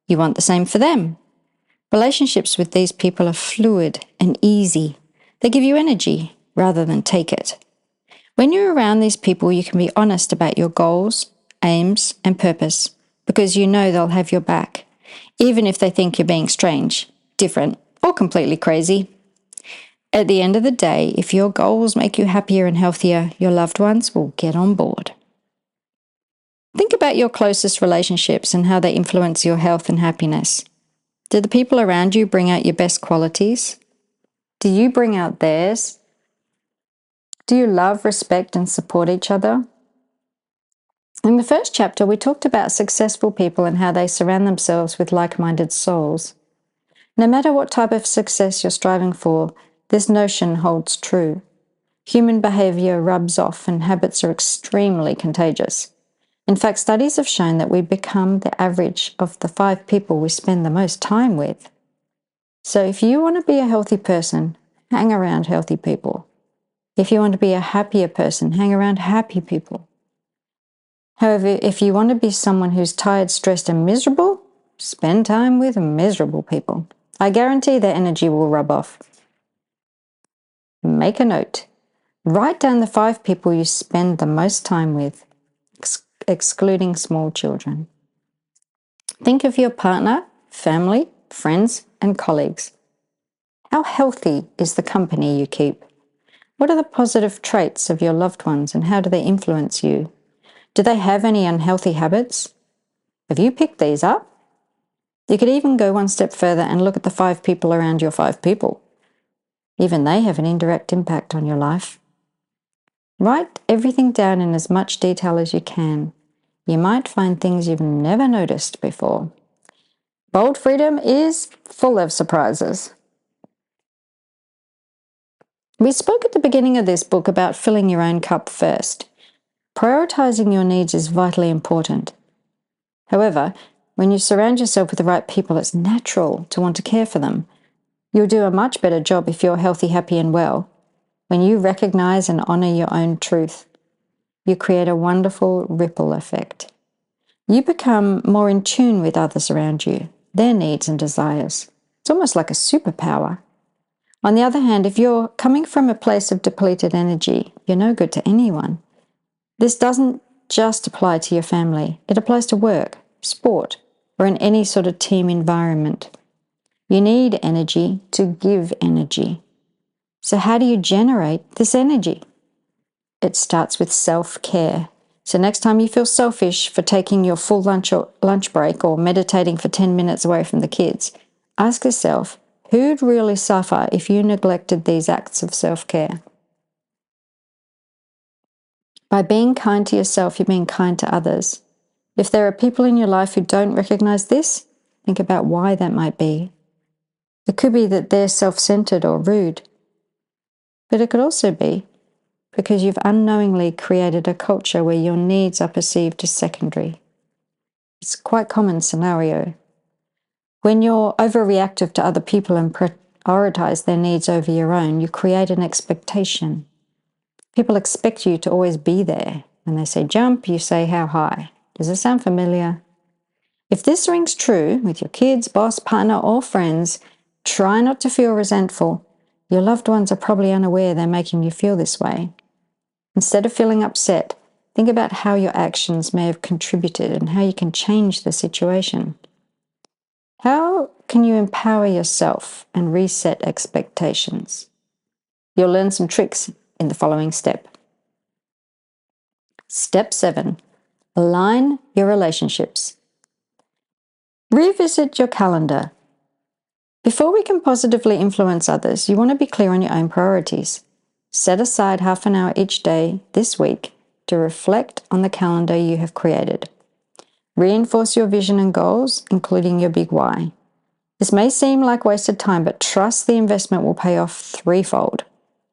You want the same for them. Relationships with these people are fluid and easy. They give you energy rather than take it. When you're around these people, you can be honest about your goals, aims, and purpose, because you know they'll have your back, even if they think you're being strange, different, or completely crazy. At the end of the day, if your goals make you happier and healthier, your loved ones will get on board. Think about your closest relationships and how they influence your health and happiness. Do the people around you bring out your best qualities? Do you bring out theirs? Do you love, respect, and support each other? In the first chapter, we talked about successful people and how they surround themselves with like-minded souls. No matter what type of success you're striving for, this notion holds true. Human behavior rubs off and habits are extremely contagious. In fact, studies have shown that we become the average of the 5 people we spend the most time with. So if you want to be a healthy person, hang around healthy people. If you want to be a happier person, hang around happy people. However, if you want to be someone who's tired, stressed, and miserable, spend time with miserable people. I guarantee their energy will rub off. Make a note. Write down the 5 people you spend the most time with, excluding small children. Think of your partner, family, friends, and colleagues. How healthy is the company you keep? What are the positive traits of your loved ones and how do they influence you? Do they have any unhealthy habits? Have you picked these up? You could even go one step further and look at the 5 people around your 5 people. Even they have an indirect impact on your life. Write everything down in as much detail as you can. You might find things you've never noticed before. Bold freedom is full of surprises. We spoke at the beginning of this book about filling your own cup first. Prioritizing your needs is vitally important. However, when you surround yourself with the right people, it's natural to want to care for them. You'll do a much better job if you're healthy, happy, and well. When you recognize and honor your own truth, you create a wonderful ripple effect. You become more in tune with others around you, their needs and desires. It's almost like a superpower. On the other hand, if you're coming from a place of depleted energy, you're no good to anyone. This doesn't just apply to your family. It applies to work, sport, or in any sort of team environment. You need energy to give energy. So how do you generate this energy? It starts with self-care. So next time you feel selfish for taking your full lunch break or meditating for 10 minutes away from the kids, ask yourself, who'd really suffer if you neglected these acts of self-care? By being kind to yourself, you're being kind to others. If there are people in your life who don't recognize this, think about why that might be. It could be that they're self-centered or rude, but it could also be because you've unknowingly created a culture where your needs are perceived as secondary. It's a quite common scenario. When you're overreactive to other people and prioritize their needs over your own, you create an expectation. People expect you to always be there. When they say jump, you say how high. Does it sound familiar? If this rings true with your kids, boss, partner, or friends, try not to feel resentful. Your loved ones are probably unaware they're making you feel this way. Instead of feeling upset, think about how your actions may have contributed and how you can change the situation. How can you empower yourself and reset expectations? You'll learn some tricks in the following step. Step 7. Align your relationships. Revisit your calendar. Before we can positively influence others, you want to be clear on your own priorities. Set aside half an hour each day this week to reflect on the calendar you have created. Reinforce your vision and goals, including your big why. This may seem like wasted time, but trust the investment will pay off threefold.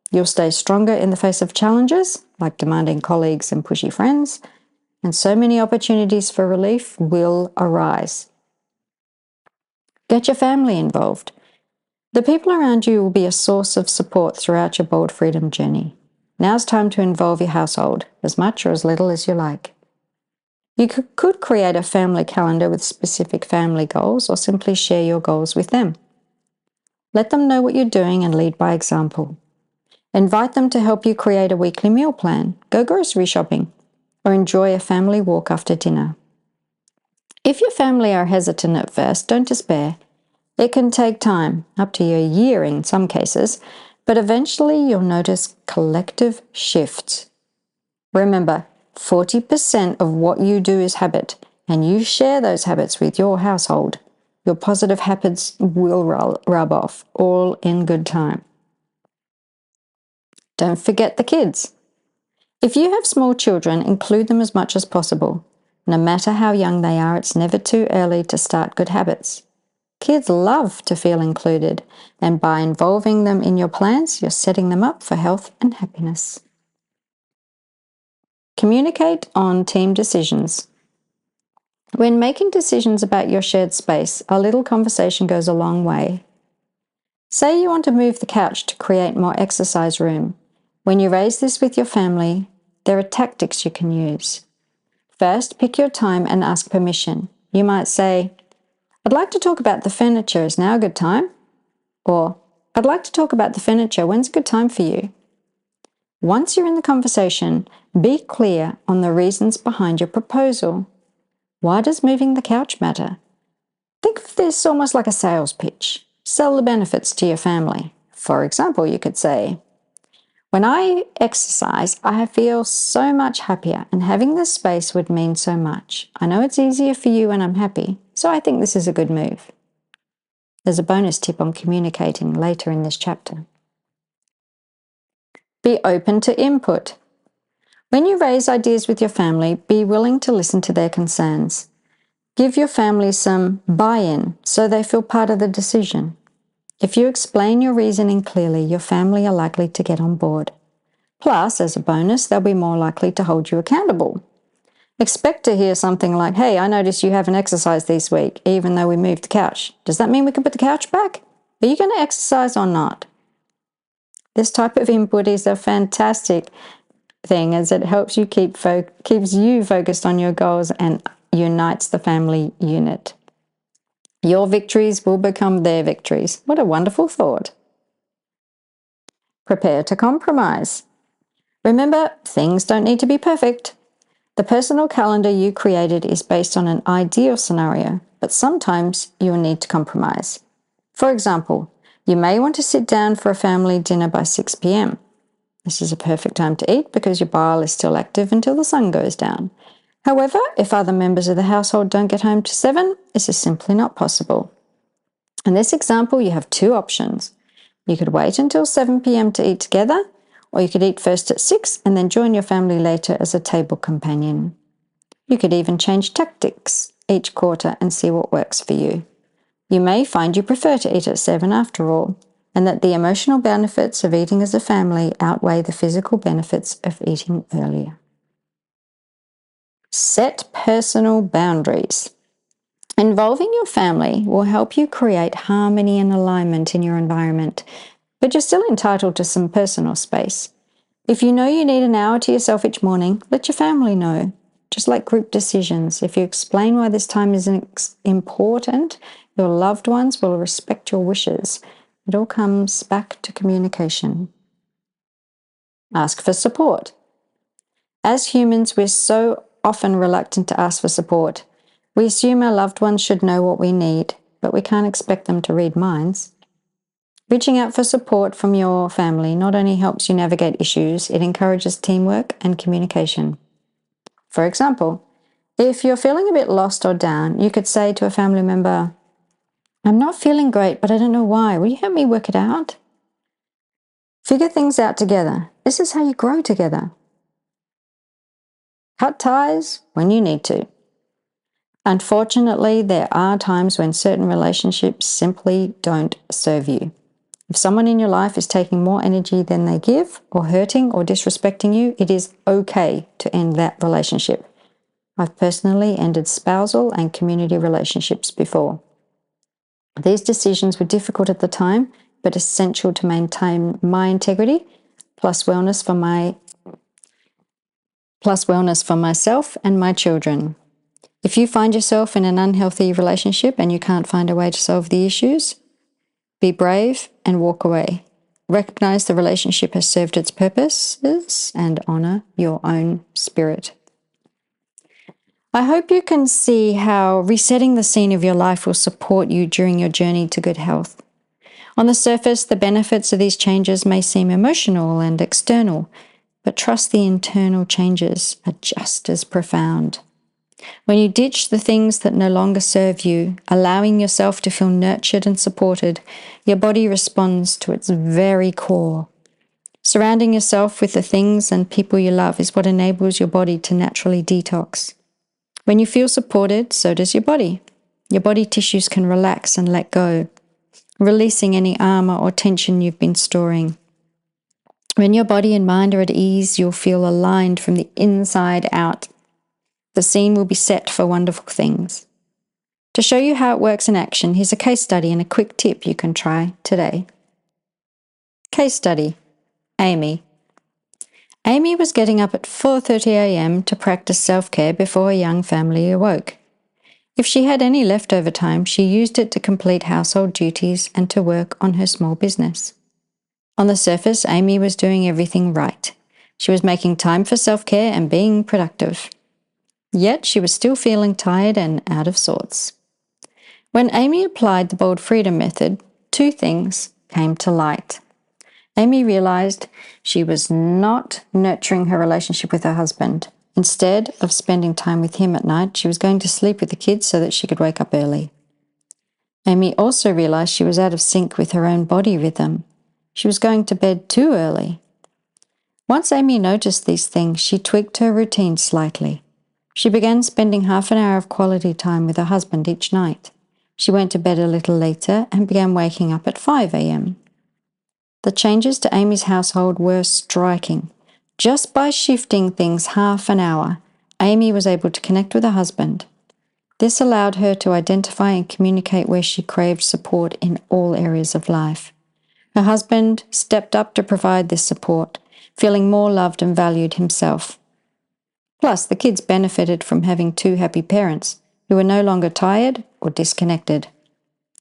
You'll stay stronger in the face of challenges, like demanding colleagues and pushy friends, and so many opportunities for relief will arise. Get your family involved. The people around you will be a source of support throughout your bold freedom journey. Now's time to involve your household, as much or as little as you like. You could create a family calendar with specific family goals, or simply share your goals with them. Let them know what you're doing and lead by example. Invite them to help you create a weekly meal plan, go grocery shopping, or enjoy a family walk after dinner. If your family are hesitant at first, don't despair. It can take time, up to a year in some cases, but eventually you'll notice collective shifts. Remember, 40% of what you do is habit, and you share those habits with your household. Your positive habits will rub off, all in good time. Don't forget the kids. If you have small children, include them as much as possible. No matter how young they are, it's never too early to start good habits. Kids love to feel included, and by involving them in your plans, you're setting them up for health and happiness. Communicate on team decisions. When making decisions about your shared space, a little conversation goes a long way. Say you want to move the couch to create more exercise room. When you raise this with your family, there are tactics you can use. First, pick your time and ask permission. You might say, "I'd like to talk about the furniture. Is now a good time?" Or, "I'd like to talk about the furniture. When's a good time for you?" Once you're in the conversation, be clear on the reasons behind your proposal. Why does moving the couch matter? Think of this almost like a sales pitch. Sell the benefits to your family. For example, you could say, "When I exercise, I feel so much happier, and having this space would mean so much. I know it's easier for you when I'm happy, so I think this is a good move." There's a bonus tip on communicating later in this chapter. Be open to input. When you raise ideas with your family, be willing to listen to their concerns. Give your family some buy-in so they feel part of the decision. If you explain your reasoning clearly, your family are likely to get on board. Plus, as a bonus, they'll be more likely to hold you accountable. Expect to hear something like, "Hey, I noticed you haven't exercised this week, even though we moved the couch. Does that mean we can put the couch back? Are you going to exercise or not?" This type of input is a fantastic thing, as it helps you keeps you focused on your goals and unites the family unit. Your victories will become their victories. What a wonderful thought. Prepare to compromise. Remember, things don't need to be perfect. The personal calendar you created is based on an ideal scenario, but sometimes you'll need to compromise. For example, you may want to sit down for a family dinner by 6 p.m. This is a perfect time to eat because your bile is still active until the sun goes down. However, if other members of the household don't get home to 7, this is simply not possible. In this example, you have two options. You could wait until 7 p.m. to eat together, or you could eat first at 6 and then join your family later as a table companion. You could even change tactics each quarter and see what works for you. You may find you prefer to eat at 7 after all, and that the emotional benefits of eating as a family outweigh the physical benefits of eating earlier. Set personal boundaries. Involving your family will help you create harmony and alignment in your environment, but you're still entitled to some personal space. If you know you need an hour to yourself each morning, let your family know. Just like group decisions, if you explain why this time is important, your loved ones will respect your wishes. It all comes back to communication. Ask for support. As humans, we're so often reluctant to ask for support. We assume our loved ones should know what we need. but we can't expect them to read minds. Reaching out for support from your family not only helps you navigate issues, it encourages teamwork and communication. For example, if you're feeling a bit lost or down, you could say to a family member, "I'm not feeling great, but I don't know why. Will you help me work it out?" Figure things out together. This is how you grow together. Cut ties when you need to. Unfortunately, there are times when certain relationships simply don't serve you. If someone in your life is taking more energy than they give, or hurting or disrespecting you, it is okay to end that relationship. I've personally ended spousal and community relationships before. These decisions were difficult at the time, but essential to maintain my integrity, plus wellness for myself and my children. If you find yourself in an unhealthy relationship and you can't find a way to solve the issues, be brave and walk away. Recognize the relationship has served its purposes and honor your own spirit. I hope you can see how resetting the scene of your life will support you during your journey to good health. On the surface, the benefits of these changes may seem emotional and external, but trust the internal changes are just as profound. When you ditch the things that no longer serve you, allowing yourself to feel nurtured and supported, your body responds to its very core. Surrounding yourself with the things and people you love is what enables your body to naturally detox. When you feel supported, so does your body. Your body tissues can relax and let go, releasing any armor or tension you've been storing. When your body and mind are at ease, you'll feel aligned from the inside out. The scene will be set for wonderful things. To show you how it works in action, here's a case study and a quick tip you can try today. Case study: Amy. Amy was getting up at 4:30 a.m. to practice self-care before her young family awoke. If she had any leftover time, she used it to complete household duties and to work on her small business. On the surface, Amy was doing everything right. She was making time for self-care and being productive. Yet she was still feeling tired and out of sorts. When Amy applied the Bold Freedom method, two things came to light. Amy realized she was not nurturing her relationship with her husband. Instead of spending time with him at night, she was going to sleep with the kids so that she could wake up early. Amy also realized she was out of sync with her own body rhythm. She was going to bed too early. Once Amy noticed these things, she tweaked her routine slightly. She began spending half an hour of quality time with her husband each night. She went to bed a little later and began waking up at 5 a.m. The changes to Amy's household were striking. Just by shifting things half an hour, Amy was able to connect with her husband. This allowed her to identify and communicate where she craved support in all areas of life. Her husband stepped up to provide this support, feeling more loved and valued himself. Plus, the kids benefited from having two happy parents who were no longer tired or disconnected.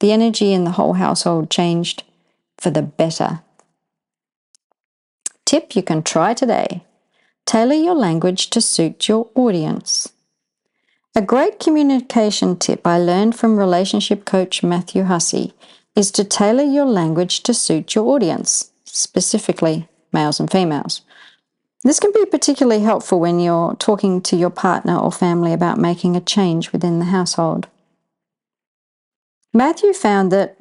The energy in the whole household changed for the better. Tip you can try today: tailor your language to suit your audience. A great communication tip I learned from relationship coach Matthew Hussey is to tailor your language to suit your audience, specifically males and females. This can be particularly helpful when you're talking to your partner or family about making a change within the household. Matthew found that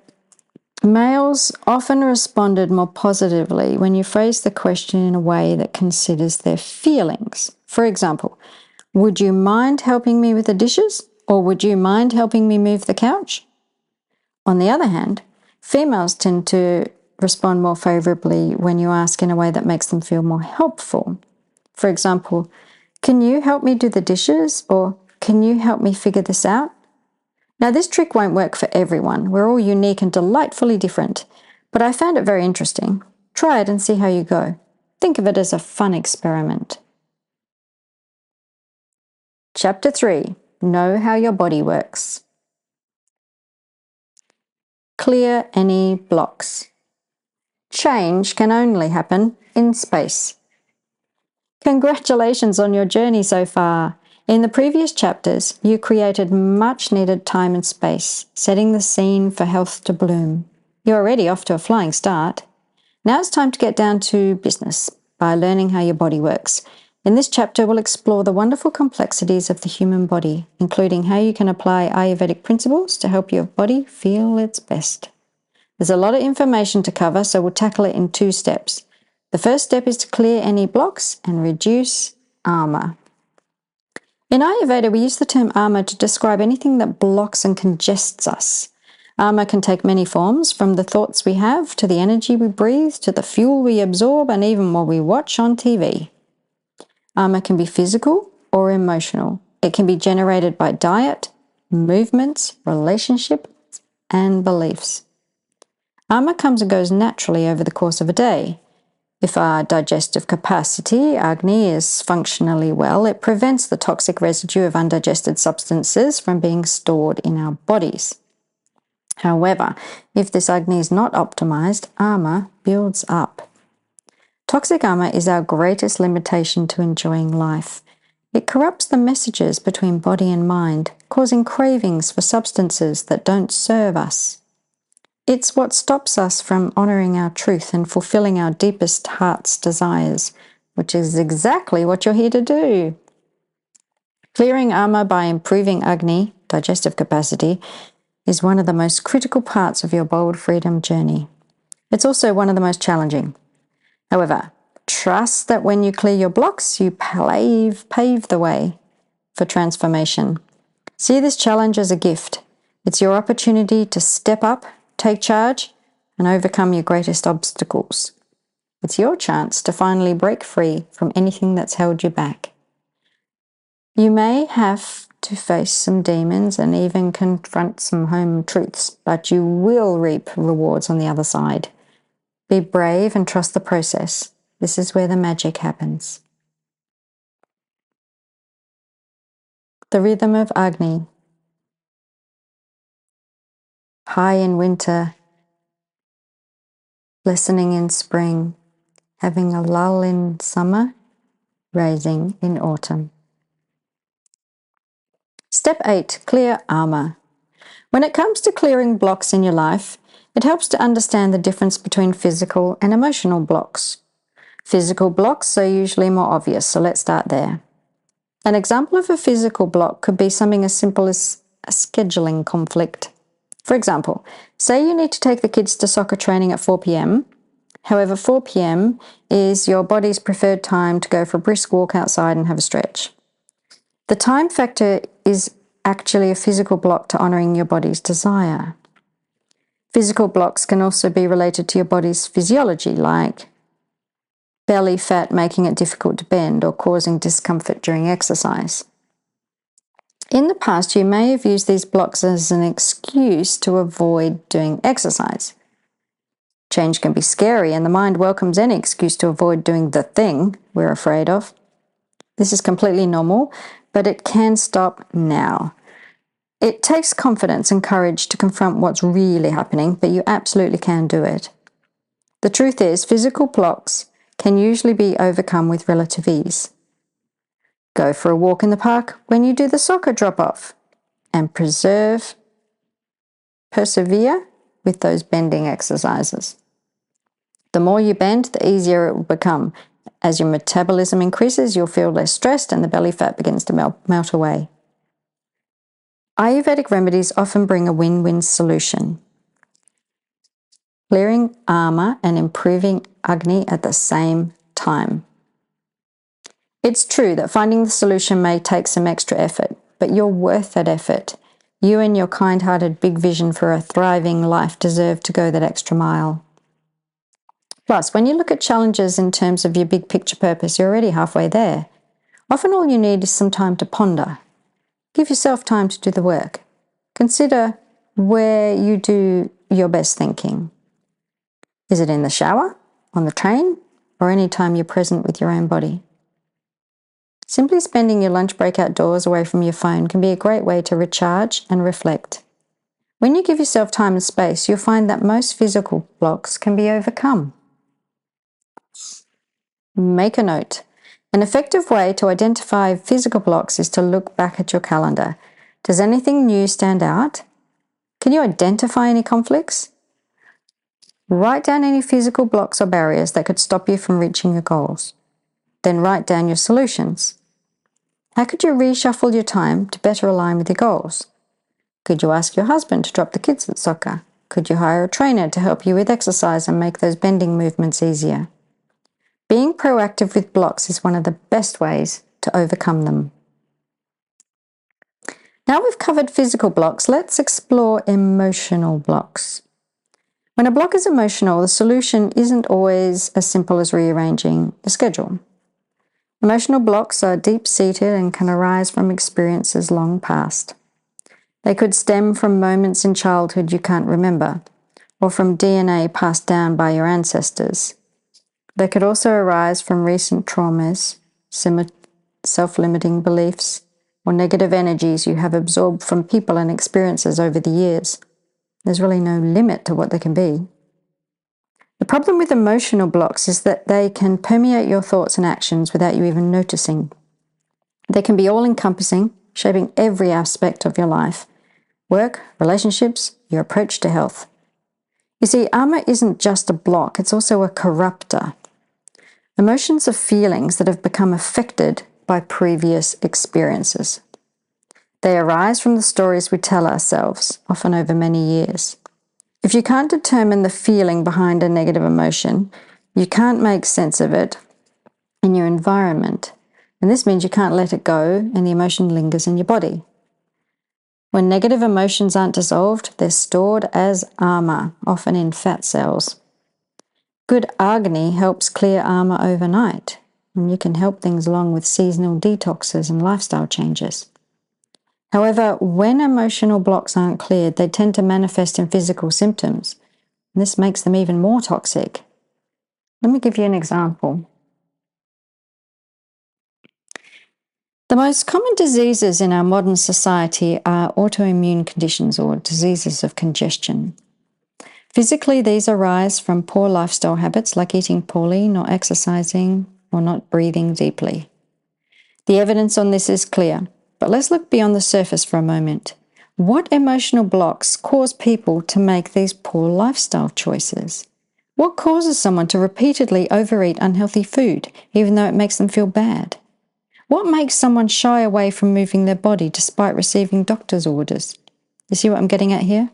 males often responded more positively when you phrase the question in a way that considers their feelings. For example, would you mind helping me with the dishes? Or would you mind helping me move the couch? On the other hand, females tend to respond more favorably when you ask in a way that makes them feel more helpful. For example, can you help me do the dishes? Or can you help me figure this out? Now, this trick won't work for everyone. We're all unique and delightfully different, but I found it very interesting. Try it and see how you go. Think of it as a fun experiment. Chapter 3: Know how your body works. Clear any blocks. Change can only happen in space. Congratulations on your journey so far. In the previous chapters, you created much needed time and space, setting the scene for health to bloom. You're already off to a flying start. Now it's time to get down to business by learning how your body works. In this chapter, we'll explore the wonderful complexities of the human body, including how you can apply Ayurvedic principles to help your body feel its best. There's a lot of information to cover, so we'll tackle it in 2 steps. The first step is to clear any blocks and reduce ama. In Ayurveda, we use the term ama to describe anything that blocks and congests us. Ama can take many forms, from the thoughts we have, to the energy we breathe, to the fuel we absorb, and even what we watch on TV. Ama can be physical or emotional. It can be generated by diet, movements, relationships, and beliefs. Ama comes and goes naturally over the course of a day. If our digestive capacity, Agni, is functionally well, it prevents the toxic residue of undigested substances from being stored in our bodies. However, if this Agni is not optimized, ama builds up. Toxic ama is our greatest limitation to enjoying life. It corrupts the messages between body and mind, causing cravings for substances that don't serve us. It's what stops us from honoring our truth and fulfilling our deepest heart's desires, which is exactly what you're here to do. Clearing ama by improving Agni, digestive capacity, is one of the most critical parts of your bold freedom journey. It's also one of the most challenging. However, trust that when you clear your blocks, you pave the way for transformation. See this challenge as a gift. It's your opportunity to step up, take charge, and overcome your greatest obstacles. It's your chance to finally break free from anything that's held you back. You may have to face some demons and even confront some home truths, but you will reap rewards on the other side. Be brave and trust the process. This is where the magic happens. The rhythm of Agni. High in winter, lessening in spring, having a lull in summer, rising in autumn. Step 8, clear ama. When it comes to clearing blocks in your life, it helps to understand the difference between physical and emotional blocks. Physical blocks are usually more obvious, so let's start there. An example of a physical block could be something as simple as a scheduling conflict. For example, say you need to take the kids to soccer training at 4 p.m. However, 4 p.m. is your body's preferred time to go for a brisk walk outside and have a stretch. The time factor is actually a physical block to honouring your body's desire. Physical blocks can also be related to your body's physiology, like belly fat making it difficult to bend or causing discomfort during exercise. In the past, you may have used these blocks as an excuse to avoid doing exercise. Change can be scary, and the mind welcomes any excuse to avoid doing the thing we're afraid of. This is completely normal, but it can stop now. It takes confidence and courage to confront what's really happening, but you absolutely can do it. The truth is, physical blocks can usually be overcome with relative ease. Go for a walk in the park when you do the soccer drop-off, and persevere with those bending exercises. The more you bend, the easier it will become. As your metabolism increases, you'll feel less stressed and the belly fat begins to melt away. Ayurvedic remedies often bring a win-win solution. Clearing ama and improving Agni at the same time. It's true that finding the solution may take some extra effort, but you're worth that effort. You and your kind-hearted big vision for a thriving life deserve to go that extra mile. Plus, when you look at challenges in terms of your big picture purpose, you're already halfway there. Often all you need is some time to ponder. Give yourself time to do the work. Consider where you do your best thinking. Is it in the shower, on the train, or any time you're present with your own body? Simply spending your lunch break outdoors away from your phone can be a great way to recharge and reflect. When you give yourself time and space, you'll find that most physical blocks can be overcome. Make a note. An effective way to identify physical blocks is to look back at your calendar. Does anything new stand out? Can you identify any conflicts? Write down any physical blocks or barriers that could stop you from reaching your goals. Then write down your solutions. How could you reshuffle your time to better align with your goals? Could you ask your husband to drop the kids at soccer? Could you hire a trainer to help you with exercise and make those bending movements easier? Being proactive with blocks is one of the best ways to overcome them. Now we've covered physical blocks, let's explore emotional blocks. When a block is emotional, the solution isn't always as simple as rearranging the schedule. Emotional blocks are deep-seated and can arise from experiences long past. They could stem from moments in childhood you can't remember, or from DNA passed down by your ancestors. They could also arise from recent traumas, self-limiting beliefs, or negative energies you have absorbed from people and experiences over the years. There's really no limit to what they can be. The problem with emotional blocks is that they can permeate your thoughts and actions without you even noticing. They can be all-encompassing, shaping every aspect of your life: work, relationships, your approach to health. You see, karma isn't just a block, it's also a corruptor. Emotions are feelings that have become affected by previous experiences. They arise from the stories we tell ourselves, often over many years. If you can't determine the feeling behind a negative emotion, you can't make sense of it in your environment. And this means you can't let it go and the emotion lingers in your body. When negative emotions aren't dissolved, they're stored as ama, often in fat cells. Good agni helps clear ama overnight, and you can help things along with seasonal detoxes and lifestyle changes. However, when emotional blocks aren't cleared, they tend to manifest in physical symptoms. And this makes them even more toxic. Let me give you an example. The most common diseases in our modern society are autoimmune conditions or diseases of congestion. Physically, these arise from poor lifestyle habits like eating poorly, not exercising, or not breathing deeply. The evidence on this is clear, but let's look beyond the surface for a moment. What emotional blocks cause people to make these poor lifestyle choices? What causes someone to repeatedly overeat unhealthy food, even though it makes them feel bad? What makes someone shy away from moving their body despite receiving doctor's orders? You see what I'm getting at here?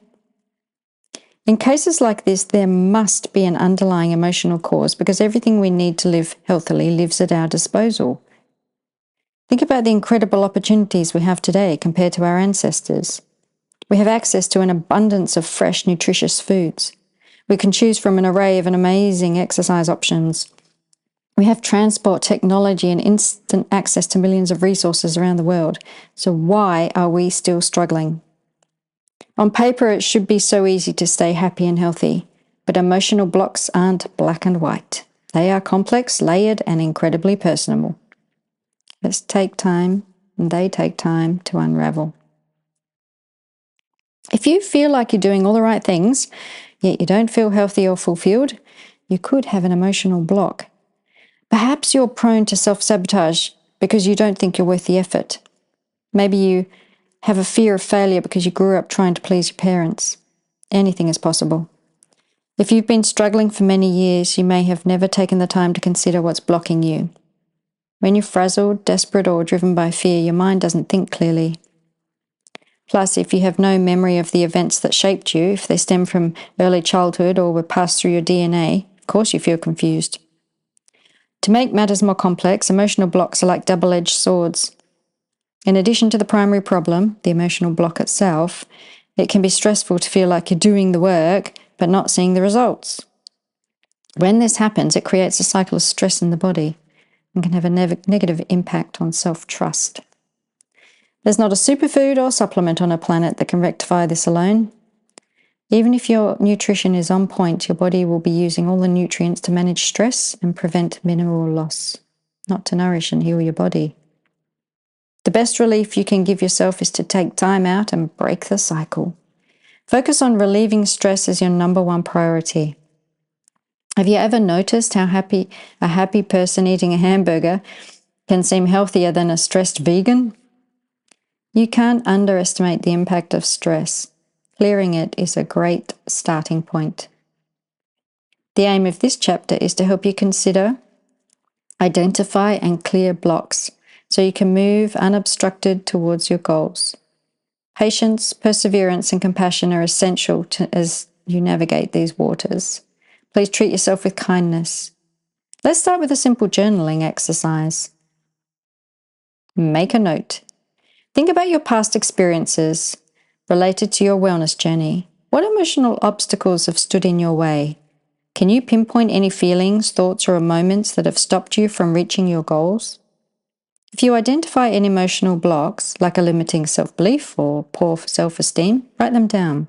In cases like this, there must be an underlying emotional cause because everything we need to live healthily lives at our disposal. Think about the incredible opportunities we have today compared to our ancestors. We have access to an abundance of fresh, nutritious foods. We can choose from an array of amazing exercise options. We have transport technology and instant access to millions of resources around the world. So why are we still struggling? On paper, it should be so easy to stay happy and healthy, but emotional blocks aren't black and white. They are complex, layered, and incredibly personal. Let's take time, and they take time to unravel. If you feel like you're doing all the right things, yet you don't feel healthy or fulfilled, you could have an emotional block. Perhaps you're prone to self-sabotage because you don't think you're worth the effort. Maybe you have a fear of failure because you grew up trying to please your parents. Anything is possible. If you've been struggling for many years, you may have never taken the time to consider what's blocking you. When you're frazzled, desperate, or driven by fear, your mind doesn't think clearly. Plus, if you have no memory of the events that shaped you, if they stem from early childhood or were passed through your DNA, of course you feel confused. To make matters more complex, emotional blocks are like double-edged swords. In addition to the primary problem, the emotional block itself, it can be stressful to feel like you're doing the work but not seeing the results. When this happens, it creates a cycle of stress in the body and can have a negative impact on self-trust. There's not a superfood or supplement on a planet that can rectify this alone. Even if your nutrition is on point, your body will be using all the nutrients to manage stress and prevent mineral loss, not to nourish and heal your body. The best relief you can give yourself is to take time out and break the cycle. Focus on relieving stress as your number one priority. Have you ever noticed how a happy person eating a hamburger can seem healthier than a stressed vegan. You can't underestimate the impact of stress. Clearing it is a great starting point. The aim of this chapter is to help you consider, identify, and clear blocks so you can move unobstructed towards your goals. Patience, perseverance, and compassion are essential as you navigate these waters. Please treat yourself with kindness. Let's start with a simple journaling exercise. Make a note. Think about your past experiences related to your wellness journey. What emotional obstacles have stood in your way? Can you pinpoint any feelings, thoughts, or moments that have stopped you from reaching your goals? If you identify any emotional blocks, like a limiting self-belief or poor self-esteem, write them down.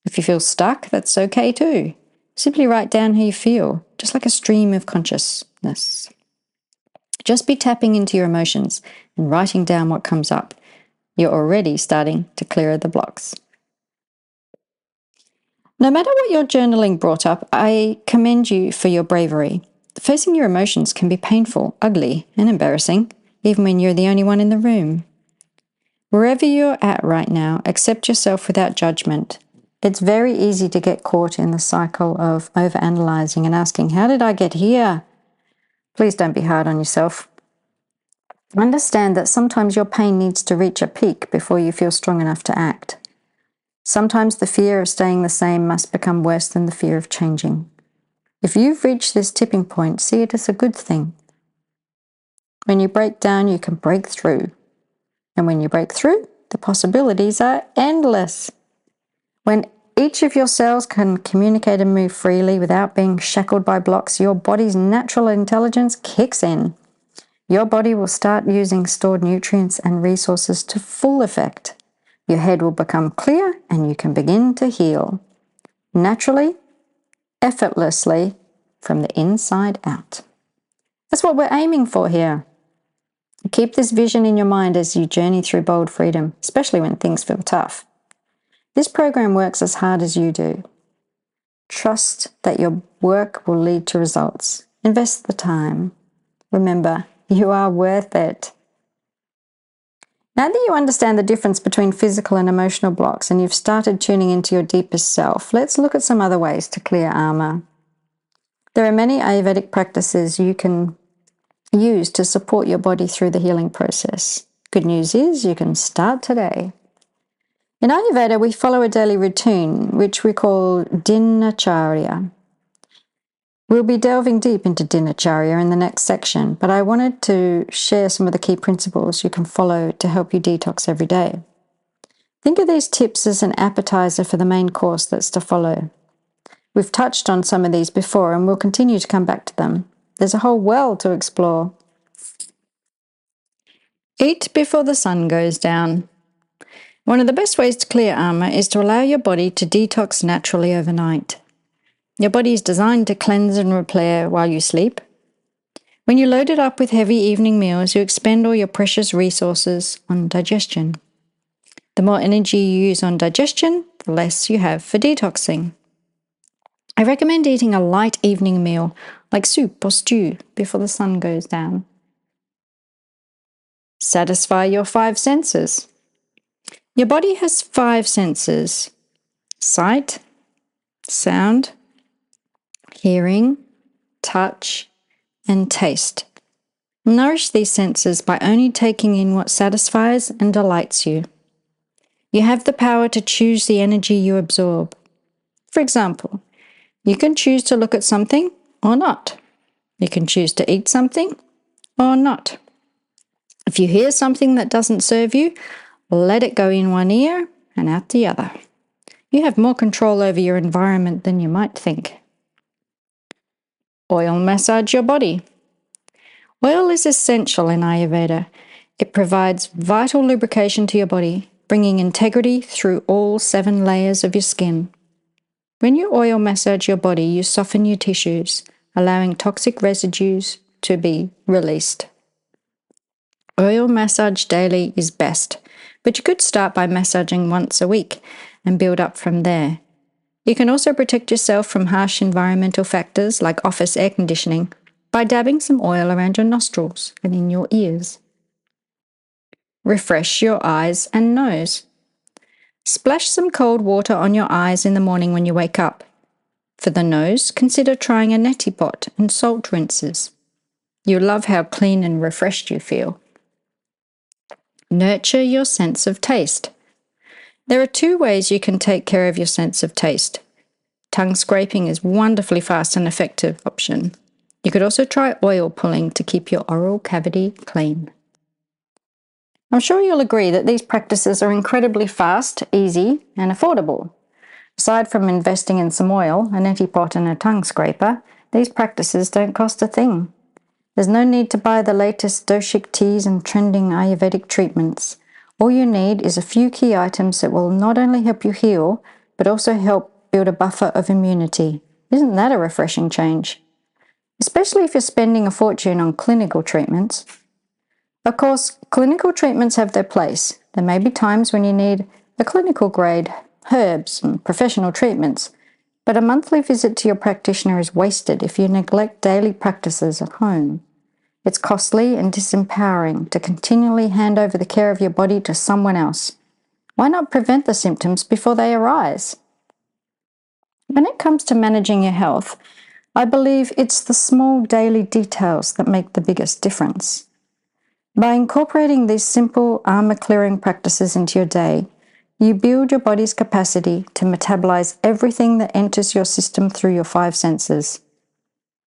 If you feel stuck, that's okay too. Simply write down how you feel, just like a stream of consciousness. Just be tapping into your emotions and writing down what comes up. You're already starting to clear the blocks. No matter what your journaling brought up, I commend you for your bravery. Facing your emotions can be painful, ugly, and embarrassing, even when you're the only one in the room. Wherever you're at right now, accept yourself without judgment. It's very easy to get caught in the cycle of overanalyzing and asking, how did I get here? Please don't be hard on yourself. Understand that sometimes your pain needs to reach a peak before you feel strong enough to act. Sometimes the fear of staying the same must become worse than the fear of changing. If you've reached this tipping point, see it as a good thing. When you break down, you can break through. And when you break through, the possibilities are endless. When each of your cells can communicate and move freely without being shackled by blocks, your body's natural intelligence kicks in. Your body will start using stored nutrients and resources to full effect. Your head will become clear and you can begin to heal. Naturally, effortlessly, from the inside out. That's what we're aiming for here. Keep this vision in your mind as you journey through bold freedom, especially when things feel tough. This program works as hard as you do. Trust that your work will lead to results. Invest the time. Remember, you are worth it. Now that you understand the difference between physical and emotional blocks and you've started tuning into your deepest self, let's look at some other ways to clear armor. There are many Ayurvedic practices you can use to support your body through the healing process. Good news is you can start today. In Ayurveda, we follow a daily routine, which we call dinacharya. We'll be delving deep into dinacharya in the next section, but I wanted to share some of the key principles you can follow to help you detox every day. Think of these tips as an appetizer for the main course that's to follow. We've touched on some of these before, and we'll continue to come back to them. There's a whole world to explore. Eat before the sun goes down. One of the best ways to clear armor is to allow your body to detox naturally overnight. Your body is designed to cleanse and repair while you sleep. When you load it up with heavy evening meals, you expend all your precious resources on digestion. The more energy you use on digestion, the less you have for detoxing. I recommend eating a light evening meal, like soup or stew, before the sun goes down. Satisfy your 5 senses. Your body has 5 senses: sight, sound, hearing, touch, and taste. Nourish these senses by only taking in what satisfies and delights you. You have the power to choose the energy you absorb. For example, you can choose to look at something or not. You can choose to eat something or not. If you hear something that doesn't serve you, let it go in one ear and out the other. You have more control over your environment than you might think. Oil massage your body. Oil is essential in Ayurveda. It provides vital lubrication to your body, bringing integrity through all 7 layers of your skin. When you oil massage your body, you soften your tissues, allowing toxic residues to be released. Oil massage daily is best, but you could start by massaging once a week and build up from there. You can also protect yourself from harsh environmental factors like office air conditioning by dabbing some oil around your nostrils and in your ears. Refresh your eyes and nose. Splash some cold water on your eyes in the morning when you wake up. For the nose, consider trying a neti pot and salt rinses. You'll love how clean and refreshed you feel. Nurture your sense of taste. There are 2 ways you can take care of your sense of taste. Tongue scraping is a wonderfully fast and effective option. You could also try oil pulling to keep your oral cavity clean. I'm sure you'll agree that these practices are incredibly fast, easy, and affordable. Aside from investing in some oil, a neti pot and a tongue scraper, these practices don't cost a thing. There's no need to buy the latest doshic teas and trending Ayurvedic treatments. All you need is a few key items that will not only help you heal, but also help build a buffer of immunity. Isn't that a refreshing change? Especially if you're spending a fortune on clinical treatments. Of course, clinical treatments have their place. There may be times when you need a clinical grade, herbs, and professional treatments, but a monthly visit to your practitioner is wasted if you neglect daily practices at home. It's costly and disempowering to continually hand over the care of your body to someone else. Why not prevent the symptoms before they arise? When it comes to managing your health, I believe it's the small daily details that make the biggest difference. By incorporating these simple armor-clearing practices into your day, you build your body's capacity to metabolize everything that enters your system through your 5 senses.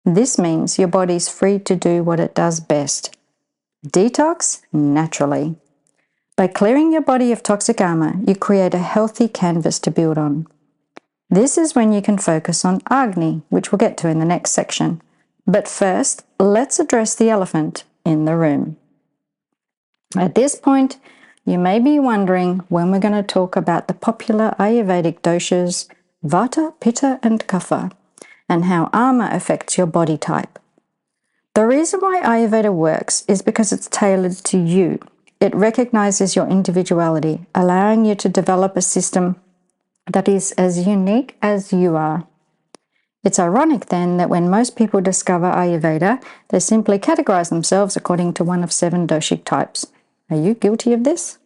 This means your body's free to do what it does best. Detox naturally. By clearing your body of toxic armor, you create a healthy canvas to build on. This is when you can focus on Agni, which we'll get to in the next section. But first, let's address the elephant in the room. At this point, you may be wondering when we're going to talk about the popular Ayurvedic doshas, Vata, Pitta, and Kapha, and how Ama affects your body type. The reason why Ayurveda works is because it's tailored to you. It recognizes your individuality, allowing you to develop a system that is as unique as you are. It's ironic then that when most people discover Ayurveda, they simply categorize themselves according to one of 7 doshic types. Are you guilty of this?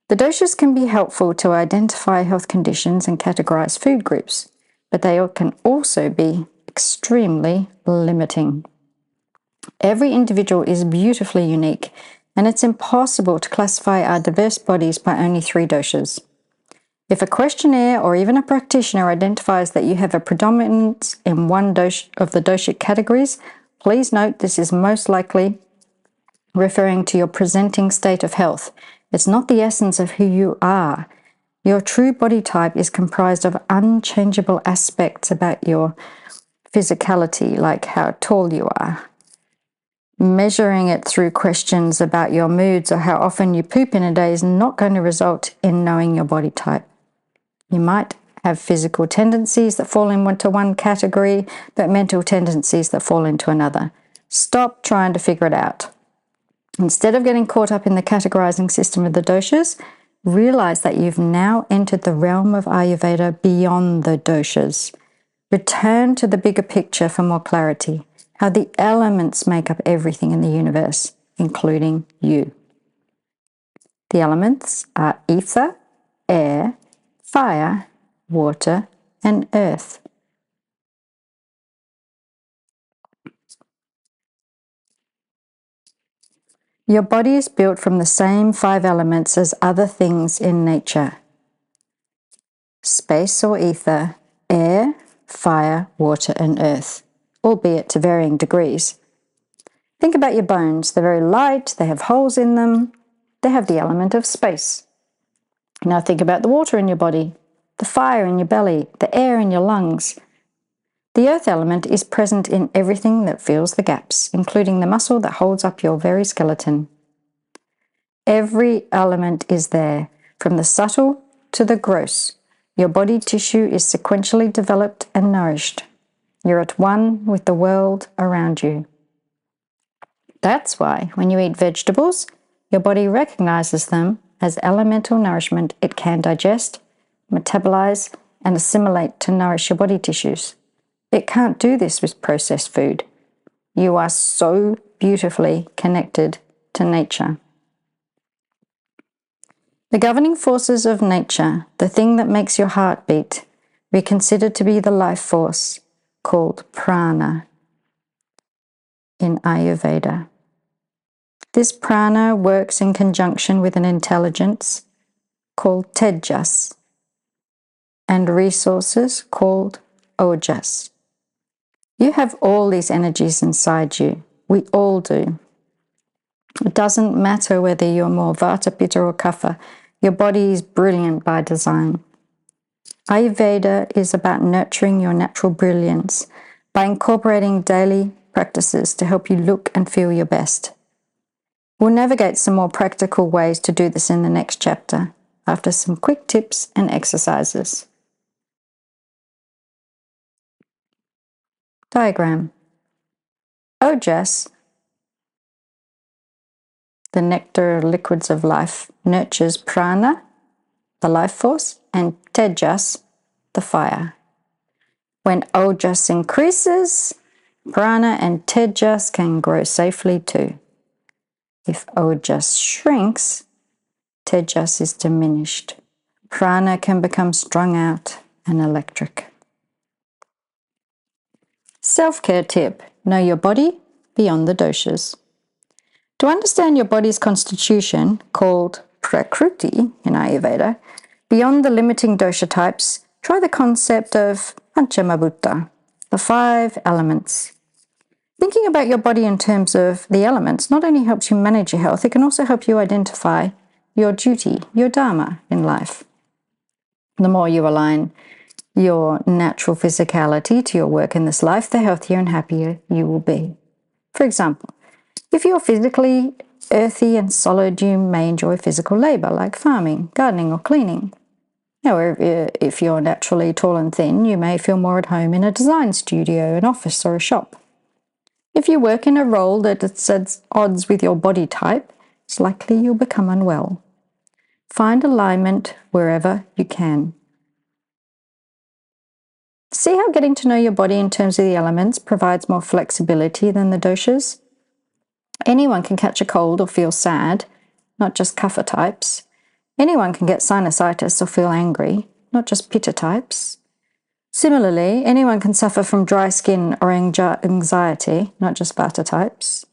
The doshas can be helpful to identify health conditions and categorize food groups, but they can also be extremely limiting. Every individual is beautifully unique, and it's impossible to classify our diverse bodies by only 3 doshas. If a questionnaire or even a practitioner identifies that you have a predominance in one of the doshic categories, please note this is most likely referring to your presenting state of health. It's not the essence of who you are. Your true body type is comprised of unchangeable aspects about your physicality, like how tall you are. Measuring it through questions about your moods or how often you poop in a day is not going to result in knowing your body type. You might have physical tendencies that fall into one category, but mental tendencies that fall into another. Stop trying to figure it out. Instead of getting caught up in the categorizing system of the doshas, realize that you've now entered the realm of Ayurveda beyond the doshas. Return to the bigger picture for more clarity, how the elements make up everything in the universe, including you. The elements are ether, air, fire, water, and earth. Your body is built from the same 5 elements as other things in nature: space or ether, air, fire, water, and earth, albeit to varying degrees. Think about your bones. They're very light, they have holes in them, they have the element of space. Now think about the water in your body, the fire in your belly, the air in your lungs. The earth element is present in everything that fills the gaps, including the muscle that holds up your very skeleton. Every element is there, from the subtle to the gross. Your body tissue is sequentially developed and nourished. You're at one with the world around you. That's why when you eat vegetables, your body recognizes them as elemental nourishment it can digest, metabolize, and assimilate to nourish your body tissues. It can't do this with processed food. You are so beautifully connected to nature. The governing forces of nature, the thing that makes your heart beat, we consider to be the life force called prana in Ayurveda. This prana works in conjunction with an intelligence called tejas and resources called ojas. You have all these energies inside you. We all do. It doesn't matter whether you're more vata, pitta or kapha. Your body is brilliant by design. Ayurveda is about nurturing your natural brilliance by incorporating daily practices to help you look and feel your best. We'll navigate some more practical ways to do this in the next chapter, after some quick tips and exercises. Diagram. Ojas, the nectar liquids of life, nurtures prana, the life force, and tejas, the fire. When ojas increases, prana and tejas can grow safely too. If ojas shrinks, tejas is diminished. Prana can become strung out and electric. Self-care tip: know your body beyond the doshas. To understand your body's constitution, called prakriti in Ayurveda, beyond the limiting dosha types, try the concept of panchamabhuta, the 5 elements. Thinking about your body in terms of the elements not only helps you manage your health, it can also help you identify your duty, your dharma in life. The more you align your natural physicality to your work in this life, the healthier and happier you will be. For example, if you're physically earthy and solid, you may enjoy physical labor like farming, gardening, or cleaning. However, if you're naturally tall and thin, you may feel more at home in a design studio, an office, or a shop. If you work in a role that is at odds with your body type, it's likely you'll become unwell. Find alignment wherever you can. See how getting to know your body in terms of the elements provides more flexibility than the doshas? Anyone can catch a cold or feel sad, not just kapha types. Anyone can get sinusitis or feel angry, not just pitta types. Similarly, anyone can suffer from dry skin or anxiety, not just vata types.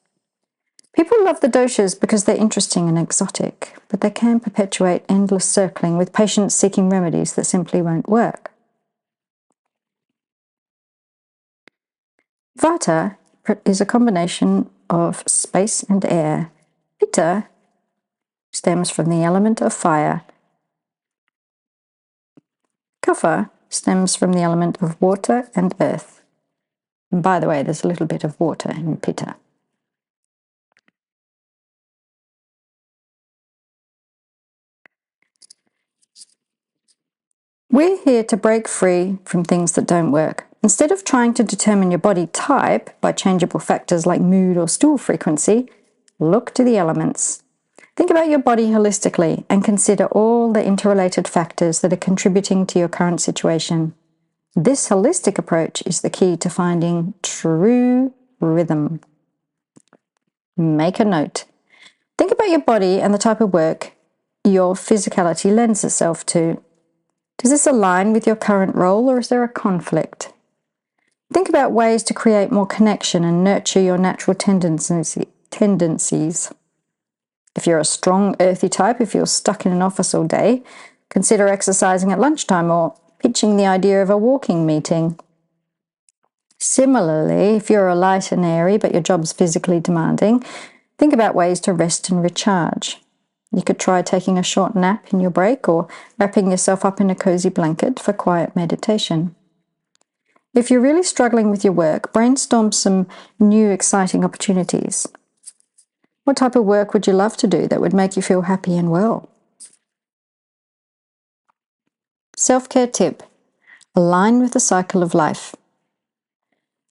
People love the doshas because they're interesting and exotic, but they can perpetuate endless circling with patients seeking remedies that simply won't work. Vata is a combination of space and air. Pitta stems from the element of fire. Kapha stems from the element of water and earth. And by the way, there's a little bit of water in Pitta. We're here to break free from things that don't work. Instead of trying to determine your body type by changeable factors like mood or stool frequency, look to the elements. Think about your body holistically and consider all the interrelated factors that are contributing to your current situation. This holistic approach is the key to finding true rhythm. Make a note. Think about your body and the type of work your physicality lends itself to. Does this align with your current role, or is there a conflict? Think about ways to create more connection and nurture your natural tendencies. If you're a strong, earthy type, if you're stuck in an office all day, consider exercising at lunchtime or pitching the idea of a walking meeting. Similarly, if you're a light and airy but your job's physically demanding, think about ways to rest and recharge. You could try taking a short nap in your break or wrapping yourself up in a cozy blanket for quiet meditation. If you're really struggling with your work, brainstorm some new exciting opportunities. What type of work would you love to do that would make you feel happy and well? Self-care tip: align with the cycle of life.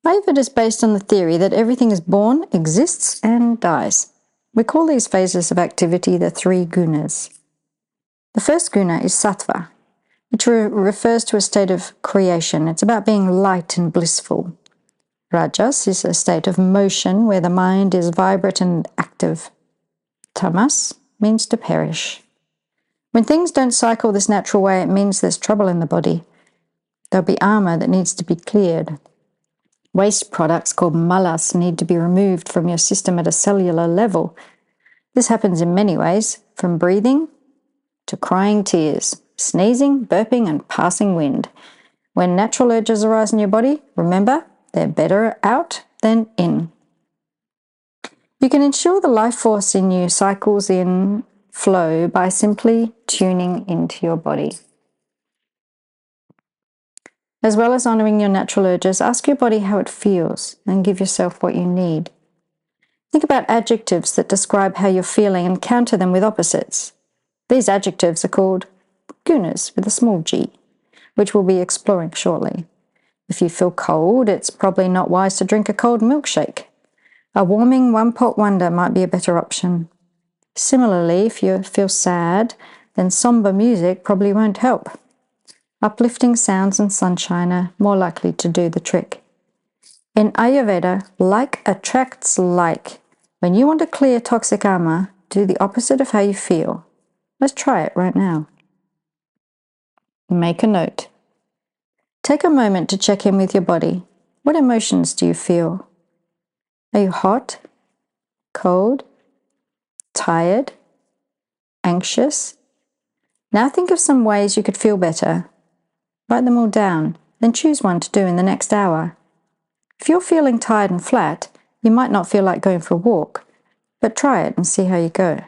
Ayurveda is based on the theory that everything is born, exists, and dies. We call these phases of activity the 3 gunas. The first guna is sattva, which refers to a state of creation. It's about being light and blissful. Rajas is a state of motion where the mind is vibrant and active. Tamas means to perish. When things don't cycle this natural way, it means there's trouble in the body. There'll be armor that needs to be cleared. Waste products called malas need to be removed from your system at a cellular level. This happens in many ways, from breathing to crying tears, sneezing, burping, and passing wind. When natural urges arise in your body, remember, they're better out than in. You can ensure the life force in you cycles in flow by simply tuning into your body. As well as honoring your natural urges, ask your body how it feels and give yourself what you need. Think about adjectives that describe how you're feeling and counter them with opposites. These adjectives are called gunas with a small g, which we'll be exploring shortly. If you feel cold, it's probably not wise to drink a cold milkshake. A warming one-pot wonder might be a better option. Similarly, if you feel sad, then somber music probably won't help. Uplifting sounds and sunshine are more likely to do the trick. In Ayurveda, like attracts like. When you want to clear toxic armor, do the opposite of how you feel. Let's try it right now. Make a note. Take a moment to check in with your body. What emotions do you feel? Are you hot, cold, tired, anxious? Now think of some ways you could feel better. Write them all down, then choose one to do in the next hour. If you're feeling tired and flat, you might not feel like going for a walk, but try it and see how you go.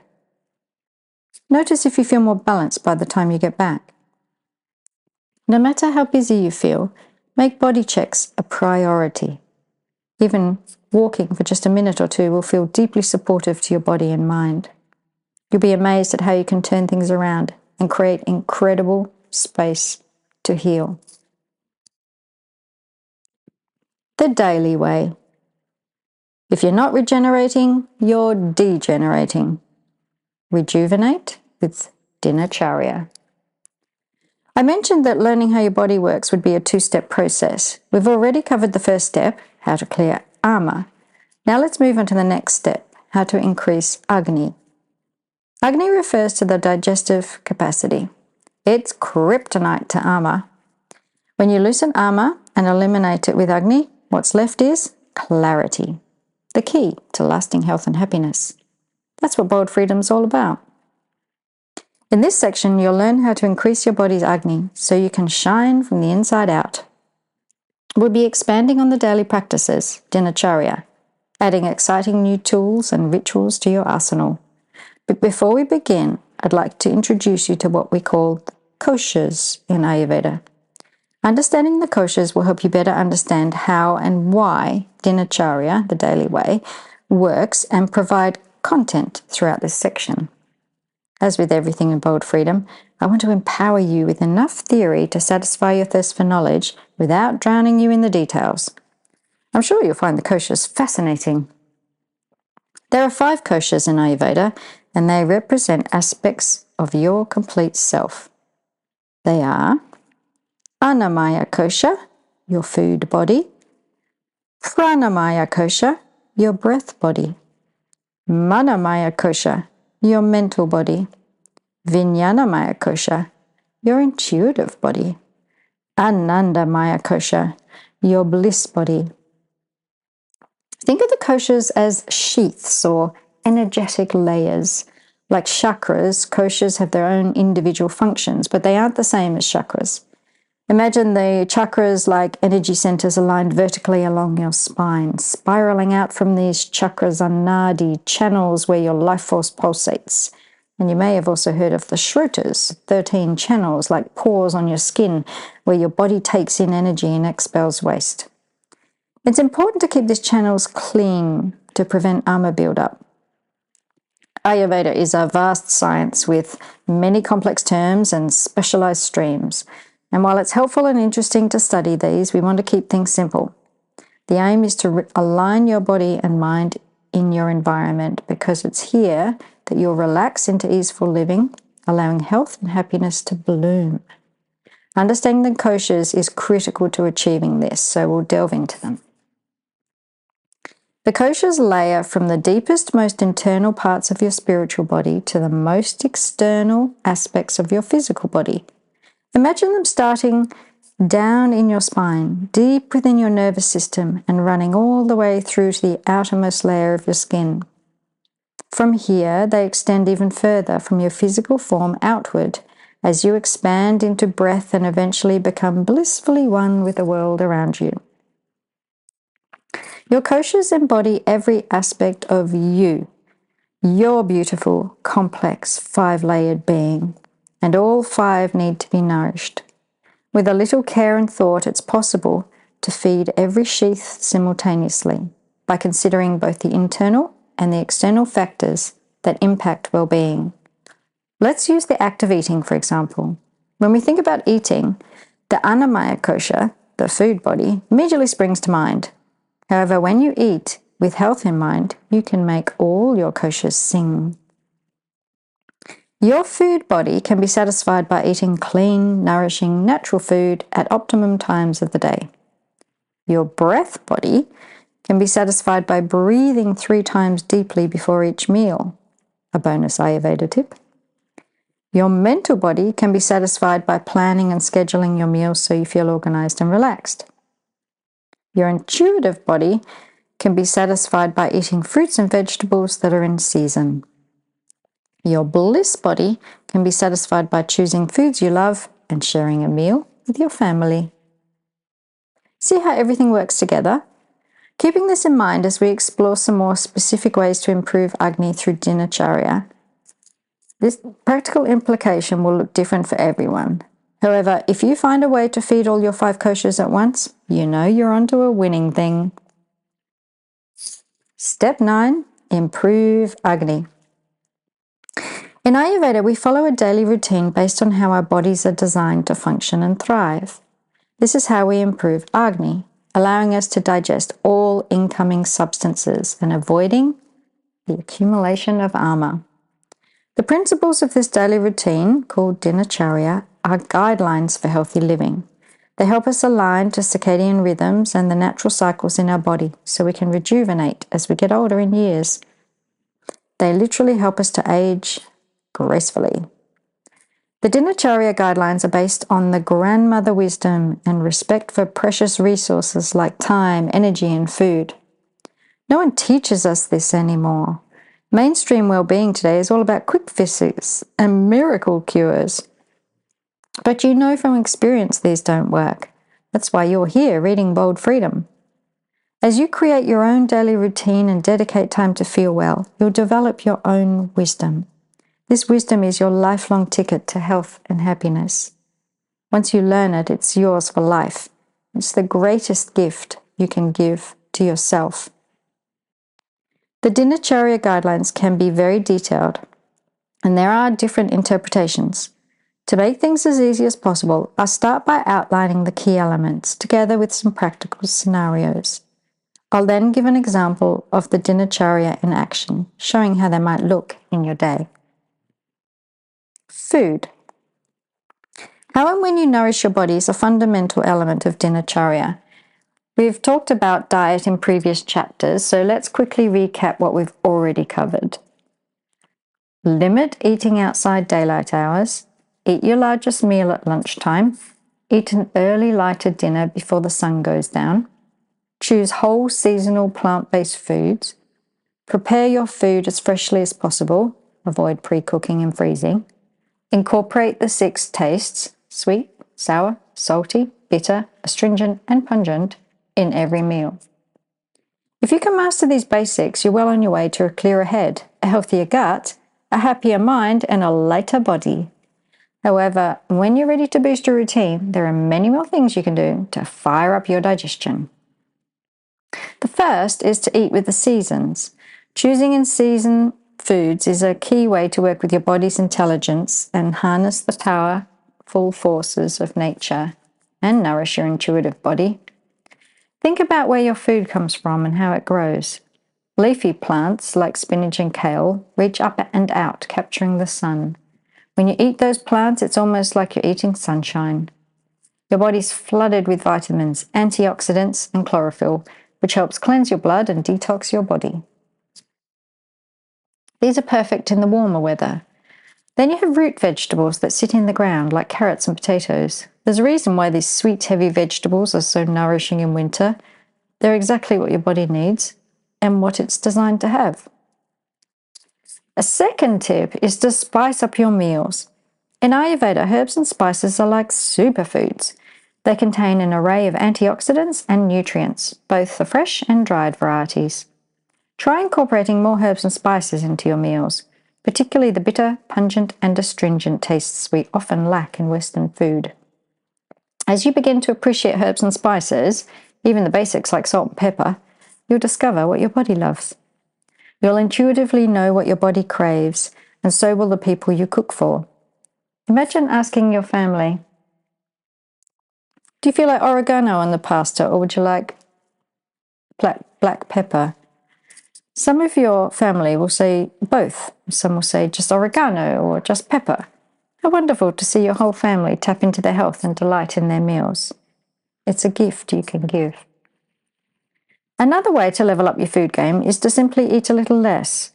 Notice if you feel more balanced by the time you get back. No matter how busy you feel, make body checks a priority. Even walking for just a minute or two will feel deeply supportive to your body and mind. You'll be amazed at how you can turn things around and create incredible space to heal. The daily way. If you're not regenerating, you're degenerating. Rejuvenate with dinacharya. I mentioned that learning how your body works would be a two-step process. We've already covered the first step, how to clear armor. Now let's move on to the next step, how to increase Agni. Agni refers to the digestive capacity. It's kryptonite to armor. When you loosen armor and eliminate it with Agni, what's left is clarity, the key to lasting health and happiness. That's what Bold Freedom's all about. In this section, you'll learn how to increase your body's Agni so you can shine from the inside out. We'll be expanding on the daily practices, dinacharya, adding exciting new tools and rituals to your arsenal. But before we begin, I'd like to introduce you to what we call koshas in Ayurveda. Understanding the koshas will help you better understand how and why dinacharya, the daily way, works and provide content throughout this section. As with everything in Bold Freedom, I want to empower you with enough theory to satisfy your thirst for knowledge without drowning you in the details. I'm sure you'll find the koshas fascinating. There are 5 koshas in Ayurveda, and they represent aspects of your complete self. They are Annamaya kosha, your food body; Pranamaya kosha, your breath body; Manomaya kosha, your mental body; Vijnanamaya kosha, your intuitive body; Anandamaya kosha, your bliss body. Think of the koshas as sheaths or energetic layers. Like chakras, koshas have their own individual functions, but they aren't the same as chakras. Imagine the chakras like energy centers aligned vertically along your spine. Spiraling out from these chakras are nadi, channels where your life force pulsates. And you may have also heard of the shrotas, 13 channels like pores on your skin where your body takes in energy and expels waste. It's important to keep these channels clean to prevent armor buildup. Ayurveda is a vast science with many complex terms and specialized streams. And while it's helpful and interesting to study these, we want to keep things simple. The aim is to align your body and mind in your environment because it's here that you'll relax into easeful living, allowing health and happiness to bloom. Understanding the koshas is critical to achieving this, so we'll delve into them. The koshas layer from the deepest, most internal parts of your spiritual body to the most external aspects of your physical body. Imagine them starting down in your spine, deep within your nervous system, and running all the way through to the outermost layer of your skin. From here, they extend even further from your physical form outward as you expand into breath and eventually become blissfully one with the world around you. Your koshas embody every aspect of you, your beautiful, complex, 5-layered being, and all 5 need to be nourished. With a little care and thought, it's possible to feed every sheath simultaneously by considering both the internal and the external factors that impact well-being. Let's use the act of eating, for example. When we think about eating, the Annamaya kosha, the food body, immediately springs to mind. However, when you eat with health in mind, you can make all your koshas sing. Your food body can be satisfied by eating clean, nourishing, natural food at optimum times of the day. Your breath body can be satisfied by breathing 3 times deeply before each meal, a bonus Ayurveda tip. Your mental body can be satisfied by planning and scheduling your meals so you feel organized and relaxed. Your intuitive body can be satisfied by eating fruits and vegetables that are in season. Your bliss body can be satisfied by choosing foods you love and sharing a meal with your family. See how everything works together? Keeping this in mind as we explore some more specific ways to improve Agni through Dinacharya, this practical implication will look different for everyone. However, if you find a way to feed all your 5 koshas at once, you know you're onto a winning thing. Step 9, improve Agni. In Ayurveda, we follow a daily routine based on how our bodies are designed to function and thrive. This is how we improve Agni, allowing us to digest all incoming substances and avoiding the accumulation of ama. The principles of this daily routine, called Dinacharya, are guidelines for healthy living. They help us align to circadian rhythms and the natural cycles in our body so we can rejuvenate as we get older in years. They literally help us to age gracefully. The Dinacharya guidelines are based on the grandmother wisdom and respect for precious resources like time, energy, and food. No one teaches us this anymore. Mainstream well-being today is all about quick fixes and miracle cures. But you know from experience these don't work. That's why you're here reading Bold Freedom. As you create your own daily routine and dedicate time to feel well, you'll develop your own wisdom. This wisdom is your lifelong ticket to health and happiness. Once you learn it, it's yours for life. It's the greatest gift you can give to yourself. The Dinacharya guidelines can be very detailed, and there are different interpretations. To make things as easy as possible, I'll start by outlining the key elements, together with some practical scenarios. I'll then give an example of the Dinacharya in action, showing how they might look in your day. Food. How and when you nourish your body is a fundamental element of Dinacharya. We've talked about diet in previous chapters, so let's quickly recap what we've already covered. Limit eating outside daylight hours. Eat your largest meal at lunchtime. Eat an early lighter dinner before the sun goes down. Choose whole seasonal plant-based foods. Prepare your food as freshly as possible. Avoid pre-cooking and freezing. Incorporate the 6 tastes, sweet, sour, salty, bitter, astringent, and pungent, in every meal. If you can master these basics, you're well on your way to a clearer head, a healthier gut, a happier mind, and a lighter body. However, when you're ready to boost your routine, there are many more things you can do to fire up your digestion. The first is to eat with the seasons. Choosing in season foods is a key way to work with your body's intelligence and harness the powerful forces of nature and nourish your intuitive body. Think about where your food comes from and how it grows. Leafy plants like spinach and kale reach up and out, capturing the sun. When you eat those plants, it's almost like you're eating sunshine. Your body's flooded with vitamins, antioxidants, and chlorophyll, which helps cleanse your blood and detox your body. These are perfect in the warmer weather. Then you have root vegetables that sit in the ground, like carrots and potatoes. There's a reason why these sweet, heavy vegetables are so nourishing in winter. They're exactly what your body needs and what it's designed to have. A second tip is to spice up your meals. In Ayurveda, herbs and spices are like superfoods. They contain an array of antioxidants and nutrients, both the fresh and dried varieties. Try incorporating more herbs and spices into your meals, particularly the bitter, pungent, and astringent tastes we often lack in Western food. As you begin to appreciate herbs and spices, even the basics like salt and pepper, you'll discover what your body loves. You'll intuitively know what your body craves, and so will the people you cook for. Imagine asking your family, do you feel like oregano on the pasta, or would you like black pepper? Some of your family will say both. Some will say just oregano or just pepper. How wonderful to see your whole family tap into their health and delight in their meals. It's a gift you can give. Another way to level up your food game is to simply eat a little less,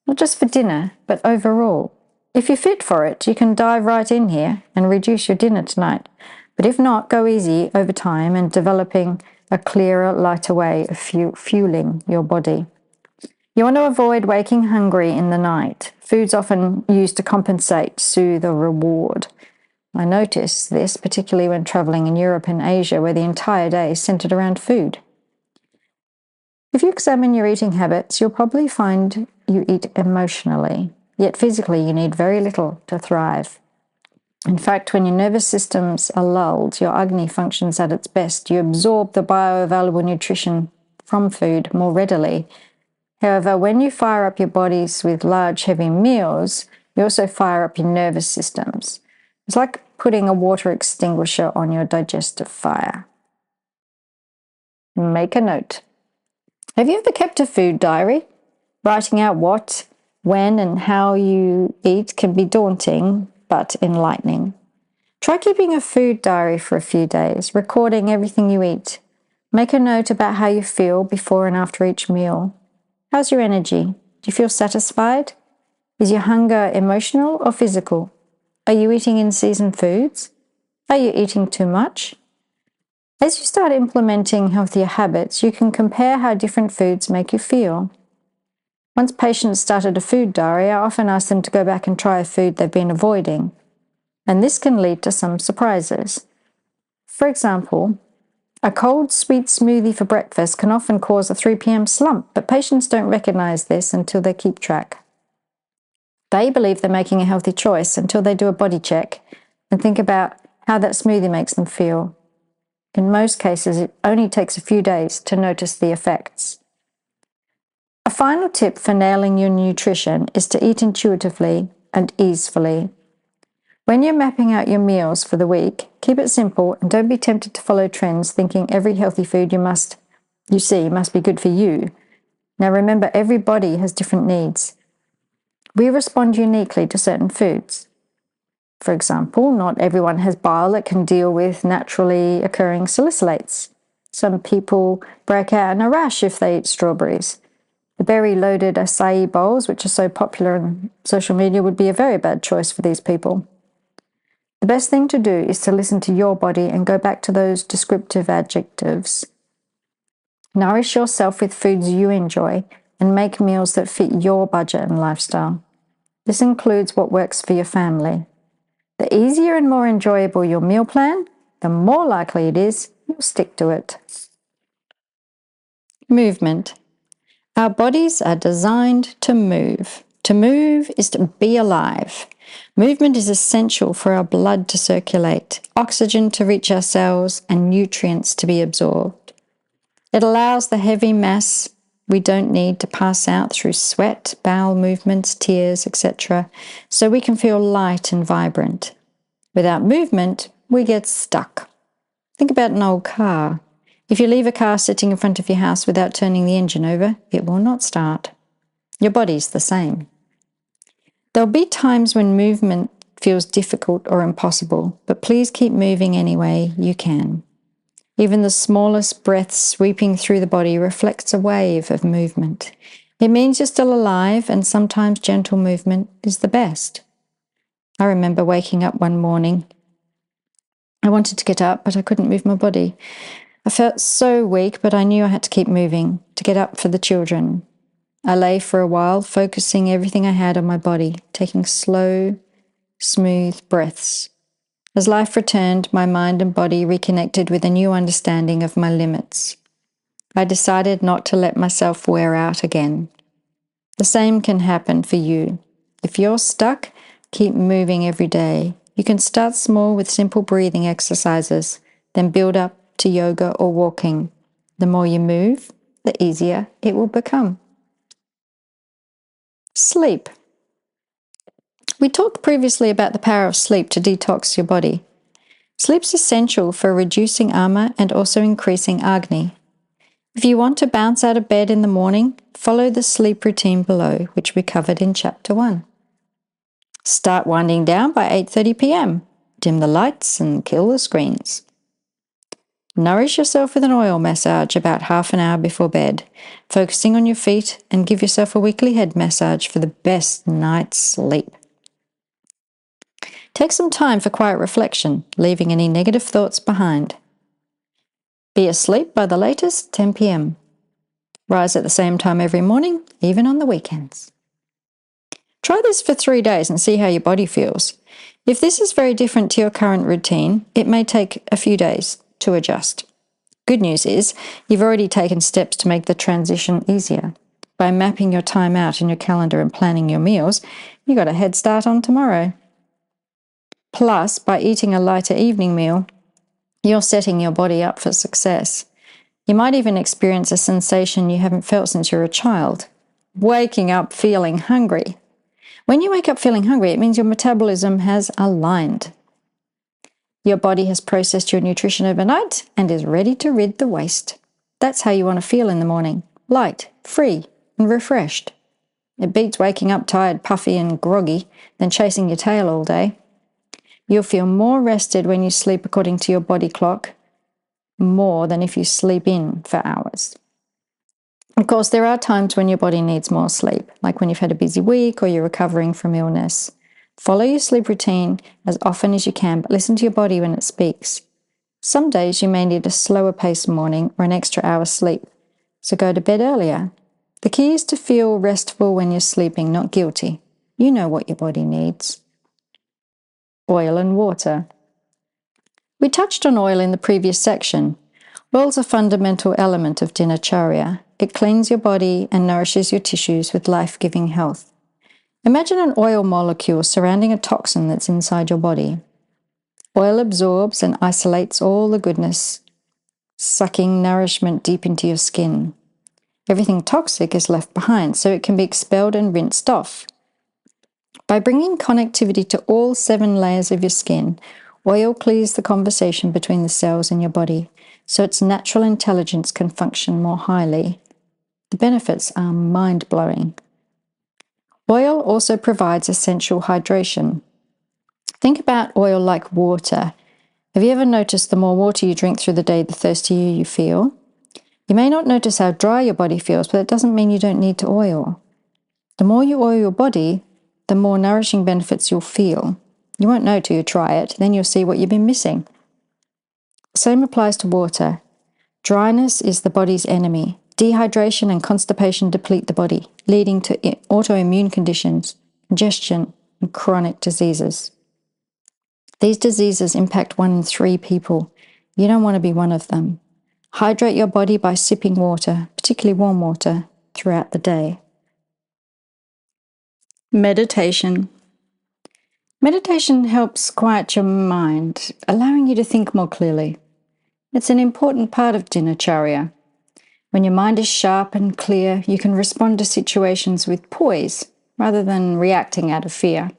not just for dinner, but overall. If you're fit for it, you can dive right in here and reduce your dinner tonight. But if not, go easy over time and developing a clearer, lighter way of fueling your body. You want to avoid waking hungry in the night. Food's often used to compensate, soothe, or reward. I notice this particularly when traveling in Europe and Asia, where the entire day is centered around food. If you examine your eating habits, you'll probably find you eat emotionally, yet physically you need very little to thrive. In fact, when your nervous systems are lulled, your Agni functions at its best. You absorb the bioavailable nutrition from food more readily. However, when you fire up your bodies with large, heavy meals, you also fire up your nervous systems. It's like putting a water extinguisher on your digestive fire. Make a note. Have you ever kept a food diary? Writing out what, when, and how you eat can be daunting, but enlightening. Try keeping a food diary for a few days, recording everything you eat. Make a note about how you feel before and after each meal. How's your energy? Do you feel satisfied? Is your hunger emotional or physical? Are you eating in-season foods? Are you eating too much? As you start implementing healthier habits, you can compare how different foods make you feel. Once patients started a food diary, I often ask them to go back and try a food they've been avoiding, and this can lead to some surprises. For example, a cold, sweet smoothie for breakfast can often cause a 3 p.m. slump, but patients don't recognize this until they keep track. They believe they're making a healthy choice until they do a body check and think about how that smoothie makes them feel. In most cases, it only takes a few days to notice the effects. A final tip for nailing your nutrition is to eat intuitively and easefully. When you're mapping out your meals for the week, keep it simple and don't be tempted to follow trends thinking every healthy food you see must be good for you. Now remember, every body has different needs. We respond uniquely to certain foods. For example, not everyone has bile that can deal with naturally occurring salicylates. Some people break out in a rash if they eat strawberries. The berry-loaded acai bowls, which are so popular on social media, would be a very bad choice for these people. The best thing to do is to listen to your body and go back to those descriptive adjectives. Nourish yourself with foods you enjoy and make meals that fit your budget and lifestyle. This includes what works for your family. The easier and more enjoyable your meal plan, the more likely it is you'll stick to it. Movement. Our bodies are designed to move. To move is to be alive. Movement is essential for our blood to circulate, oxygen to reach our cells, and nutrients to be absorbed. It allows the heavy mass we don't need to pass out through sweat, bowel movements, tears, etc., so we can feel light and vibrant. Without movement, we get stuck. Think about an old car. If you leave a car sitting in front of your house without turning the engine over, it will not start. Your body's the same. There'll be times when movement feels difficult or impossible, but please keep moving any way you can. Even the smallest breath sweeping through the body reflects a wave of movement. It means you're still alive, and sometimes gentle movement is the best. I remember waking up one morning. I wanted to get up, but I couldn't move my body. I felt so weak, but I knew I had to keep moving, to get up for the children. I lay for a while, focusing everything I had on my body, taking slow, smooth breaths. As life returned, my mind and body reconnected with a new understanding of my limits. I decided not to let myself wear out again. The same can happen for you. If you're stuck, keep moving every day. You can start small with simple breathing exercises, then build up to yoga or walking. The more you move, the easier it will become. Sleep. We talked previously about the power of sleep to detox your body. Sleep's essential for reducing ama and also increasing agni. If you want to bounce out of bed in the morning, follow the sleep routine below, which we covered in Chapter 1. Start winding down by 8:30 p.m. Dim the lights and kill the screens. Nourish yourself with an oil massage about half an hour before bed, focusing on your feet, and give yourself a weekly head massage for the best night's sleep. Take some time for quiet reflection, leaving any negative thoughts behind. Be asleep by the latest 10 p.m. Rise at the same time every morning, even on the weekends. Try this for 3 days and see how your body feels. If this is very different to your current routine, it may take a few days to adjust. Good news is, you've already taken steps to make the transition easier. By mapping your time out in your calendar and planning your meals, you got a head start on tomorrow. Plus, by eating a lighter evening meal, you're setting your body up for success. You might even experience a sensation you haven't felt since you were a child, waking up feeling hungry. When you wake up feeling hungry, it means your metabolism has aligned. Your body has processed your nutrition overnight and is ready to rid the waste. That's how you want to feel in the morning, light, free, and refreshed. It beats waking up tired, puffy, and groggy than chasing your tail all day. You'll feel more rested when you sleep according to your body clock, more than if you sleep in for hours. Of course, there are times when your body needs more sleep, like when you've had a busy week or you're recovering from illness. Follow your sleep routine as often as you can, but listen to your body when it speaks. Some days you may need a slower paced morning or an extra hour's sleep, so go to bed earlier. The key is to feel restful when you're sleeping, not guilty. You know what your body needs. Oil and water. We touched on oil in the previous section. Oil's a fundamental element of dinacharya. It cleans your body and nourishes your tissues with life-giving health. Imagine an oil molecule surrounding a toxin that's inside your body. Oil absorbs and isolates all the goodness, sucking nourishment deep into your skin. Everything toxic is left behind, so it can be expelled and rinsed off. By bringing connectivity to all 7 layers of your skin, oil clears the conversation between the cells in your body, so its natural intelligence can function more highly. The benefits are mind-blowing. Oil also provides essential hydration. Think about oil like water. Have you ever noticed the more water you drink through the day, the thirstier you feel? You may not notice how dry your body feels, but it doesn't mean you don't need to oil. The more you oil your body, the more nourishing benefits you'll feel. You won't know till you try it, then you'll see what you've been missing. The same applies to water. Dryness is the body's enemy. Dehydration and constipation deplete the body, leading to autoimmune conditions, congestion, and chronic diseases. These diseases impact 1 in 3 people. You don't want to be one of them. Hydrate your body by sipping water, particularly warm water, throughout the day. Meditation. Meditation helps quiet your mind, allowing you to think more clearly. It's an important part of dinacharya. When your mind is sharp and clear, you can respond to situations with poise rather than reacting out of fear.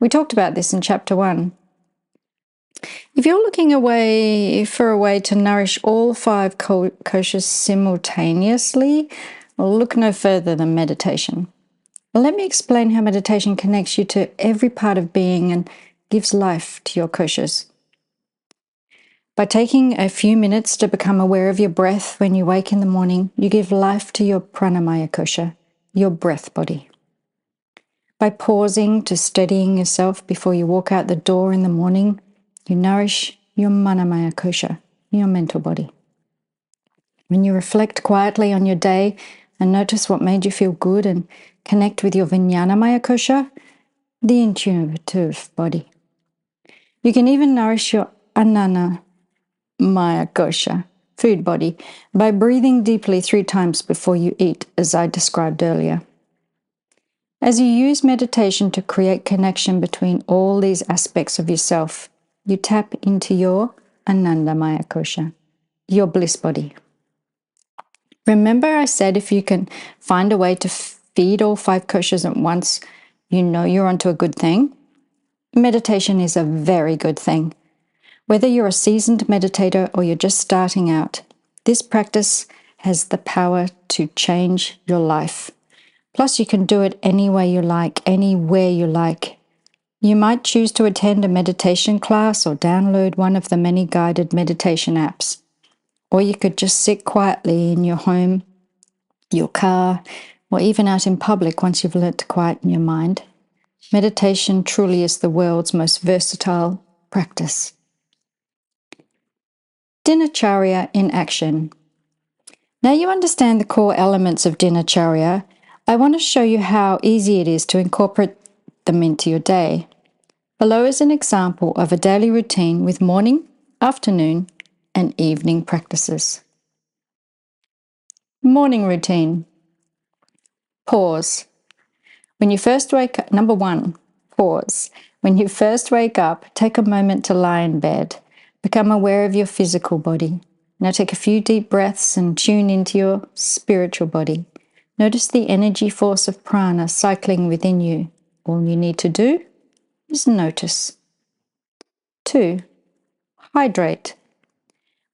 We talked about this in Chapter 1. If you're looking for a way to nourish all 5 koshas simultaneously, look no further than meditation. Well, let me explain how meditation connects you to every part of being and gives life to your koshas. By taking a few minutes to become aware of your breath when you wake in the morning, you give life to your pranamaya kosha, your breath body. By pausing to steadying yourself before you walk out the door in the morning, you nourish your manamaya kosha, your mental body. When you reflect quietly on your day and notice what made you feel good and connect with your vijnanamaya kosha, the intuitive body. You can even nourish your anana maya kosha, food body, by breathing deeply 3 times before you eat, as I described earlier. As you use meditation to create connection between all these aspects of yourself, you tap into your anandamaya kosha, your bliss body. Remember I said if you can find a way to feed all 5 koshas at once, you know you're onto a good thing? Meditation is a very good thing. Whether you're a seasoned meditator or you're just starting out, this practice has the power to change your life. Plus, you can do it any way you like, anywhere you like. You might choose to attend a meditation class or download one of the many guided meditation apps. Or you could just sit quietly in your home, your car, or even out in public once you've learnt to quieten your mind. Meditation truly is the world's most versatile practice. Dinacharya in action. Now you understand the core elements of dinacharya, I want to show you how easy it is to incorporate them into your day. Below is an example of a daily routine with morning, afternoon, and evening practices. Morning routine. Pause. When you first wake up, number 1, pause. When you first wake up, take a moment to lie in bed. Become aware of your physical body. Now take a few deep breaths and tune into your spiritual body. Notice the energy force of prana cycling within you. All you need to do is notice. 2, hydrate.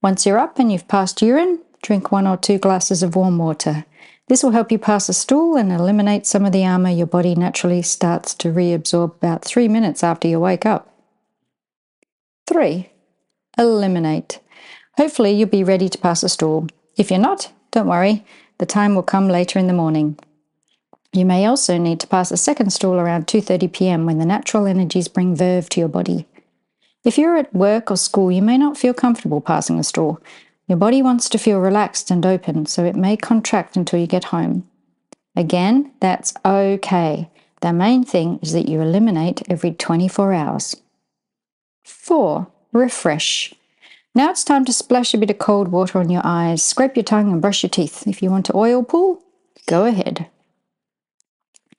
Once you're up and you've passed urine, drink 1 or 2 glasses of warm water. This will help you pass a stool and eliminate some of the armor your body naturally starts to reabsorb about 3 minutes after you wake up. 3, eliminate. Hopefully you'll be ready to pass a stool. If you're not, don't worry, the time will come later in the morning. You may also need to pass a second stool around 2:30 p.m. when the natural energies bring verve to your body. If you're at work or school, you may not feel comfortable passing a stool. Your body wants to feel relaxed and open, so it may contract until you get home. Again, that's okay. The main thing is that you eliminate every 24 hours. 4, refresh. Now it's time to splash a bit of cold water on your eyes, scrape your tongue and brush your teeth. If you want to oil pull, go ahead.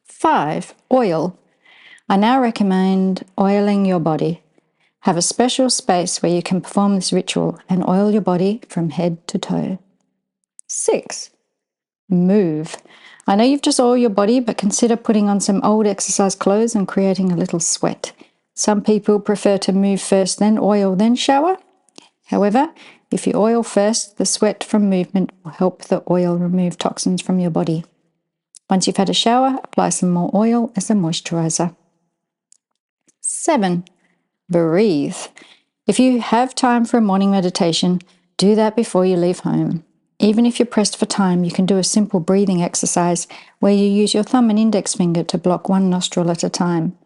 5, oil. I now recommend oiling your body. Have a special space where you can perform this ritual and oil your body from head to toe. 6, move. I know you've just oiled your body, but consider putting on some old exercise clothes and creating a little sweat. Some people prefer to move first, then oil, then shower. However, if you oil first, the sweat from movement will help the oil remove toxins from your body. Once you've had a shower, apply some more oil as a moisturizer. 7, breathe. If you have time for a morning meditation, do that before you leave home. Even if you're pressed for time, you can do a simple breathing exercise where you use your thumb and index finger to block one nostril at a time.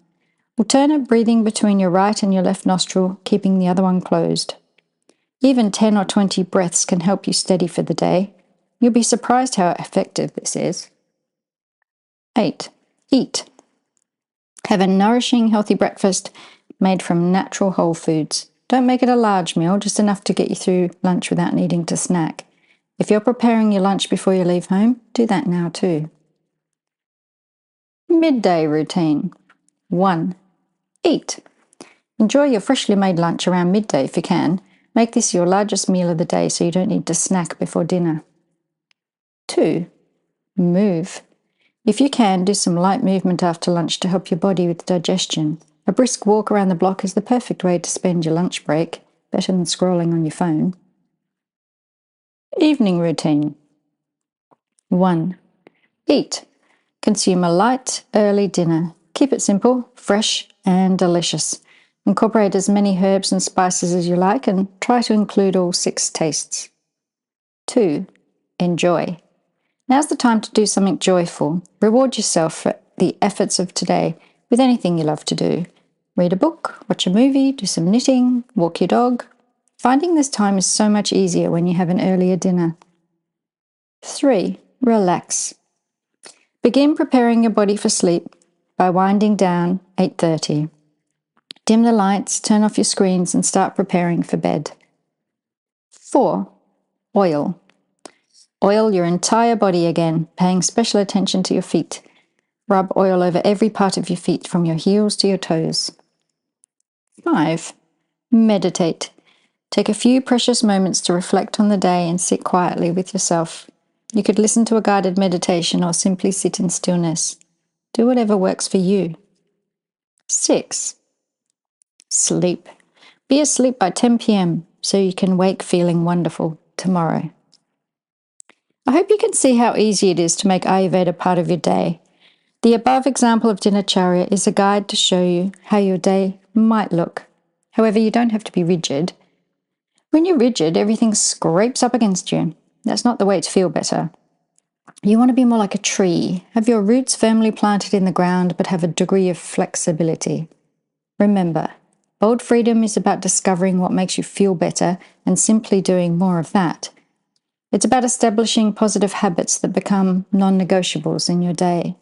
Alternate breathing between your right and your left nostril, keeping the other one closed. Even 10 or 20 breaths can help you steady for the day. You'll be surprised how effective this is. 8, eat. Have a nourishing, healthy breakfast made from natural whole foods. Don't make it a large meal, just enough to get you through lunch without needing to snack. If you're preparing your lunch before you leave home, do that now too. Midday routine. 1, eat. Enjoy your freshly made lunch around midday if you can. Make this your largest meal of the day so you don't need to snack before dinner. 2, move. If you can, do some light movement after lunch to help your body with digestion. A brisk walk around the block is the perfect way to spend your lunch break, better than scrolling on your phone. Evening routine. 1, eat. Consume a light, early dinner. Keep it simple, fresh, and delicious. Incorporate as many herbs and spices as you like and try to include all 6 tastes. 2. Enjoy. Now's the time to do something joyful. Reward yourself for the efforts of today with anything you love to do. Read a book, watch a movie, do some knitting, walk your dog. Finding this time is so much easier when you have an earlier dinner. 3. Relax. Begin preparing your body for sleep by winding down 8:30. Dim the lights, turn off your screens, and start preparing for bed. 4. Oil. Oil your entire body again, paying special attention to your feet. Rub oil over every part of your feet, from your heels to your toes. 5. Meditate. Take a few precious moments to reflect on the day and sit quietly with yourself. You could listen to a guided meditation or simply sit in stillness. Do whatever works for you. 6. Sleep. Be asleep by 10 p.m. so you can wake feeling wonderful tomorrow. I hope you can see how easy it is to make Ayurveda part of your day. The above example of Dinacharya is a guide to show you how your day might look. However, you don't have to be rigid. When you're rigid, everything scrapes up against you. That's not the way to feel better. You want to be more like a tree, have your roots firmly planted in the ground, but have a degree of flexibility. Remember, bold freedom is about discovering what makes you feel better and simply doing more of that. It's about establishing positive habits that become non-negotiables in your day,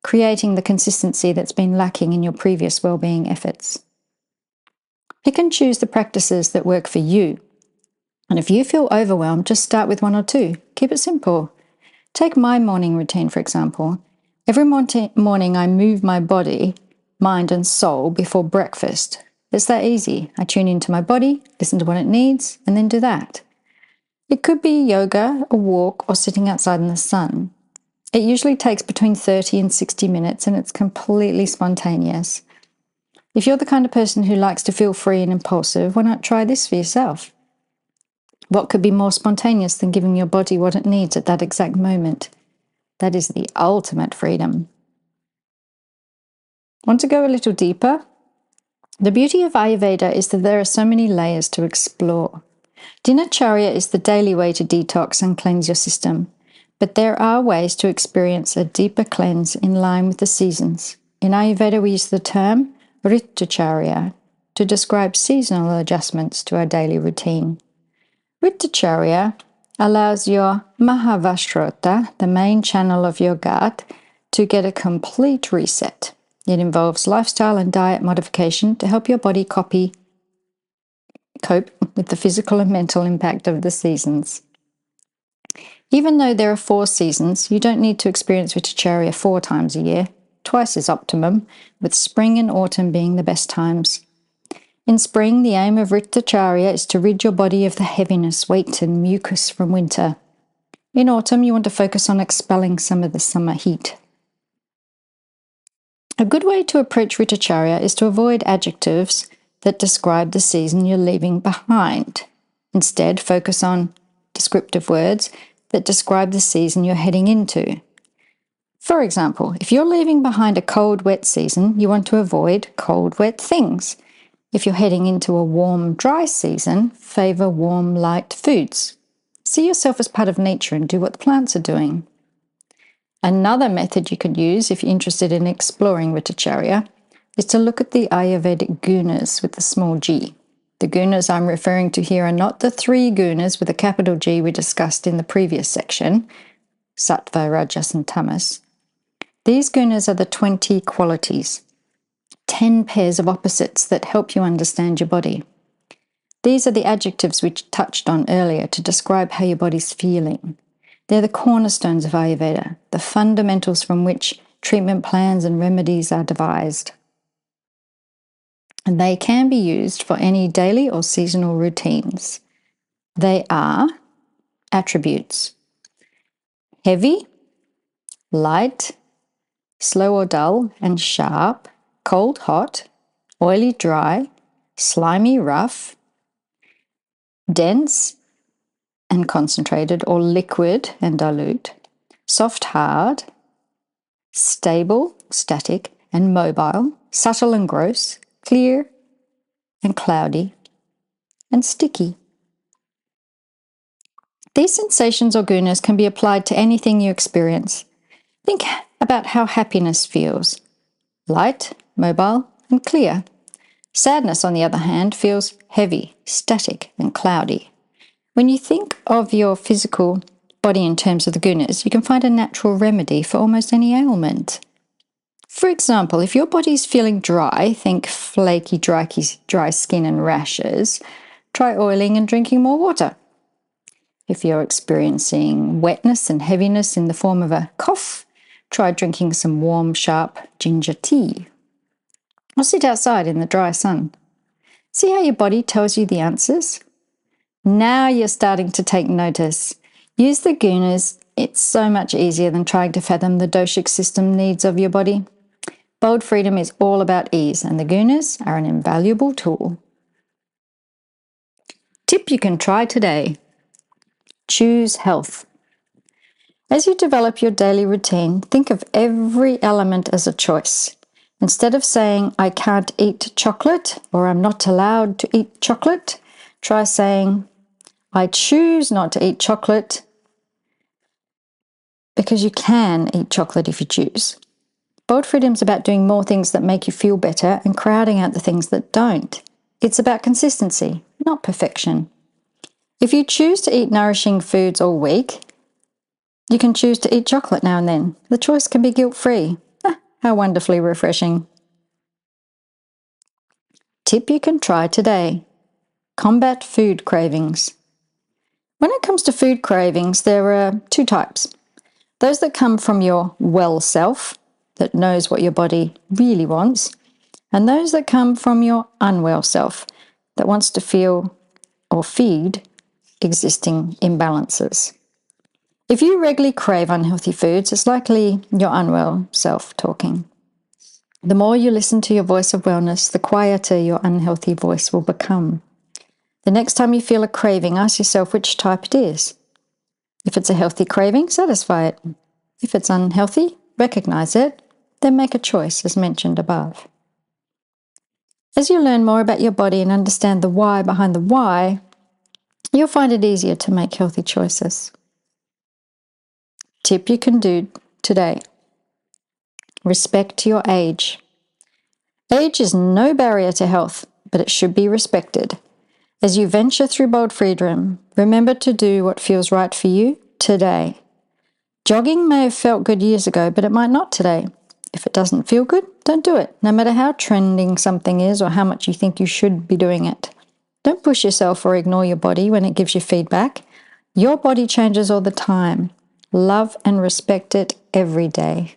creating the consistency that's been lacking in your previous well-being efforts. Pick and choose the practices that work for you. And if you feel overwhelmed, just start with 1 or 2. Keep it simple. Take my morning routine, for example. Every morning I move my body, mind and soul before breakfast. It's that easy. I tune into my body, listen to what it needs, and then do that. It could be yoga, a walk, or sitting outside in the sun. It usually takes between 30 and 60 minutes, and it's completely spontaneous. If you're the kind of person who likes to feel free and impulsive, why not try this for yourself? What could be more spontaneous than giving your body what it needs at that exact moment? That is the ultimate freedom. Want to go a little deeper? The beauty of Ayurveda is that there are so many layers to explore. Dinacharya is the daily way to detox and cleanse your system, but there are ways to experience a deeper cleanse in line with the seasons. In Ayurveda, we use the term Ritacharya to describe seasonal adjustments to our daily routine. Ritacharya allows your Mahavashrota, the main channel of your gut, to get a complete reset. It involves lifestyle and diet modification to help your body cope with the physical and mental impact of the seasons. Even though there are 4 seasons, you don't need to experience Ritacharya 4 times a year. Twice is optimum, with spring and autumn being the best times. In spring, the aim of Ritacharya is to rid your body of the heaviness, weight, and mucus from winter. In autumn, you want to focus on expelling some of the summer heat. A good way to approach Ritacharya is to avoid adjectives that describe the season you're leaving behind. Instead, focus on descriptive words that describe the season you're heading into. For example, if you're leaving behind a cold, wet season, you want to avoid cold, wet things. If you're heading into a warm, dry season, favor warm, light foods. See yourself as part of nature and do what the plants are doing. Another method you could use if you're interested in exploring Ritacharya is to look at the Ayurvedic gunas with a small g. The gunas I'm referring to here are not the 3 gunas with a capital G we discussed in the previous section, Sattva, Rajas, and Tamas. These gunas are the 20 qualities, 10 pairs of opposites that help you understand your body. These are the adjectives we touched on earlier to describe how your body's feeling. They're the cornerstones of Ayurveda, the fundamentals from which treatment plans and remedies are devised. And they can be used for any daily or seasonal routines. They are attributes: heavy, light, slow or dull and sharp, cold, hot, oily, dry, slimy, rough, dense and concentrated or liquid and dilute, soft, hard, stable, static and mobile, subtle and gross, clear, and cloudy and sticky. These sensations or gunas can be applied to anything you experience. Think about how happiness feels. Light, mobile, and clear. Sadness, on the other hand, feels heavy, static, and cloudy. When you think of your physical body in terms of the gunas, you can find a natural remedy for almost any ailment. For example, if your body's feeling dry, think flaky, dry skin and rashes, try oiling and drinking more water. If you're experiencing wetness and heaviness in the form of a cough, try drinking some warm, sharp ginger tea. Or sit outside in the dry sun. See how your body tells you the answers? Now you're starting to take notice. Use the gunas. It's so much easier than trying to fathom the doshic system needs of your body. Bold freedom is all about ease, and the gunas are an invaluable tool. Tip you can try today. Choose health. As you develop your daily routine, think of every element as a choice. Instead of saying, I can't eat chocolate, or I'm not allowed to eat chocolate, try saying, I choose not to eat chocolate, because you can eat chocolate if you choose. Bold freedom is about doing more things that make you feel better and crowding out the things that don't. It's about consistency, not perfection. If you choose to eat nourishing foods all week, you can choose to eat chocolate now and then. The choice can be guilt-free. How wonderfully refreshing. Tip you can try today. Combat food cravings. When it comes to food cravings, there are two types. Those that come from your well self, that knows what your body really wants, and those that come from your unwell self, that wants to feel or feed existing imbalances. If you regularly crave unhealthy foods, it's likely your unwell self talking. The more you listen to your voice of wellness, the quieter your unhealthy voice will become. The next time you feel a craving, ask yourself which type it is. If it's a healthy craving, satisfy it. If it's unhealthy, recognize it, then make a choice as mentioned above. As you learn more about your body and understand the why behind the why, you'll find it easier to make healthy choices. Tip you can do today. Respect your age. Age is no barrier to health, but it should be respected. As you venture through bold freedom, remember to do what feels right for you today. Jogging may have felt good years ago, but it might not today. If it doesn't feel good, don't do it, no matter how trending something is or how much you think you should be doing it. Don't push yourself or ignore your body when it gives you feedback. Your body changes all the time. Love and respect it every day.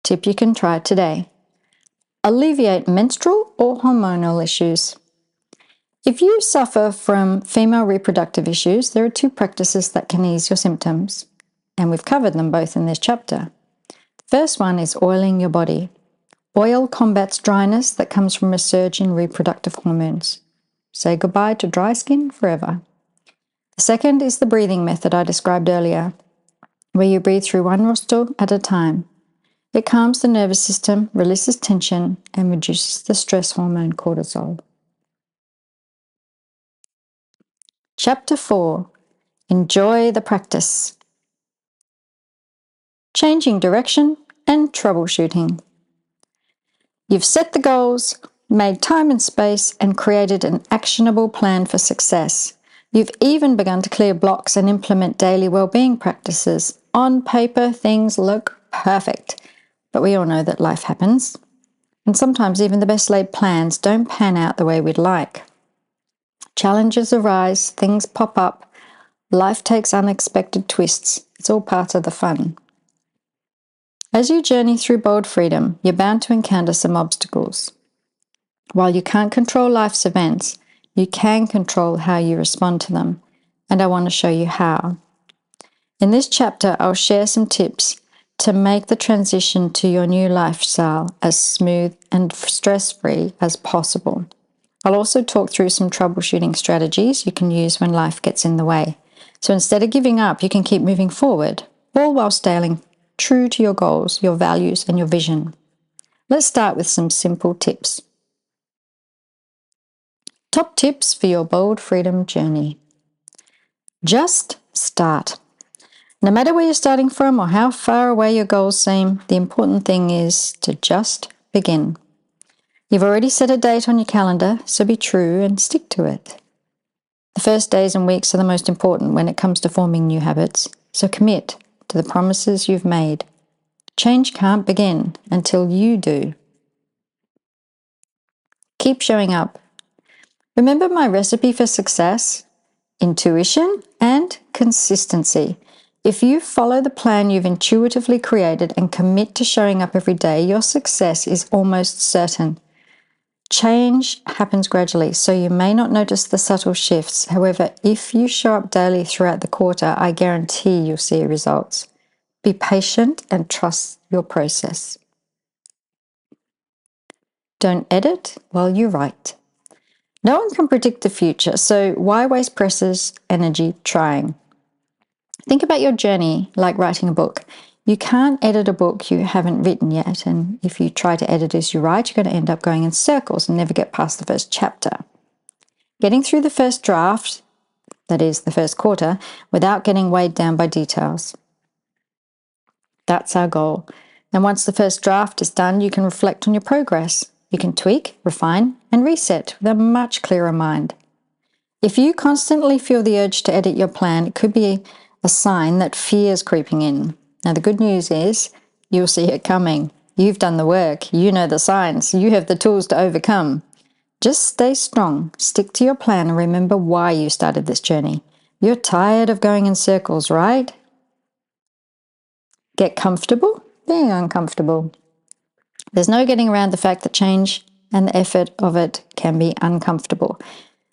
Tip you can try today. Alleviate menstrual or hormonal issues. If you suffer from female reproductive issues, there are two practices that can ease your symptoms, and we've covered them both in this chapter. The first one is oiling your body. Oil combats dryness that comes from a surge in reproductive hormones. Say goodbye to dry skin forever. The second is the breathing method I described earlier, where you breathe through one nostril at a time. It calms the nervous system, releases tension, and reduces the stress hormone cortisol. Chapter 4. Enjoy the practice. Changing direction and troubleshooting. You've set the goals, made time and space, and created an actionable plan for success. You've even begun to clear blocks and implement daily well-being practices. On paper, things look perfect, but we all know that life happens, and sometimes even the best laid plans don't pan out the way we'd like. Challenges arise, things pop up, life takes unexpected twists. It's all part of the fun. As you journey through bold freedom, you're bound to encounter some obstacles. While you can't control life's events, you can control how you respond to them, and I want to show you how. In this chapter, I'll share some tips to make the transition to your new lifestyle as smooth and stress-free as possible. I'll also talk through some troubleshooting strategies you can use when life gets in the way. So instead of giving up, you can keep moving forward, all while staying true to your goals, your values, and your vision. Let's start with some simple tips. Top tips for your bold freedom journey. Just start. No matter where you're starting from or how far away your goals seem, the important thing is to just begin. You've already set a date on your calendar, so be true and stick to it. The first days and weeks are the most important when it comes to forming new habits, so commit to the promises you've made. Change can't begin until you do. Keep showing up. Remember my recipe for success? Intuition and consistency. If you follow the plan you've intuitively created and commit to showing up every day, your success is almost certain. Change happens gradually, so you may not notice the subtle shifts. However, if you show up daily throughout the quarter, I guarantee you'll see results. Be patient and trust your process. Don't edit while you write. No one can predict the future, so why waste precious energy trying? Think about your journey like writing a book. You can't edit a book you haven't written yet, and if you try to edit as you write, you're going to end up going in circles and never get past the first chapter. Getting through the first draft, that is the first quarter, without getting weighed down by details. That's our goal. And once the first draft is done, you can reflect on your progress. You can tweak, refine, and reset with a much clearer mind. If you constantly feel the urge to edit your plan, it could be a sign that fear is creeping in. Now, the good news is you'll see it coming. You've done the work. You know the signs. You have the tools to overcome. Just stay strong. Stick to your plan and remember why you started this journey. You're tired of going in circles, right? Get comfortable being uncomfortable. There's no getting around the fact that change and the effort of it can be uncomfortable.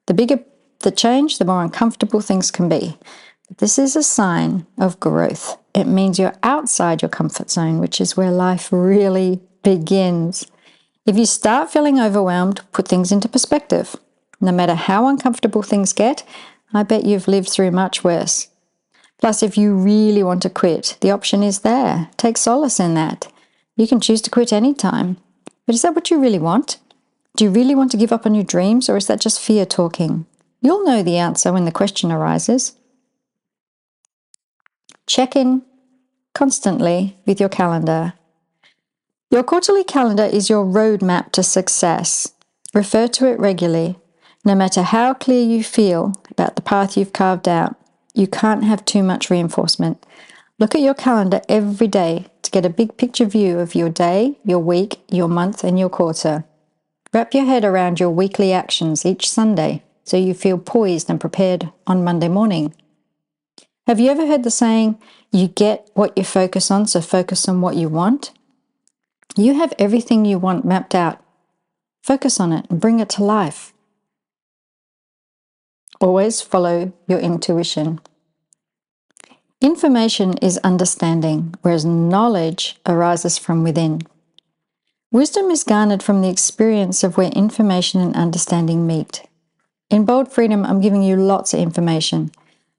The bigger the change, the more uncomfortable things can be. But this is a sign of growth. It means you're outside your comfort zone, which is where life really begins. If you start feeling overwhelmed, put things into perspective. No matter how uncomfortable things get, I bet you've lived through much worse. Plus, if you really want to quit, the option is there. Take solace in that. You can choose to quit anytime. But is that what you really want? Do you really want to give up on your dreams, or is that just fear talking? You'll know the answer when the question arises. Check in constantly with your calendar. Your quarterly calendar is your roadmap to success. Refer to it regularly. No matter how clear you feel about the path you've carved out, you can't have too much reinforcement. Look at your calendar every day to get a big picture view of your day, your week, your month, and your quarter. Wrap your head around your weekly actions each Sunday so you feel poised and prepared on Monday morning. Have you ever heard the saying, you get what you focus on, so focus on what you want? You have everything you want mapped out. Focus on it and bring it to life. Always follow your intuition. Information is understanding, whereas knowledge arises from within. Wisdom is garnered from the experience of where information and understanding meet. In Bold Freedom, I'm giving you lots of information.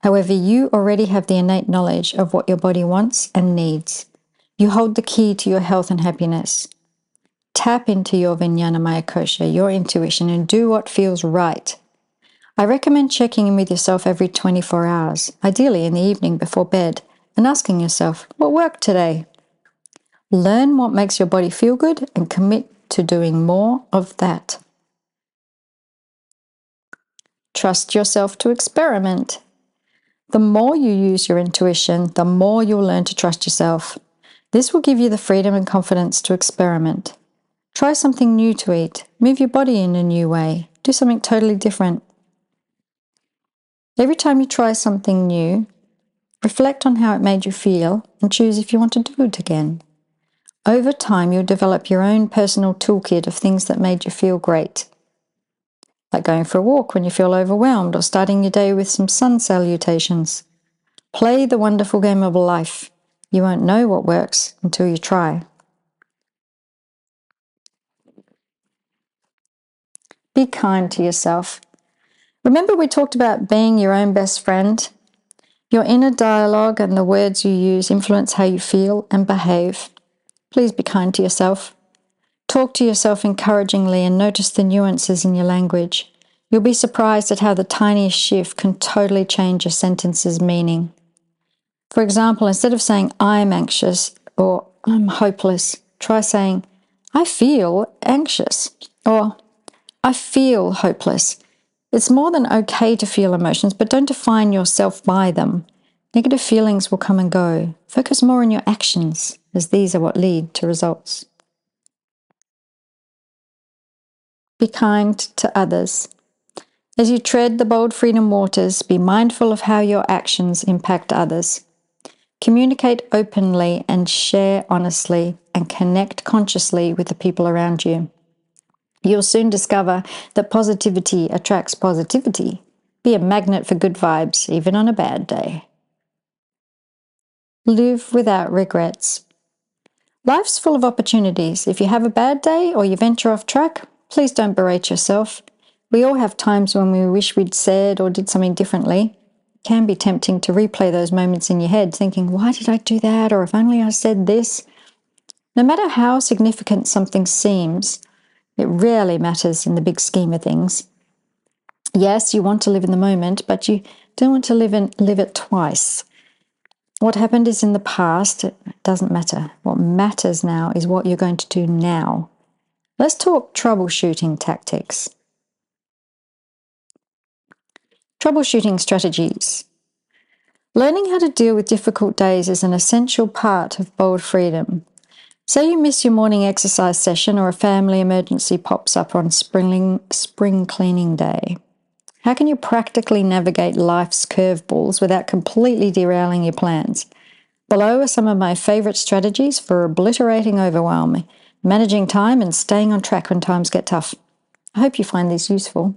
However, you already have the innate knowledge of what your body wants and needs. You hold the key to your health and happiness. Tap into your Vijnanamaya Kosha, your intuition, and do what feels right. I recommend checking in with yourself every 24 hours, ideally in the evening before bed, and asking yourself, what worked today? Learn what makes your body feel good and commit to doing more of that. Trust yourself to experiment. The more you use your intuition, the more you'll learn to trust yourself. This will give you the freedom and confidence to experiment. Try something new to eat. Move your body in a new way. Do something totally different. Every time you try something new, reflect on how it made you feel and choose if you want to do it again. Over time, you'll develop your own personal toolkit of things that made you feel great, like going for a walk when you feel overwhelmed or starting your day with some sun salutations. Play the wonderful game of life. You won't know what works until you try. Be kind to yourself. Remember we talked about being your own best friend? Your inner dialogue and the words you use influence how you feel and behave. Please be kind to yourself. Talk to yourself encouragingly and notice the nuances in your language. You'll be surprised at how the tiniest shift can totally change a sentence's meaning. For example, instead of saying, I'm anxious or I'm hopeless, try saying, I feel anxious or I feel hopeless. It's more than okay to feel emotions, but don't define yourself by them. Negative feelings will come and go. Focus more on your actions, as these are what lead to results. Be kind to others. As you tread the bold freedom waters, be mindful of how your actions impact others. Communicate openly and share honestly and connect consciously with the people around you. You'll soon discover that positivity attracts positivity. Be a magnet for good vibes, even on a bad day. Live without regrets. Life's full of opportunities. If you have a bad day or you venture off track, please don't berate yourself. We all have times when we wish we'd said or did something differently. It can be tempting to replay those moments in your head, thinking, why did I do that? Or if only I said this. No matter how significant something seems, it rarely matters in the big scheme of things. Yes, you want to live in the moment, but you don't want to live it twice. What happened is in the past. It doesn't matter. What matters now is what you're going to do now. Let's talk troubleshooting tactics. Troubleshooting strategies. Learning how to deal with difficult days is an essential part of bold freedom. Say you miss your morning exercise session or a family emergency pops up on spring cleaning day. How can you practically navigate life's curveballs without completely derailing your plans? Below are some of my favorite strategies for obliterating overwhelm, managing time and staying on track when times get tough. I hope you find these useful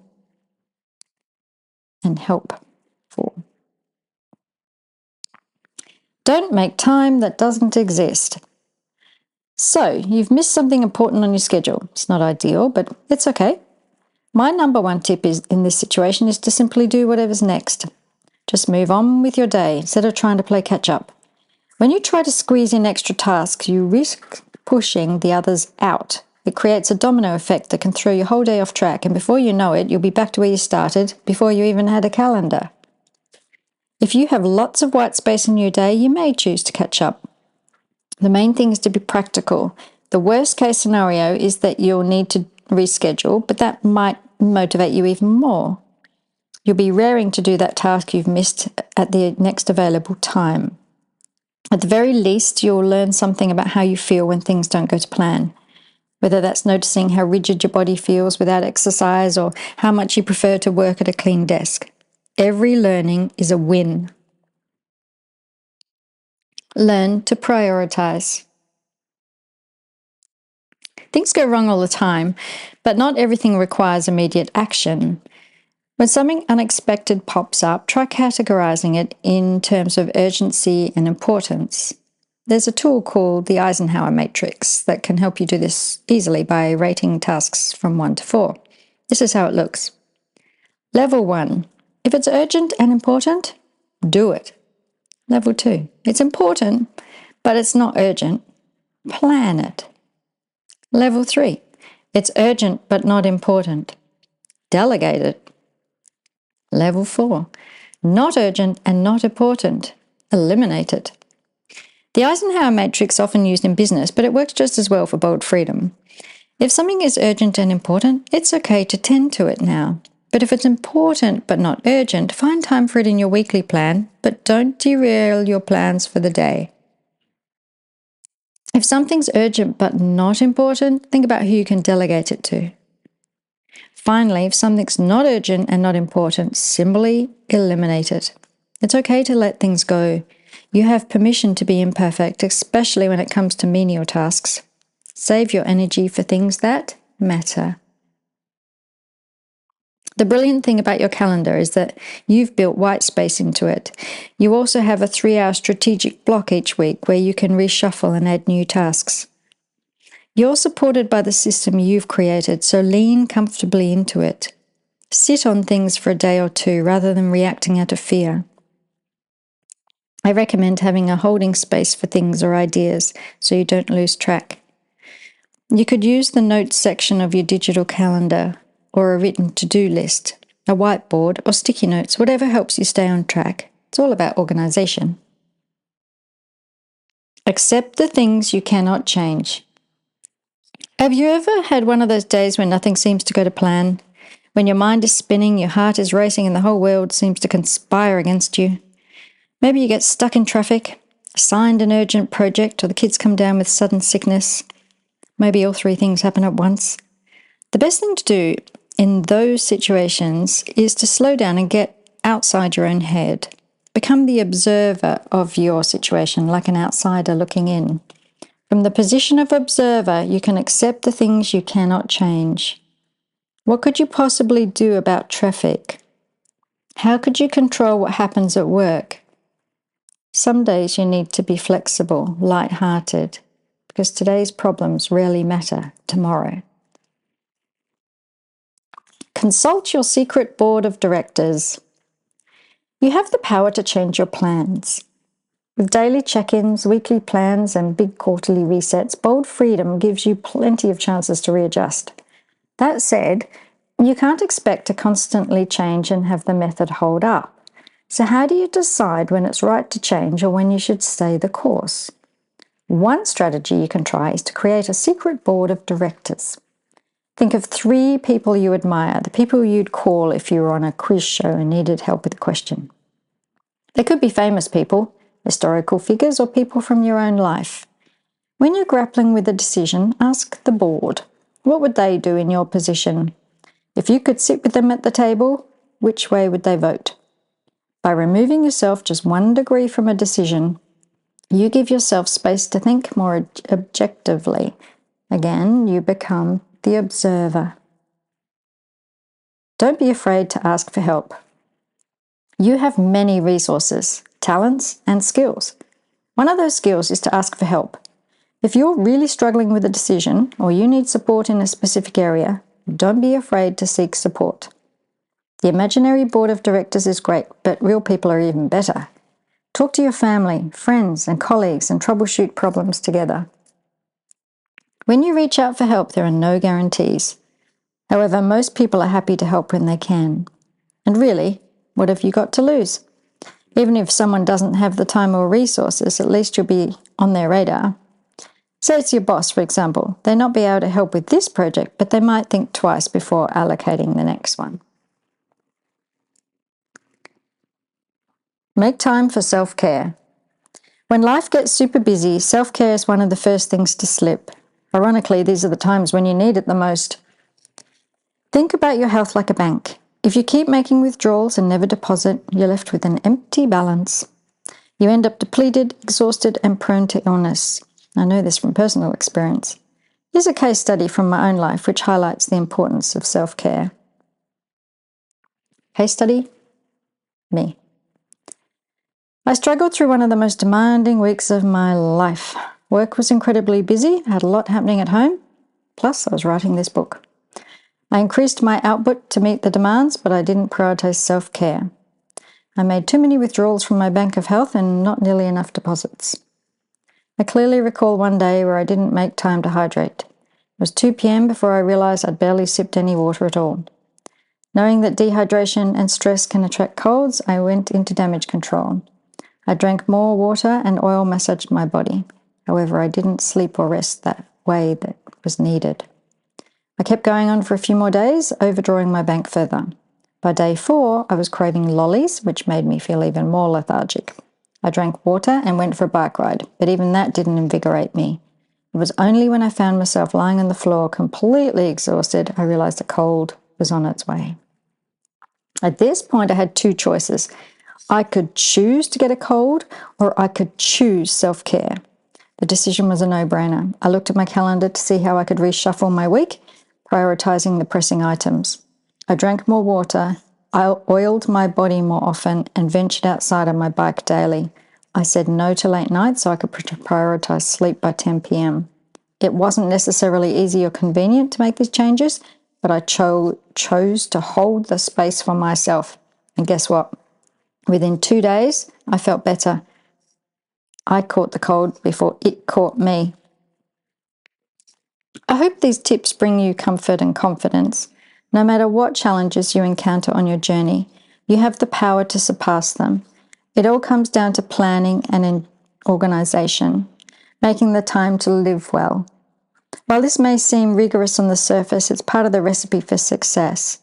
and helpful. Don't make time that doesn't exist. So, you've missed something important on your schedule. It's not ideal, but it's okay. My number one tip in this situation is to simply do whatever's next. Just move on with your day instead of trying to play catch up. When you try to squeeze in extra tasks, you risk pushing the others out. It creates a domino effect that can throw your whole day off track, and before you know it, you'll be back to where you started before you even had a calendar. If you have lots of white space in your day, you may choose to catch up. The main thing is to be practical. The worst case scenario is that you'll need to reschedule, but that might motivate you even more. You'll be raring to do that task you've missed at the next available time. At the very least, you'll learn something about how you feel when things don't go to plan, whether that's noticing how rigid your body feels without exercise or how much you prefer to work at a clean desk. Every learning is a win. Learn to prioritize. Things go wrong all the time, but not everything requires immediate action. When something unexpected pops up, try categorizing it in terms of urgency and importance. There's a tool called the Eisenhower matrix that can help you do this easily by rating tasks from 1 to 4. This is how it looks. Level 1. If it's urgent and important, do it. Level 2. It's important, but it's not urgent. Plan it. Level 3. It's urgent but not important. Delegate it. Level 4. Not urgent and not important. Eliminate it. The Eisenhower matrix is often used in business, but it works just as well for bold freedom. If something is urgent and important, it's okay to tend to it now. But if it's important but not urgent, find time for it in your weekly plan, but don't derail your plans for the day. If something's urgent but not important, think about who you can delegate it to. Finally, if something's not urgent and not important, simply eliminate it. It's okay to let things go. You have permission to be imperfect, especially when it comes to menial tasks. Save your energy for things that matter. The brilliant thing about your calendar is that you've built white space into it. You also have a 3-hour strategic block each week where you can reshuffle and add new tasks. You're supported by the system you've created, so lean comfortably into it. Sit on things for a day or two rather than reacting out of fear. I recommend having a holding space for things or ideas so you don't lose track. You could use the notes section of your digital calendar or a written to-do list. a whiteboard, or sticky notes, whatever helps you stay on track. It's all about organisation. Accept the things you cannot change. Have you ever had one of those days when nothing seems to go to plan? When your mind is spinning, your heart is racing, and the whole world seems to conspire against you? Maybe you get stuck in traffic, assigned an urgent project, or the kids come down with sudden sickness. Maybe all three things happen at once. The best thing to do in those situations is to slow down and get outside your own head. Become the observer of your situation, like an outsider looking in. From the position of observer, you can accept the things you cannot change. What could you possibly do about traffic? How could you control what happens at work? Some days you need to be flexible, light-hearted, because today's problems rarely matter tomorrow. Consult your secret board of directors. You have the power to change your plans. With daily check-ins, weekly plans, and big quarterly resets, bold freedom gives you plenty of chances to readjust. That said, you can't expect to constantly change and have the method hold up. So how do you decide when it's right to change or when you should stay the course? One strategy you can try is to create a secret board of directors. Think of 3 people you admire, the people you'd call if you were on a quiz show and needed help with a question. They could be famous people, historical figures, or people from your own life. When you're grappling with a decision, ask the board, what would they do in your position? If you could sit with them at the table, which way would they vote? By removing yourself just 1 degree from a decision, you give yourself space to think more objectively. Again, you become the observer. Don't be afraid to ask for help. You have many resources, talents, and skills. One of those skills is to ask for help. If you're really struggling with a decision or you need support in a specific area, don't be afraid to seek support. The imaginary board of directors is great, but real people are even better. Talk to your family, friends, and colleagues and troubleshoot problems together. When you reach out for help, there are no guarantees. However, most people are happy to help when they can. And really, what have you got to lose? Even if someone doesn't have the time or resources, at least you'll be on their radar. Say it's your boss, for example. They not be able to help with this project, but they might think twice before allocating the next one. Make time for self-care. When life gets super busy, self-care is one of the first things to slip. Ironically, these are the times when you need it the most. Think about your health like a bank. If you keep making withdrawals and never deposit, you're left with an empty balance. You end up depleted, exhausted, and prone to illness. I know this from personal experience. Here's a case study from my own life which highlights the importance of self-care. Case study? Me. I struggled through one of the most demanding weeks of my life. Work was incredibly busy, I had a lot happening at home, plus I was writing this book. I increased my output to meet the demands, but I didn't prioritize self-care. I made too many withdrawals from my bank of health and not nearly enough deposits. I clearly recall one day where I didn't make time to hydrate. It was 2 p.m. before I realized I'd barely sipped any water at all. Knowing that dehydration and stress can attract colds, I went into damage control. I drank more water and oil massaged my body. However, I didn't sleep or rest that way that was needed. I kept going on for a few more days, overdrawing my bank further. By day 4, I was craving lollies, which made me feel even more lethargic. I drank water and went for a bike ride, but even that didn't invigorate me. It was only when I found myself lying on the floor, completely exhausted, I realized a cold was on its way. At this point, I had 2 choices. I could choose to get a cold, or I could choose self-care. The decision was a no-brainer. I looked at my calendar to see how I could reshuffle my week, prioritizing the pressing items. I drank more water, I oiled my body more often, and ventured outside on my bike daily. I said no to late nights so I could prioritize sleep by 10 p.m. It wasn't necessarily easy or convenient to make these changes, but I chose to hold the space for myself. And guess what? Within 2 days, I felt better. I caught the cold before it caught me. I hope these tips bring you comfort and confidence. No matter what challenges you encounter on your journey, you have the power to surpass them. It all comes down to planning and organization, making the time to live well. While this may seem rigorous on the surface, it's part of the recipe for success.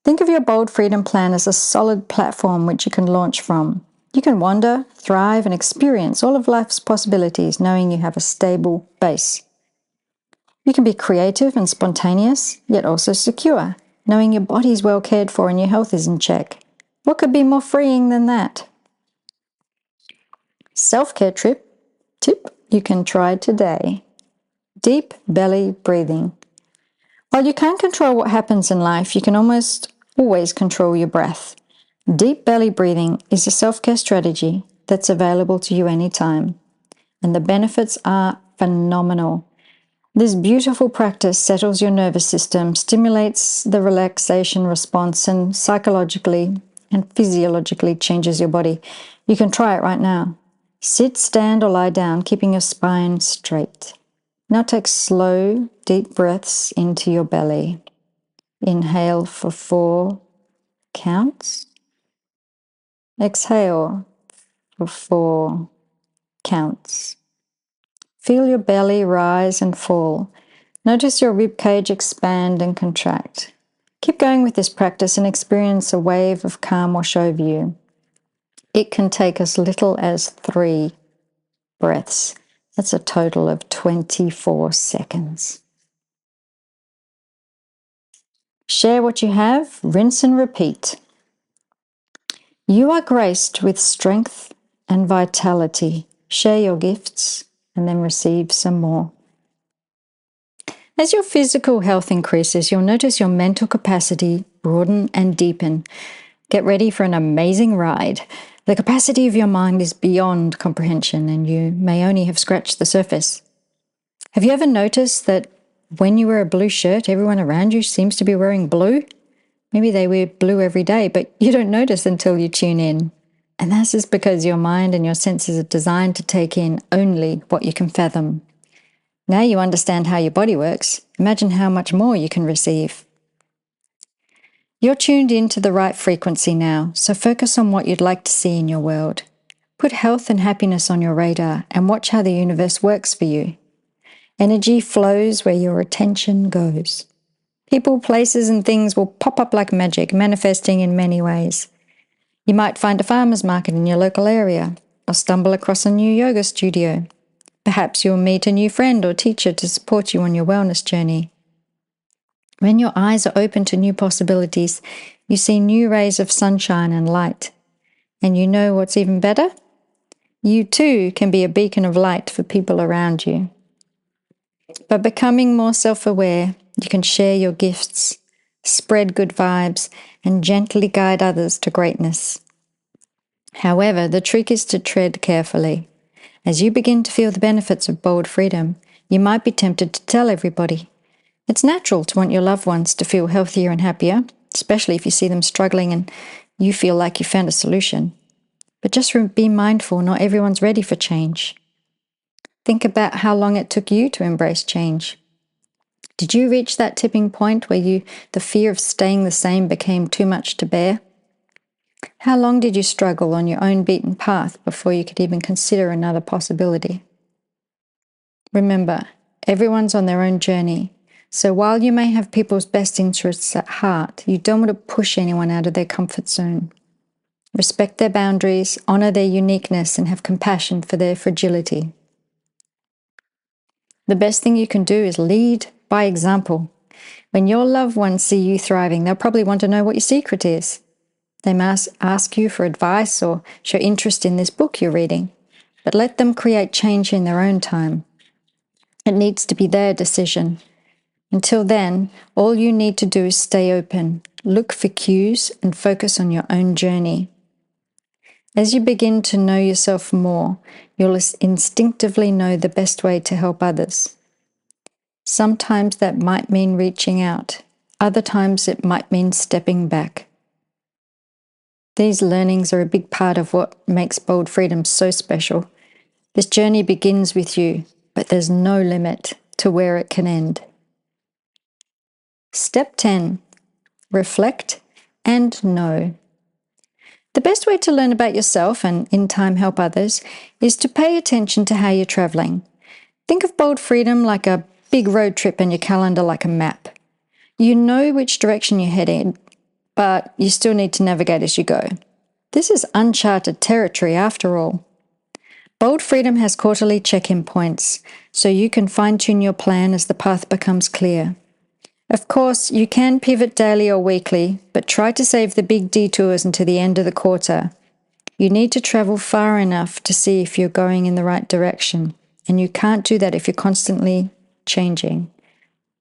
Think of your Bold Freedom Plan as a solid platform which you can launch from. You can wander, thrive, and experience all of life's possibilities knowing you have a stable base. You can be creative and spontaneous, yet also secure, knowing your body is well cared for and your health is in check. What could be more freeing than that? Self-care tip you can try today. Deep belly breathing. While you can't control what happens in life, you can almost always control your breath. Deep belly breathing is a self-care strategy that's available to you anytime, and the benefits are phenomenal. This beautiful practice settles your nervous system, stimulates the relaxation response, and psychologically and physiologically changes your body. You can try it right now. Sit, stand, or lie down, keeping your spine straight. Now take slow, deep breaths into your belly. Inhale for 4 counts. Exhale for 4 counts. Feel your belly rise and fall. Notice your rib cage expand and contract. Keep going with this practice and experience a wave of calm wash over you. It can take as little as 3 breaths. That's a total of 24 seconds. Share what you have, rinse and repeat. You are graced with strength and vitality. Share your gifts and then receive some more. As your physical health increases, you'll notice your mental capacity broaden and deepen. Get ready for an amazing ride. The capacity of your mind is beyond comprehension, and you may only have scratched the surface. Have you ever noticed that when you wear a blue shirt, everyone around you seems to be wearing blue? Maybe they wear blue every day, but you don't notice until you tune in. And that's just because your mind and your senses are designed to take in only what you can fathom. Now you understand how your body works. Imagine how much more you can receive. You're tuned into the right frequency now, so focus on what you'd like to see in your world. Put health and happiness on your radar and watch how the universe works for you. Energy flows where your attention goes. People, places, and things will pop up like magic, manifesting in many ways. You might find a farmer's market in your local area, or stumble across a new yoga studio. Perhaps you'll meet a new friend or teacher to support you on your wellness journey. When your eyes are open to new possibilities, you see new rays of sunshine and light. And you know what's even better? You too can be a beacon of light for people around you. By becoming more self-aware, you can share your gifts, spread good vibes, and gently guide others to greatness. However, the trick is to tread carefully. As you begin to feel the benefits of bold freedom, you might be tempted to tell everybody. It's natural to want your loved ones to feel healthier and happier, especially if you see them struggling and you feel like you found a solution. But just be mindful, not everyone's ready for change. Think about how long it took you to embrace change. Did you reach that tipping point where the fear of staying the same became too much to bear? How long did you struggle on your own beaten path before you could even consider another possibility? Remember, everyone's on their own journey, so while you may have people's best interests at heart, you don't want to push anyone out of their comfort zone. Respect their boundaries, honor their uniqueness, and have compassion for their fragility. The best thing you can do is lead by example. When your loved ones see you thriving, they'll probably want to know what your secret is. They must ask you for advice or show interest in this book you're reading, but let them create change in their own time. It needs to be their decision. Until then, all you need to do is stay open, look for cues, and focus on your own journey. As you begin to know yourself more, you'll instinctively know the best way to help others. Sometimes that might mean reaching out. Other times it might mean stepping back. These learnings are a big part of what makes Bold Freedom so special. This journey begins with you, but there's no limit to where it can end. Step 10. reflect, and know. The best way to learn about yourself and in time help others is to pay attention to how you're traveling. Think of bold freedom like a big road trip and your calendar like a map. You know which direction you're heading, but you still need to navigate as you go. This is uncharted territory after all. Bold freedom has quarterly check-in points, so you can fine-tune your plan as the path becomes clear. Of course, you can pivot daily or weekly, but try to save the big detours until the end of the quarter. You need to travel far enough to see if you're going in the right direction, and you can't do that if you're constantly changing.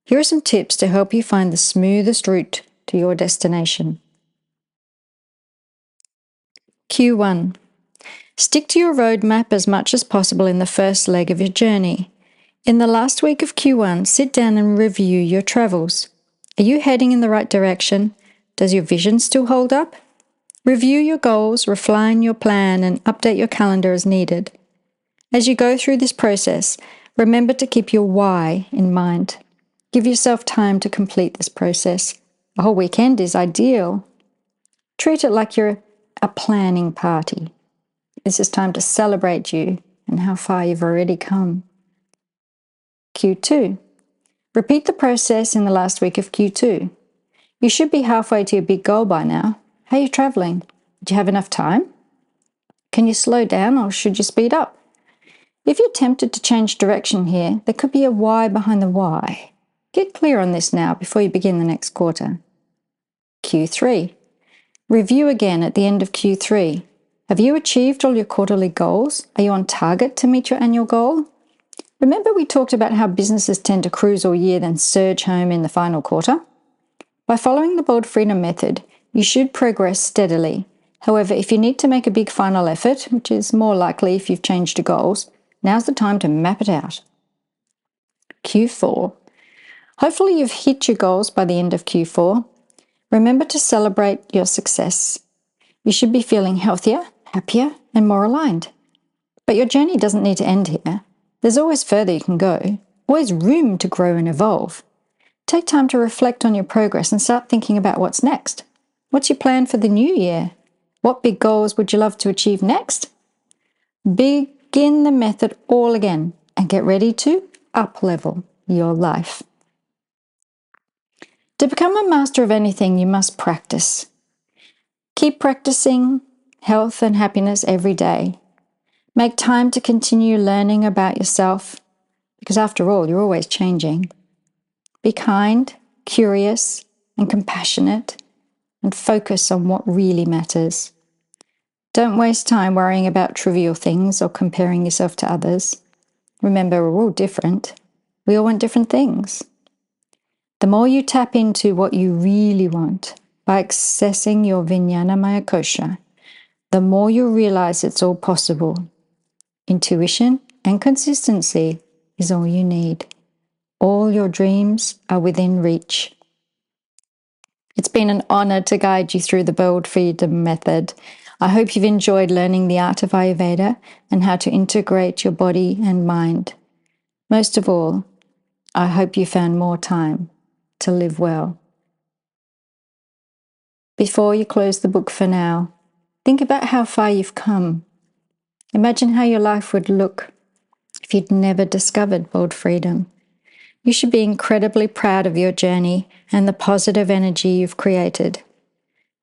Here are some tips to help you find the smoothest route to your destination. Q1. Stick to your roadmap as much as possible in the first leg of your journey. In the last week of Q1, sit down and review your travels. Are you heading in the right direction? Does your vision still hold up? Review your goals, refine your plan, and update your calendar as needed. As you go through this process, remember to keep your why in mind. Give yourself time to complete this process. A whole weekend is ideal. Treat it like you're a planning party. This is time to celebrate you and how far you've already come. Q2. Repeat the process in the last week of Q2. You should be halfway to your big goal by now. How are you traveling? Do you have enough time? Can you slow down or should you speed up? If you're tempted to change direction here, there could be a why behind the why. Get clear on this now before you begin the next quarter. Q3. Review again at the end of Q3. Have you achieved all your quarterly goals? Are you on target to meet your annual goal? Remember we talked about how businesses tend to cruise all year then surge home in the final quarter? By following the bold freedom method, you should progress steadily. However, if you need to make a big final effort, which is more likely if you've changed your goals, now's the time to map it out. Q4. Hopefully you've hit your goals by the end of Q4. Remember to celebrate your success. You should be feeling healthier, happier, and more aligned. But your journey doesn't need to end here. There's always further you can go, always room to grow and evolve. Take time to reflect on your progress and start thinking about what's next. What's your plan for the new year? What big goals would you love to achieve next? Begin the method all again and get ready to up-level your life. To become a master of anything, you must practice. Keep practicing health and happiness every day. Make time to continue learning about yourself, because after all, you're always changing. Be kind, curious, and compassionate, and focus on what really matters. Don't waste time worrying about trivial things or comparing yourself to others. Remember, we're all different. We all want different things. The more you tap into what you really want by accessing your Vijnanamaya kosha, the more you realize it's all possible. Intuition and consistency is all you need. All your dreams are within reach. It's been an honor to guide you through the bold freedom method. I hope you've enjoyed learning the art of Ayurveda and how to integrate your body and mind. Most of all, I hope you found more time to live well. Before you close the book for now, think about how far you've come. Imagine how your life would look if you'd never discovered bold freedom. You should be incredibly proud of your journey and the positive energy you've created.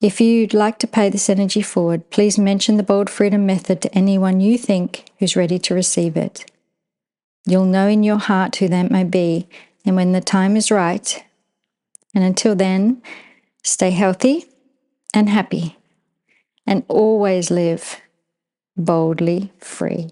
If you'd like to pay this energy forward, please mention the bold freedom method to anyone you think who's ready to receive it. You'll know in your heart who that may be, and when the time is right. And until then, stay healthy and happy, and always live boldly free.